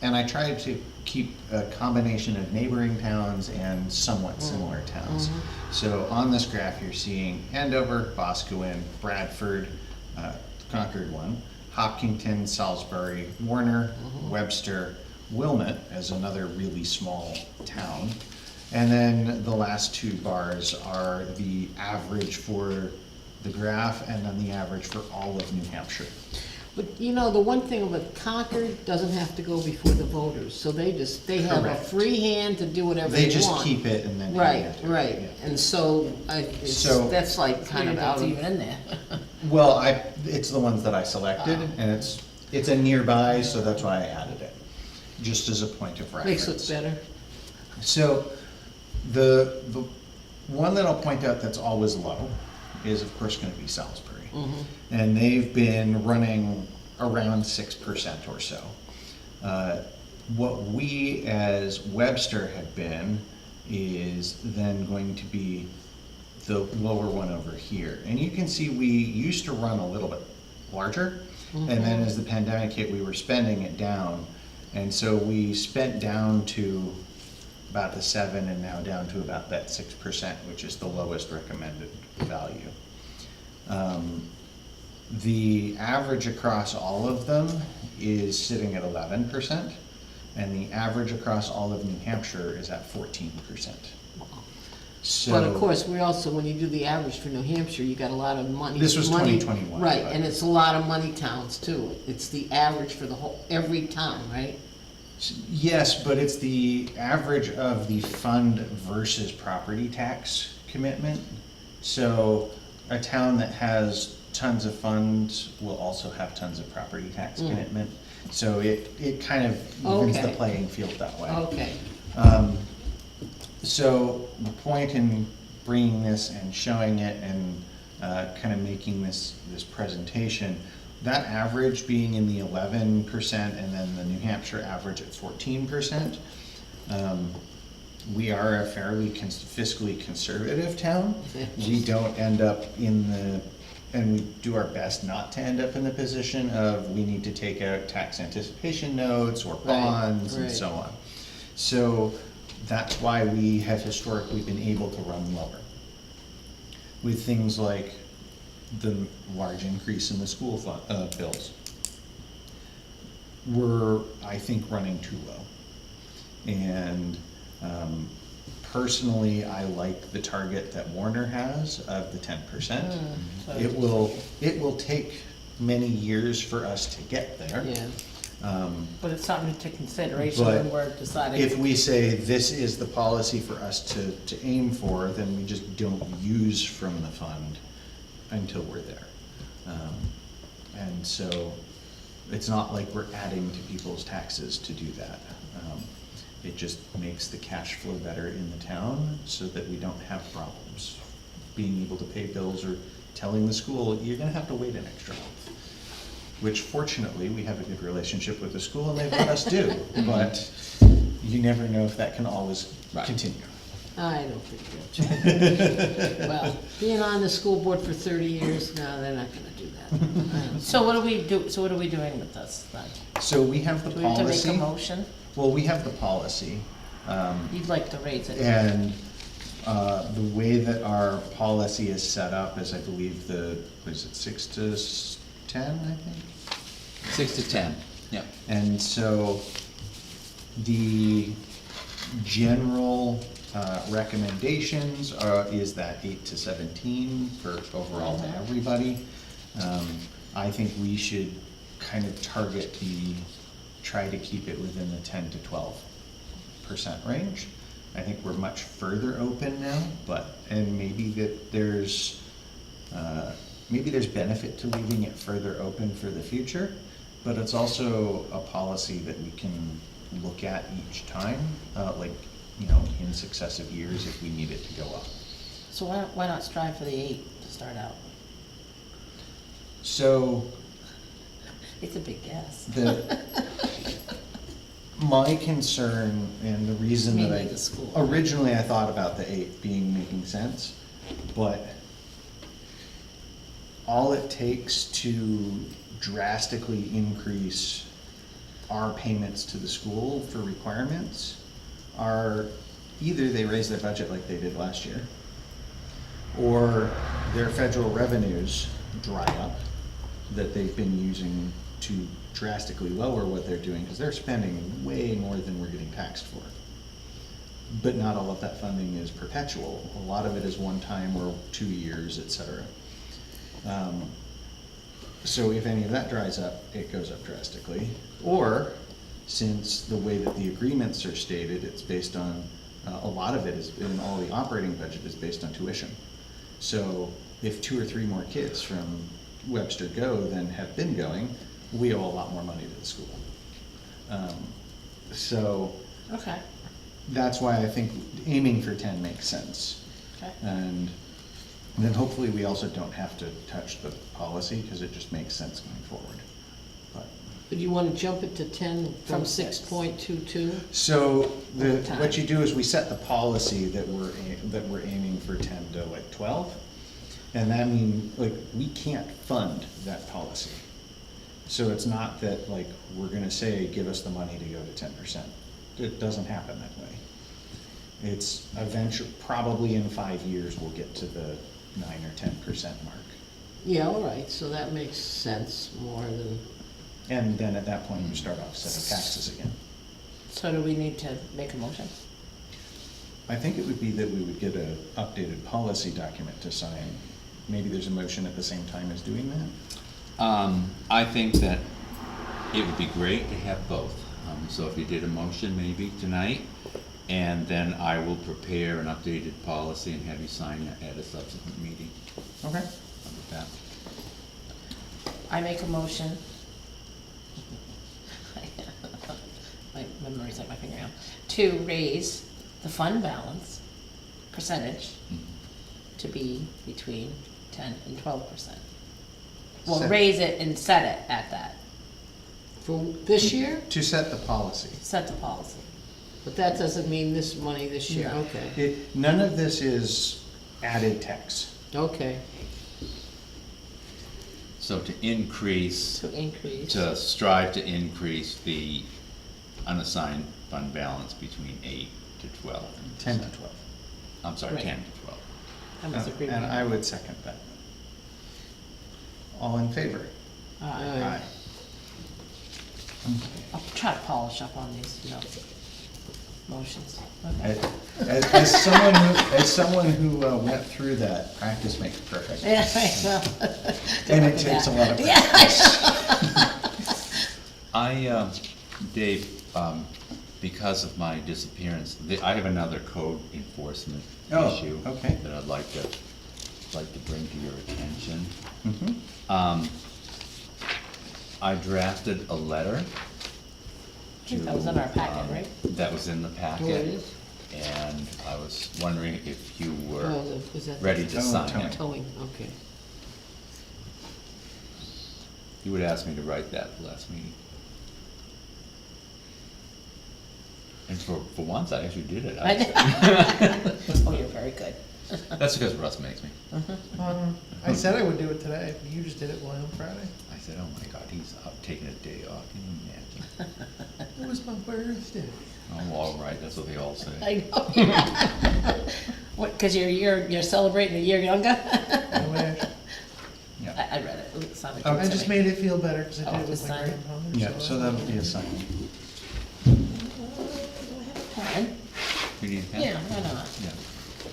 and I tried to keep a combination of neighboring towns and somewhat similar towns. So on this graph, you're seeing Andover, Boscawen, Bradford, Concord one, Hopkinton, Salisbury, Warner, Webster, Wilmot as another really small town. And then the last two bars are the average for the graph and then the average for all of New Hampshire. But you know, the one thing with Concord doesn't have to go before the voters, so they have a Correct. free hand to do whatever They they just want. keep it and then. Right, hand it. right, Yeah. and so So- that's like kind of out of. even in there. Well, it's the ones that I selected and it's a nearby, so that's why I added it, just as a point of reference. Makes it better. So the one that I'll point out that's always low is of course gonna be Salisbury. And they've been running around 6% or so. What we as Webster have been is then going to be the lower one over here. And you can see we used to run a little bit larger, and then as the pandemic hit, we were spending it down. And so we spent down to about the 7 and now down to about that 6%, which is the lowest recommended value. The average across all of them is sitting at 11%, and the average across all of New Hampshire is at 14%. So, But of course, we also, when you do the average for New Hampshire, you got a lot of money. This was money- 2021, Right, but- and it's a lot of money towns too. It's the average for the whole, every town, right? yes, but it's the average of the fund versus property tax commitment. So a town that has tons of funds will also have tons of property tax commitment. So it kind of evens the Okay. playing field that way. Okay. So the point in bringing this and showing it and kind of making this presentation, that average being in the 11% and then the New Hampshire average at 14%, we are a fairly fiscally conservative town. We don't end up in the, and we do our best not to end up in the position of we need to take out tax anticipation notes or bonds and right. so on. So that's why we have historically been able to run lower with things like the large increase in the school bills. We're, I think, running too low. And personally, I like the target that Warner has of the 10%. It will take many years for us to get there. Yeah. But it's something to take consideration But when we're deciding. if we say this is the policy for us to aim for, then we just don't use from the fund until we're there. And so it's not like we're adding to people's taxes to do that. It just makes the cash flow better in the town so that we don't have problems being able to pay bills or telling the school, you're gonna have to wait an extra month. Which fortunately, we have a good relationship with the school and they've let us do, but you never know if that can always Right. continue. I don't think that's well, being on the school board for 30 years, no, they're not gonna do that. I don't- So what do we do, so what are we doing with this then? So we have the Do we have to make policy. a motion? Well, we have the policy, You'd like to raise it? and the way that our policy is set up is, I believe, what is it, 6 to 10, I think? 6 to 10, yeah. And so the general recommendations is that 8 to 17 for overall to everybody. I think we should kind of target try to keep it within the 10 to 12% range. I think we're much further open now, and maybe that there's benefit to leaving it further open for the future, but it's also a policy that we can look at each time, in successive years if we need it to go up. So why not strive for the 8 to start out? So It's a big guess. my concern and the reason that Mainly the school. originally I thought about the 8 making sense, but all it takes to drastically increase our payments to the school for requirements are either they raise their budget like they did last year, or their federal revenues dry up that they've been using to drastically lower what they're doing, because they're spending way more than we're getting taxed for. But not all of that funding is perpetual. A lot of it is one time or 2 years, et cetera. So if any of that dries up, it goes up drastically. Or, since the way that the agreements are stated, it's based on, a lot of it is, in all the operating budget is based on tuition. So if 2 or 3 more kids from Webster go than have been going, we owe a lot more money to the school. So Okay, that's why I think aiming for 10 makes sense. okay. And then hopefully we also don't have to touch the policy, because it just makes sense going forward. But But you wanna jump it to 10 from From 6. 6.22? so Time. what you do is we set the policy that we're aiming for 10 to 12. And that means, we can't fund that policy. So it's not that, we're gonna say, give us the money to go to 10%. It doesn't happen that way. It's eventually, probably in 5 years, we'll get to the 9 or 10% mark. Yeah, all right, so that makes sense more than, And then at that point, we start off setting taxes again. So do we need to make a motion? I think it would be that we would get an updated policy document to sign. Maybe there's a motion at the same time as doing that? I think that it would be great to have both. So if you did a motion maybe tonight, and then I will prepare an updated policy and have you sign it at a subsequent meeting. Okay. How about that? I make a motion. My memory's like my fingernail. To raise the fund balance percentage to be between 10 and 12%. Well, Set- raise it and set it at that, for this year? To set the policy. set the policy. But that doesn't mean this money this year, No. okay, None of this is added tax. okay. So to increase, To increase. to strive to increase the unassigned fund balance between 8 to 12. 10 to 12. I'm sorry, Right. 10 to 12. I must agree with And I that. would second that. All in favor? Aye. I'll try to polish up on these, motions. Okay. As someone who went through that, practice makes perfect. Yeah, right, well. And it takes a lot of Yeah, I, Dave, because of my disappearance, I have another code enforcement Oh, issue okay. that I'd like to bring to your attention. Mhm. I drafted a letter. I think that was in our packet, um, right? That was in the packet. Oh, it is? And I was wondering if you Oh, were was that the ready to sign towing. it. Towing, okay. You would ask me to write that at the last meeting. And for once, I actually did it. Oh, you're very good. That's because Russ makes me. I said I would do it today, but you just did it while on Friday. I said, oh my God, he's up taking a day off. Can you imagine? It was my birthday. Oh, all right, that's what they all say. I know. What, cause you're celebrating a year younger? I wish. Yeah. I read it, it sounded I good to just me. made it feel better because I did Oh, it with this my time? grandmother. Yeah, so that'll be a sign. Pen? You need a pen? Yeah, why not? Yeah.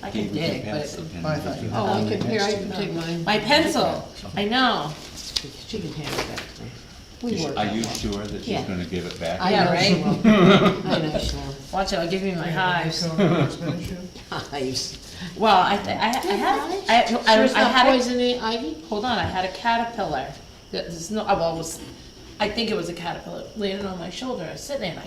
I Gave can you dig, some but pens, it- some pens. I thought you had Oh, I one can, next here, I to can you. take mine. my pencil, I know. She can hand it back to me. We work Are out you well. sure that she's Yeah. gonna give it back? I Yeah, know she right? will. I know she will. Watch it, I'll give you my hives. Code enforcement issue. Hives. Well, I had, I Sure it's not had a, poison ivy? hold on, I had a caterpillar. There's no, well, it was, I think it was a caterpillar landed on my shoulder. I was sitting there and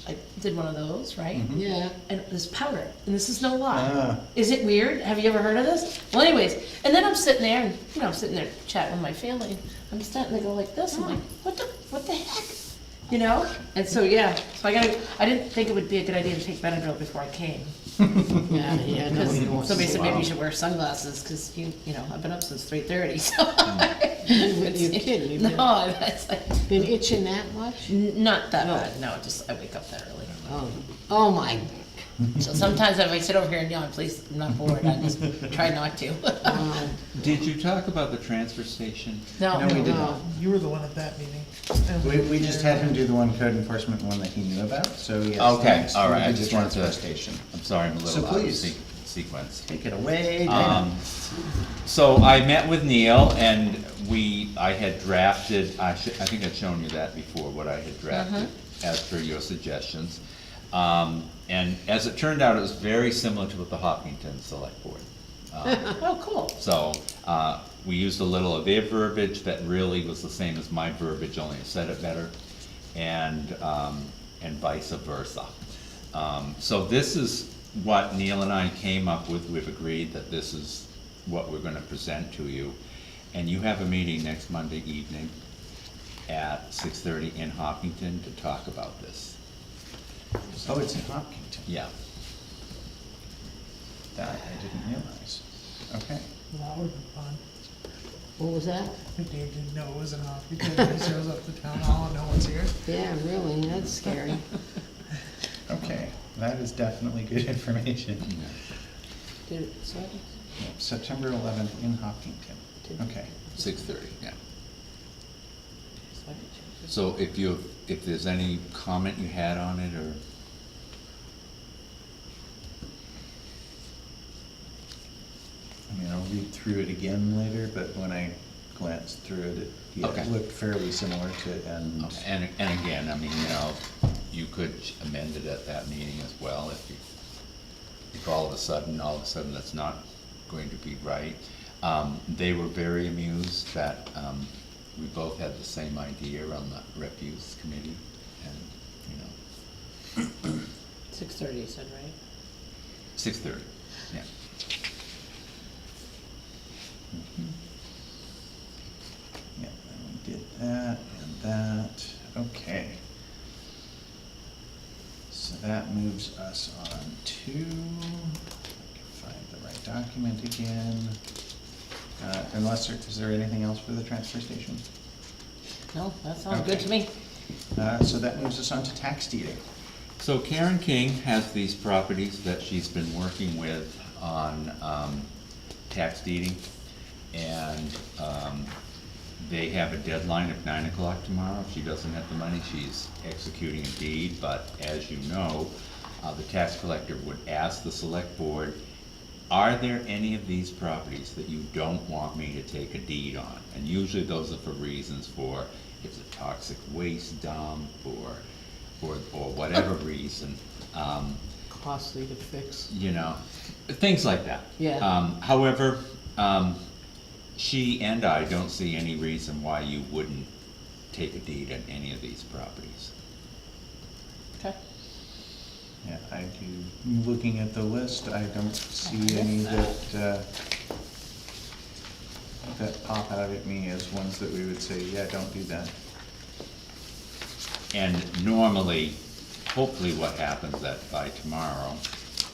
I did one of those, right? Yeah. And it was powder, and this is no lie. Ah. Is it weird? Have you ever heard of this? Well, anyways, and then I'm sitting there, and, I'm sitting there chatting with my family, I'm starting to go like this, I'm like, what the heck? And so, yeah, so I didn't think it would be a good idea to take Benadryl before I came. Yeah, no, Because you don't want to somebody see said it. maybe you should wear sunglasses, because I've been up since 3:30, so. You're kidding, you've been- No, that's like, Been itching that much? not that bad, no, just, I wake up that early. Oh my, So sometimes if I sit over here and yawn, please, I'm not bored, I just try not to. wow. Did you talk about the transfer station? No, No, we did No. not. You were the one at that meeting. We just had him do the one code enforcement one that he knew about, so yes. Okay, next all will right, be I the just wanted to, transfer Station. I'm sorry, I'm a So little out of please. sequence. Take it away, Dana. So I met with Neil and I had drafted, I think I'd shown you that before, what I had drafted as per your suggestions. And as it turned out, it was very similar to what the Hopkinton Select Board. oh, cool. So, we used a little of their verbiage that really was the same as my verbiage, only I said it better, and vice versa. So this is what Neil and I came up with. We've agreed that this is what we're gonna present to you. And you have a meeting next Monday evening at 6:30 in Hopkinton to talk about this. Oh, it's in Hopkinton. Yeah. That I didn't realize. Okay. That would be fun. What was that? If Dave didn't know it was an opportunity, he shows up to town hall and no one's here. Yeah, really, that's scary. Okay, that is definitely good information. Did it, sorry? Yeah, September 11th in Hopkinton. Okay. 6:30, yeah. So if there's any comment you had on it, or, I mean, I'll read through it again later, but when I glanced through it, yeah, Okay. it looked fairly similar to, and, and again, I mean, you could amend it at that meeting as well, if all of a sudden that's not going to be right. They were very amused that, we both had the same idea on the refuse committee, and, 6:30, you said, right? 6:30, yeah. yeah, and we did that and that, okay. So that moves us on to, I can find the right document again. Unless, is there anything else for the transfer station? No, that sounds good to me. So that moves us on to tax deeding. So Karen King has these properties that she's been working with on tax deeding, and they have a deadline of 9 o'clock tomorrow. If she doesn't have the money, she's executing a deed, but as you know, the tax collector would ask the select board, are there any of these properties that you don't want me to take a deed on? And usually those are for reasons for, it's a toxic waste dump, or whatever reason, Costly to fix. you know, things like that. Yeah. However, she and I don't see any reason why you wouldn't take a deed on any of these properties. Okay. Yeah, I do, looking at the list, I don't see any that pop out at me as ones that we would say, yeah, don't do that. And normally, hopefully what happens that by tomorrow,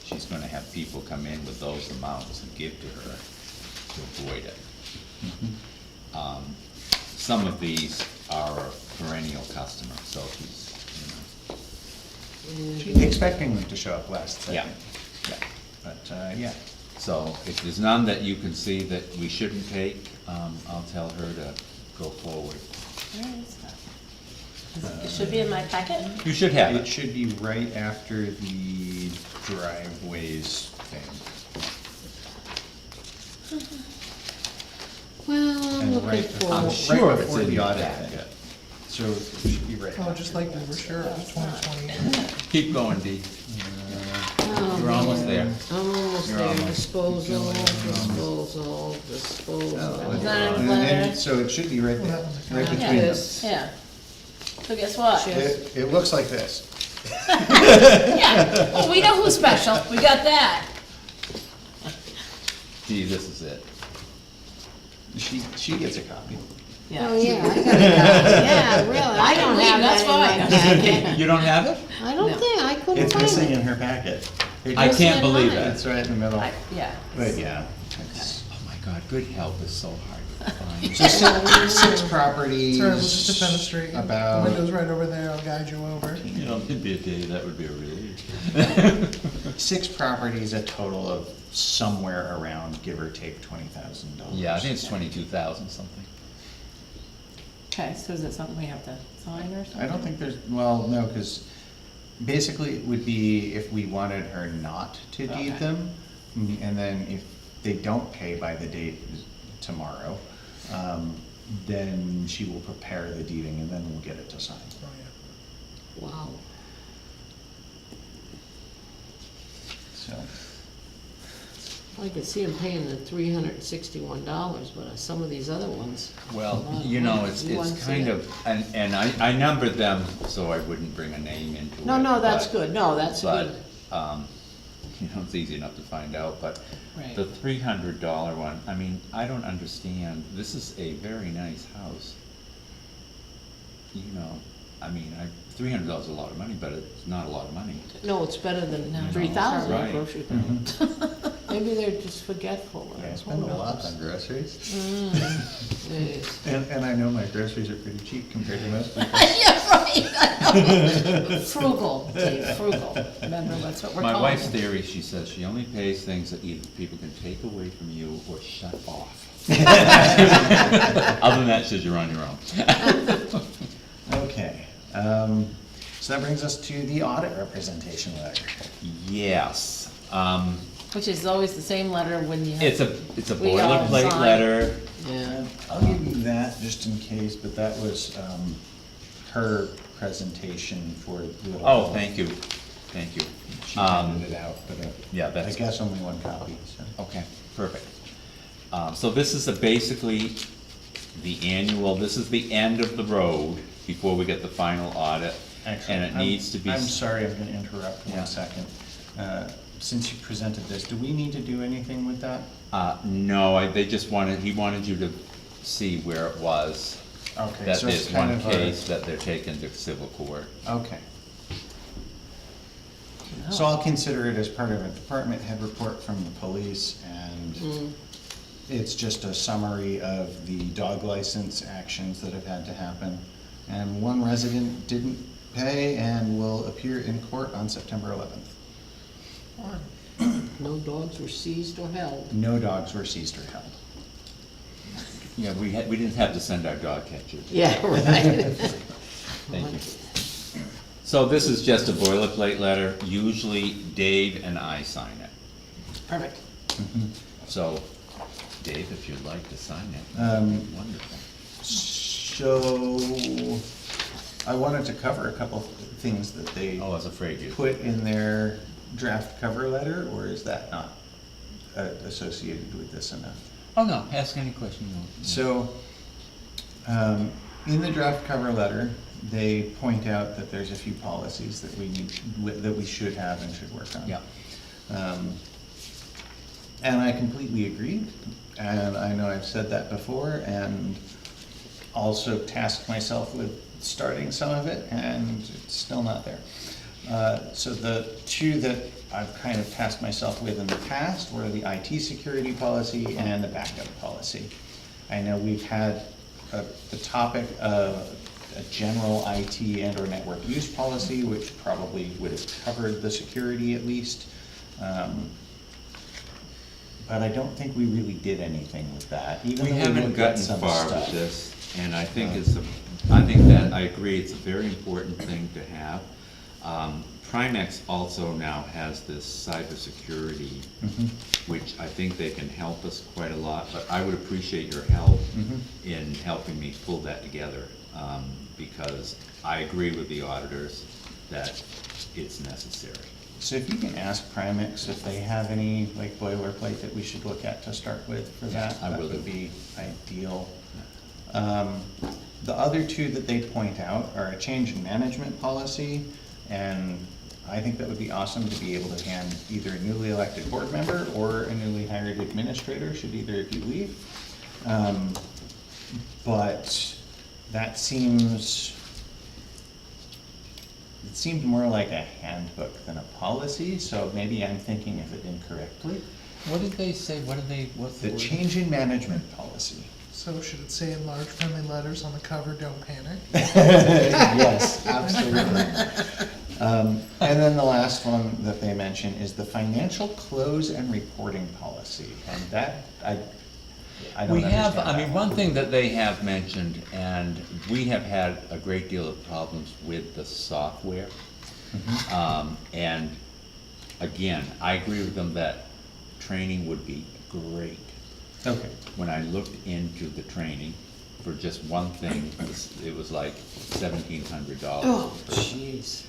she's gonna have people come in with those amounts and give to her to avoid it. Some of these are a perennial customer, so she's, She's expecting them to show up last Yeah, second. yeah. But, yeah. So if there's none that you can see that we shouldn't take, I'll tell her to go forward. Where is that? It should be in my packet? You should have It it. should be right after the driveways thing. Well, I'm And looking right for. before, I'm sure right it's before in the your audit packet. thing. So it should be right. Oh, just like the brochure of 2020. Keep going, Dee. Oh, You're almost there. I'm almost You're there. almost. Disposal. Oh, Is that in and letter? so it should be right there, right between them. Yes. Yeah. So guess what? It looks like this. Yeah, well, we know who's special, we got that. Dee, this is it. She gets a copy. Oh, yeah, I got it. Yeah, really, I don't leave, have that's that in my packet. You don't have it? I don't No. think, I couldn't It's find missing it. in her packet. I can't in believe mine. it. It's right in the middle. Yeah. But yeah, it's Oh my God, good help is so hard to find. just six properties. Sorry, we'll just defenestrate. The About, window's right over there, I'll guide you over. You know, it'd be a day, that would be a relief. 6 properties, a total of somewhere around, give or take, $20,000. Yeah, I think it's 22,000 something. Okay, so is it something we have to sign or something? I don't think there's, well, no, because basically it would be if we wanted her not to deed Okay. them, and then if they don't pay by the date tomorrow, then she will prepare the deeding and then we'll get it to sign. Oh, yeah. Wow. So, I could see him paying the $361, but some of these other ones. Well, a lot of you know, money. it's You want to kind see of, and I numbered them so I wouldn't bring a name into it. No, no, that's but- good, no, that's good. But, you know, it's easy enough to find out, but Right. the $300 one, I mean, I don't understand, this is a very nice house. You know, I mean, $300 is a lot of money, but it's not a lot of money. No, it's better than No, no, 3,000 right. at grocery store. Maybe they're just forgetful. yeah, I or spend a who lot knows? on groceries. Yes. And I know my groceries are pretty cheap compared to most people. Yeah, Right. Frugal, Dave, frugal. Remember, that's what we're My calling wife's it. theory, she says, she only pays things that either people can take away from you or shut off. Other than that, she says you're on your own. Okay, so that brings us to the audit representation letter. Yes, Which is always the same letter when you have. it's a We all boilerplate sign. letter. Yeah. I'll give you that just in case, but that was, her presentation for Little. Oh, Hill. thank you, thank you. She handed it out, but Yeah, I that's. guess only one copy, so. Okay, perfect. So this is basically the annual, this is the end of the road before we get the final audit. Excellent. And it needs to be. I'm sorry, I'm gonna interrupt Yeah. 1 second. Since you presented this, do we need to do anything with that? No, they just wanted, he wanted you to see where it was. Okay, That so it's there's kind one of a- case that they're taking to civil court. Okay. So I'll consider it as part of a department head report from the police, and it's just a summary of the dog license actions that have had to happen. And one resident didn't pay and will appear in court on September 11th. No dogs were seized or held. No dogs were seized or held. Yeah, we didn't have to send our dog catcher. Yeah, right. Thank you. So this is just a boilerplate letter. Usually Dave and I sign it. Perfect. So, Dave, if you'd like to sign it, wonderful. So, I wanted to cover a couple things that they Oh, I was afraid you'd. put in their draft cover letter, or is that not associated with this enough? Oh, no, ask any question you want. So, in the draft cover letter, they point out that there's a few policies that that we should have and should work on. Yeah. And I completely agree, and I know I've said that before, and also tasked myself with starting some of it, and it's still not there. So the two that I've kind of tasked myself with in the past were the IT security policy and the backup policy. I know we've had the topic of a general IT and/or network use policy, which probably would have covered the security at least. But I don't think we really did anything with that, even We though haven't looked at gotten some far stuff. with this, and I think I think that, I agree, it's a very important thing to have. Primex also now has this cybersecurity, which I think they can help us quite a lot, but I would appreciate your help in helping me pull that together, because I agree with the auditors that it's necessary. So if you can ask Primex if they have any like boilerplate that we should look at to start with for that, I that will would do. be ideal. The other two that they point out are a change in management policy, and I think that would be awesome to be able to hand either a newly elected board member or a newly hired administrator, should either of you leave. But that it seemed more like a handbook than a policy, so maybe I'm thinking of it incorrectly. What did they say, what's The change in management policy. So should it say in large friendly letters on the cover, don't panic? Yes, absolutely. And then the last one that they mention is the financial close and reporting policy, and that, I don't We understand have, I mean, that one thing that they have mentioned, and we have had a great deal of problems with the software. And again, I agree with them that training would be great. Okay. When I looked into the training, for just one thing, it was like $1,700. Oh, jeez.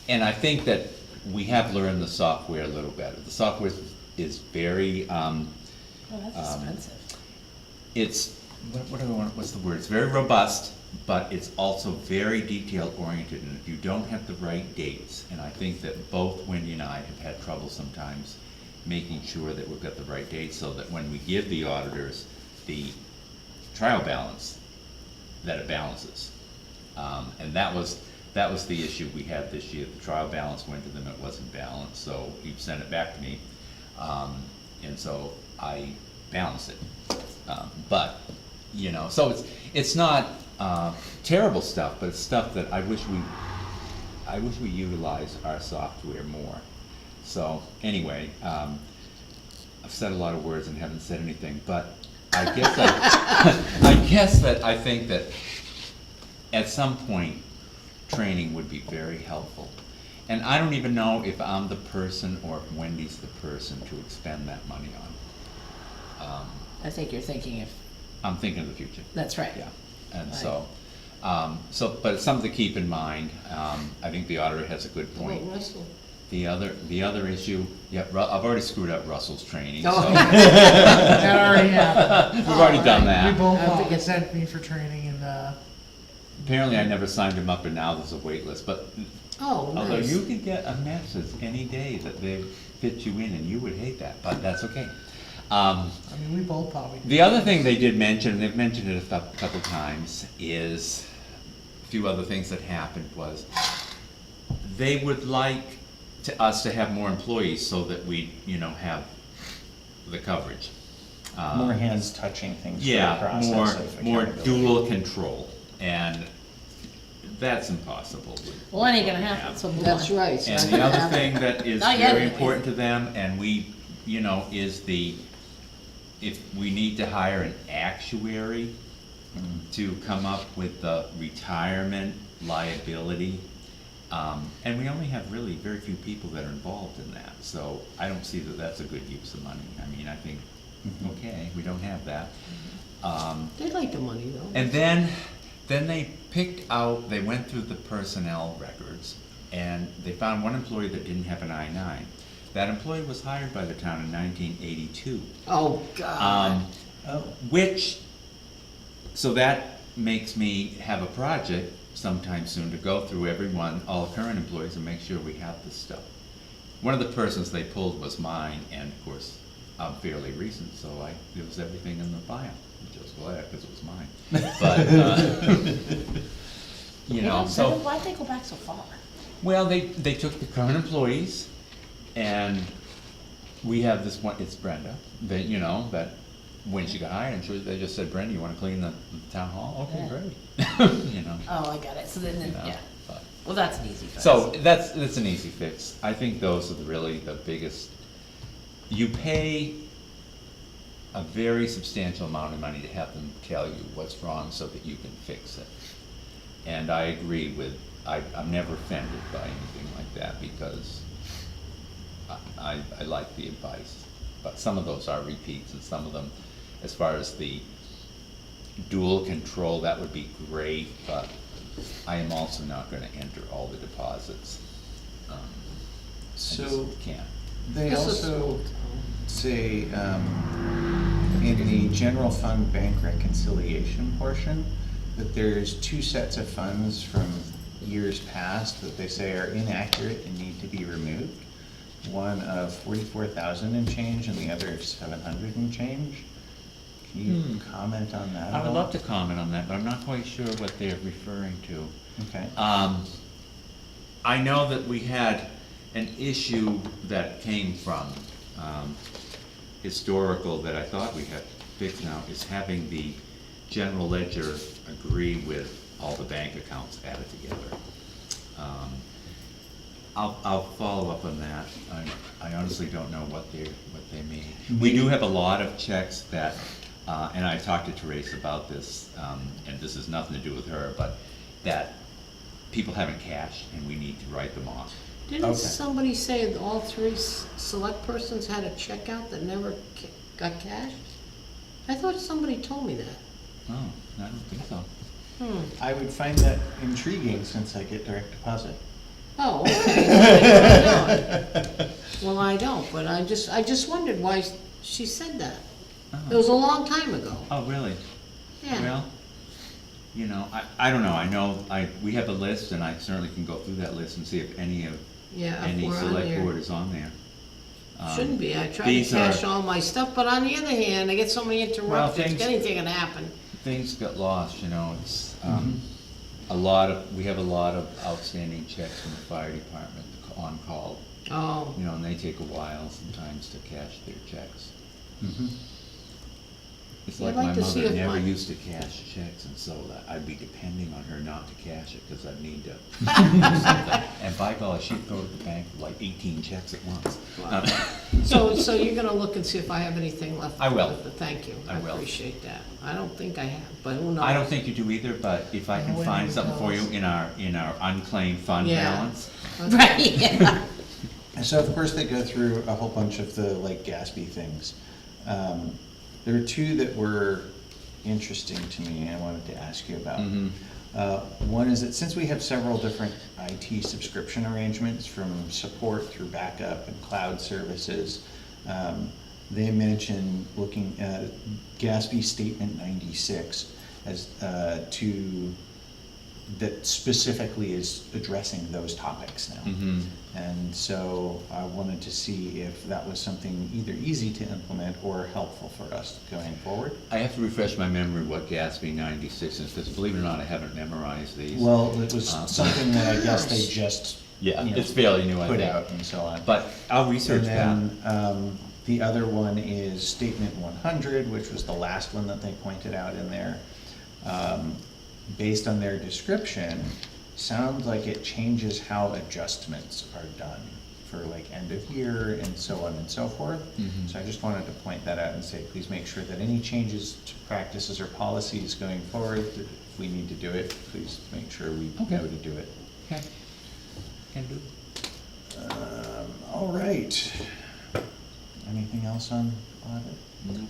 And I think that we have learned the software a little better. The software is very, Oh, that's expensive. it's, what do I want, what's the word? It's very robust, but it's also very detail oriented, and if you don't have the right dates, and I think that both Wendy and I have had trouble sometimes making sure that we've got the right dates, so that when we give the auditors the trial balance, that it balances. And that was the issue we had this year. The trial balance went to them, it wasn't balanced, so he sent it back to me. And so I balanced it. But, you know, so it's not terrible stuff, but it's stuff that I wish we utilize our software more. So, anyway, I've said a lot of words and haven't said anything, but I guess I guess that I think that at some point, training would be very helpful. And I don't even know if I'm the person or if Wendy's the person to expend that money on. I think you're thinking if, I'm thinking of the future. that's right. Yeah, and Right. but it's something to keep in mind. I think the auditor has a good point. Well, Russell. The other issue, yeah, I've already screwed up Russell's training, so. Oh. That already happened. We've already done We that. both I think it's- sent me for training and, Apparently I never signed him up and now there's a wait list, but Oh, although nice. you could get a message any day that they fit you in and you would hate that, but that's okay. I mean, we both probably. The other thing they did mention, and they've mentioned it a couple times, is a few other things that happened was they would like us to have more employees so that we, have the coverage. More hands touching things for the Yeah, process of more accountability. dual control, and that's impossible. Well, it ain't gonna happen, so move on. That's right. so And I the can other have it. thing that is Not yet, very anyways. important to them, and we, is if we need to hire an actuary to come up with the retirement liability, and we only have really very few people that are involved in that, so I don't see that that's a good use of money. I mean, I think, okay, we don't have that. They like the money though. And then they picked out, they went through the personnel records, and they found one employee that didn't have an I-9. That employee was hired by the town in 1982. Oh, God. So that makes me have a project sometime soon to go through all current employees and make sure we have this stuff. One of the persons they pulled was mine, and of course, I'm fairly recent, so it was everything in the file, which I was glad, because it was mine. But, so. Why'd they go back so far? Well, they took the current employees, and we have this one, it's Brenda, that when she got hired, I'm sure they just said, Brenda, you wanna clean the town hall? Okay, Yeah. great. Oh, I got it, so then, yeah, but- well, that's an easy fix. So, that's an easy fix. I think those are really the biggest. You pay a very substantial amount of money to have them tell you what's wrong so that you can fix it. And I agree I'm never offended by anything like that because I like the advice. But some of those are repeats, and some of them, as far as the dual control, that would be great, but I am also not gonna enter all the deposits. I So just can't. they This is also small town. say, in the general fund bank reconciliation portion, that there's two sets of funds from years past that they say are inaccurate and need to be removed. One of 44,000 and change and the other of 700 and change. Can you comment on that at I would all? love to comment on that, but I'm not quite sure what they're referring to. Okay. I know that we had an issue that came from historical that I thought we had fixed now, is having the general ledger agree with all the bank accounts added together. I'll follow up on that. I honestly don't know what they mean. We do have a lot of checks that, and I talked to Teresa about this, and this has nothing to do with her, but that people haven't cashed and we need to write them off. Didn't Okay. somebody say that all three select persons had a checkout that never got cashed? I thought somebody told me that. Oh, I don't think so. I would find that intriguing since I get direct deposit. Oh, okay. Well, I don't, but I just wondered why she said that. It was a long time ago. Oh, really? Yeah. Well, I don't know. I know we have a list, and I certainly can go through that list and see if any Yeah, if we're on select there. board is on there. Shouldn't be. I try to these cash are- all my stuff, but on the other hand, I get so many interruptions, things- anything can happen. Things got lost, it's, we have a lot of outstanding checks from the fire department on call. Oh, And they take a while sometimes to cash their checks. It's I'd like like my to see mother if never my- used to cash checks, and so that I'd be depending on her not to cash it, cause I'd need to. And by golly, she'd go to the bank with like 18 checks at once. So you're gonna look and see if I have anything left? I will. Thank you. I will. appreciate that. I don't think I have, but who knows? I don't think you do either, but if I can No, find it something for you does. in our unclaimed fund Yeah. balance. Okay. Right, yeah. And so of course they go through a whole bunch of the like Gatsby things. There were two that were interesting to me and I wanted to ask you about. Mhm. One is that since we have several different IT subscription arrangements from support through backup and cloud services, they mention looking at Gatsby Statement 96 as that specifically is addressing those topics now. Mhm. And so I wanted to see if that was something either easy to implement or helpful for us going forward. I have to refresh my memory what Gatsby 96 is, because believe it or not, I haven't memorized these. Well, it was something that I guess they just, Yeah, you know, it's fairly new, I put think. out and so on. But I'll research that. And then, the other one is Statement 100, which was the last one that they pointed out in there. Based on their description, sounds like it changes how adjustments are done for like end of year and so on and so forth. Mhm. So I just wanted to point that out and say, please make sure that any changes to practices or policies going forward, that if we need to do it, please make sure we Okay. know to do it. Okay. Can do. All right. Anything else on audit? No.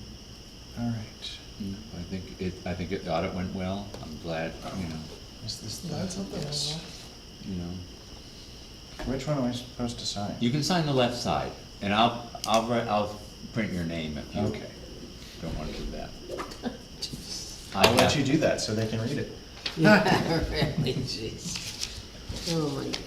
All right. No, I think the audit went well. I'm glad, Is this the? That's something. Yes. you know. Which one am I supposed to sign? You can sign the left side, and I'll print your name if you Okay. don't want to do that. I'll let you do that so they can read it. Yeah, really, jeez. Oh, my God.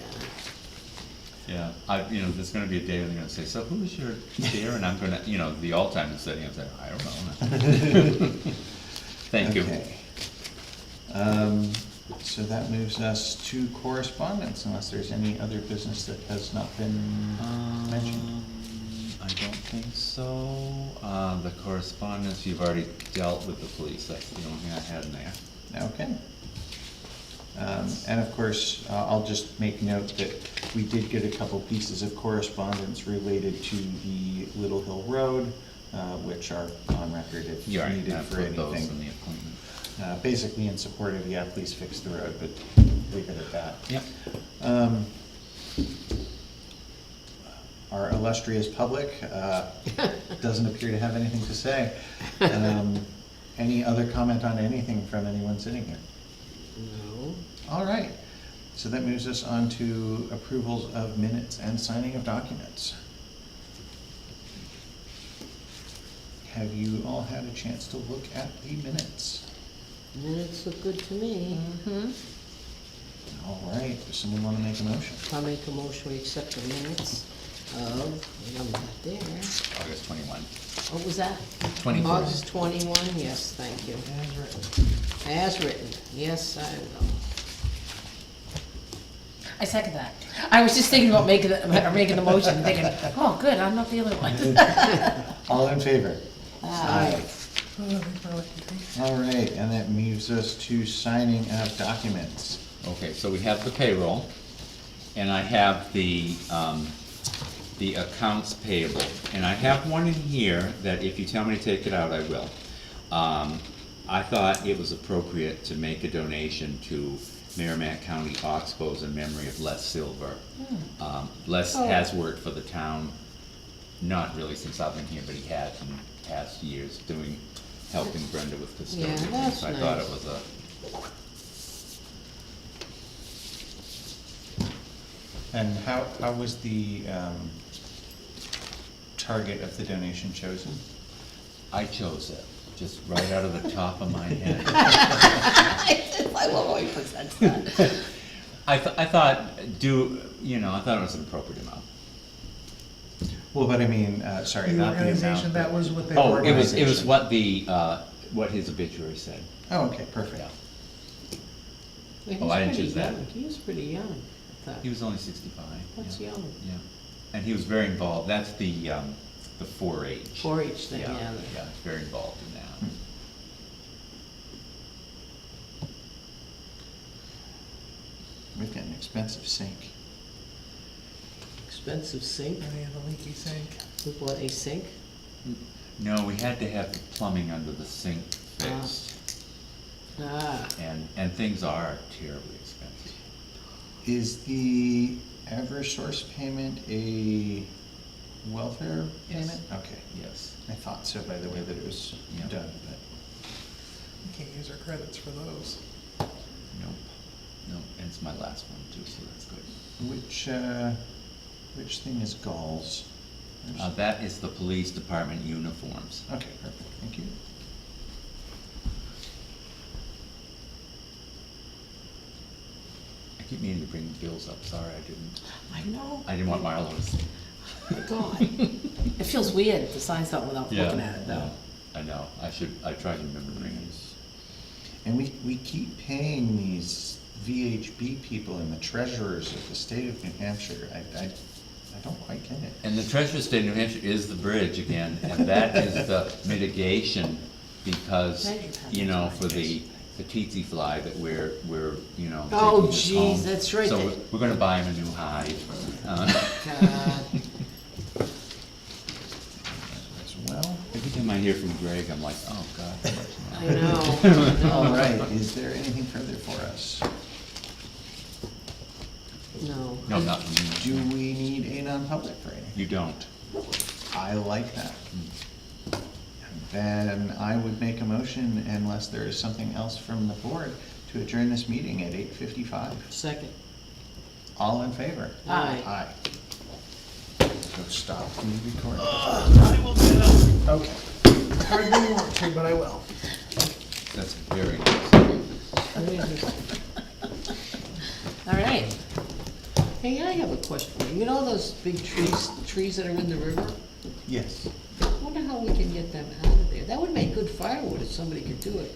Yeah, there's gonna be a day when they're gonna say, so who's your chair? And I'm gonna, the Alzheimer's study, I'm saying, I don't know. Thank you. Okay. So that moves us to correspondence, unless there's any other business that has not been mentioned. I don't think so. The correspondence, you've already dealt with the police, that's the only thing I had in there. Okay. And of course, I'll just make note that we did get a couple pieces of correspondence related to the Little Hill Road, which are on record if You're right, needed I for put those in anything. the appointment. Basically in support of, yeah, please fix the road, but leave it at that. Yep. Our illustrious public doesn't appear to have anything to say. Any other comment on anything from anyone sitting here? No. All right, so that moves us on to approvals of minutes and signing of documents. Have you all had a chance to look at the minutes? Minutes look good to me. Mm-hmm. All right, does someone want to make a motion? I'll make a motion, we accept the minutes of, I'm not there. August 21. What was that? 24. August 21, yes, thank you. As written. As written, yes, I will. I second that. I was just thinking about making the motion, thinking, oh, good, I'm not the other one. All in favor? Aye. All right, and that moves us to signing of documents. Okay, so we have the payroll, and I have the accounts payable. And I have one in here that if you tell me to take it out, I will. I thought it was appropriate to make a donation to Merrimack County Oxbows in memory of Les Silver. Les has worked for the town, not really since I've been here, but he has in past years helping Brenda with custodial. Yeah, that's So I thought nice. it was And how was the target of the donation chosen? I chose it, just right out of the top of my head. I love how he puts that stuff. I thought it was an appropriate amount. Well, but I mean, sorry, The not the organization, amount. that was what they. Oh, it was organization. what his obituary said. Oh, okay, perfect. He's Oh, I didn't pretty choose that. young. He was pretty young, I thought. He was only 65. That's yeah. young. Yeah, and he was very involved. That's the 4-H. 4-H thing, yeah. Yeah, very involved in that. expensive sink. Expensive sink, And they have a leaky sink. we bought a sink. No, we had to have the plumbing under the sink fixed, Ah, and things are terribly expensive. Is the Eversource payment a welfare Yes. payment? Okay, Yes. I thought so by the way that it was Yeah. done, but. You can't use our credits for those. Nope, nope, and it's my last one too, so that's good. Which thing is Gauls? That is the police department uniforms. Okay, perfect, thank you. I keep meaning to bring the bills up, sorry, I know. I didn't want Marlo's. God, it feels weird to sign something without looking at it though. I know, I tried to remember to bring it. And we keep paying these VHB people and the treasurers of the state of New Hampshire. I don't quite get it. And the Treasurer State of New Hampshire is the bridge again, and that is the mitigation, because, you know, for the tsetse fly that we're, you know, Oh, taking this geez, home. that's right. So we're gonna buy him a new hive. God. As well. Every time I hear from Greg, I'm like, oh, God. I know. All right, is there anything further for us? No. No, not from Do you. we need a non-public for anything? You don't. I like that. Then I would make a motion, unless there is something else from the board, to adjourn this meeting at 8:55. Second. All in favor? Aye. Aye. Go stop the recording. I will get up. Okay. Hardly want to, but I will. That's very nice. All right. Hey, I have a question for you. You know those big trees that are in the river? Yes. I wonder how we can get them out of there. That would make good firewood if somebody could do it.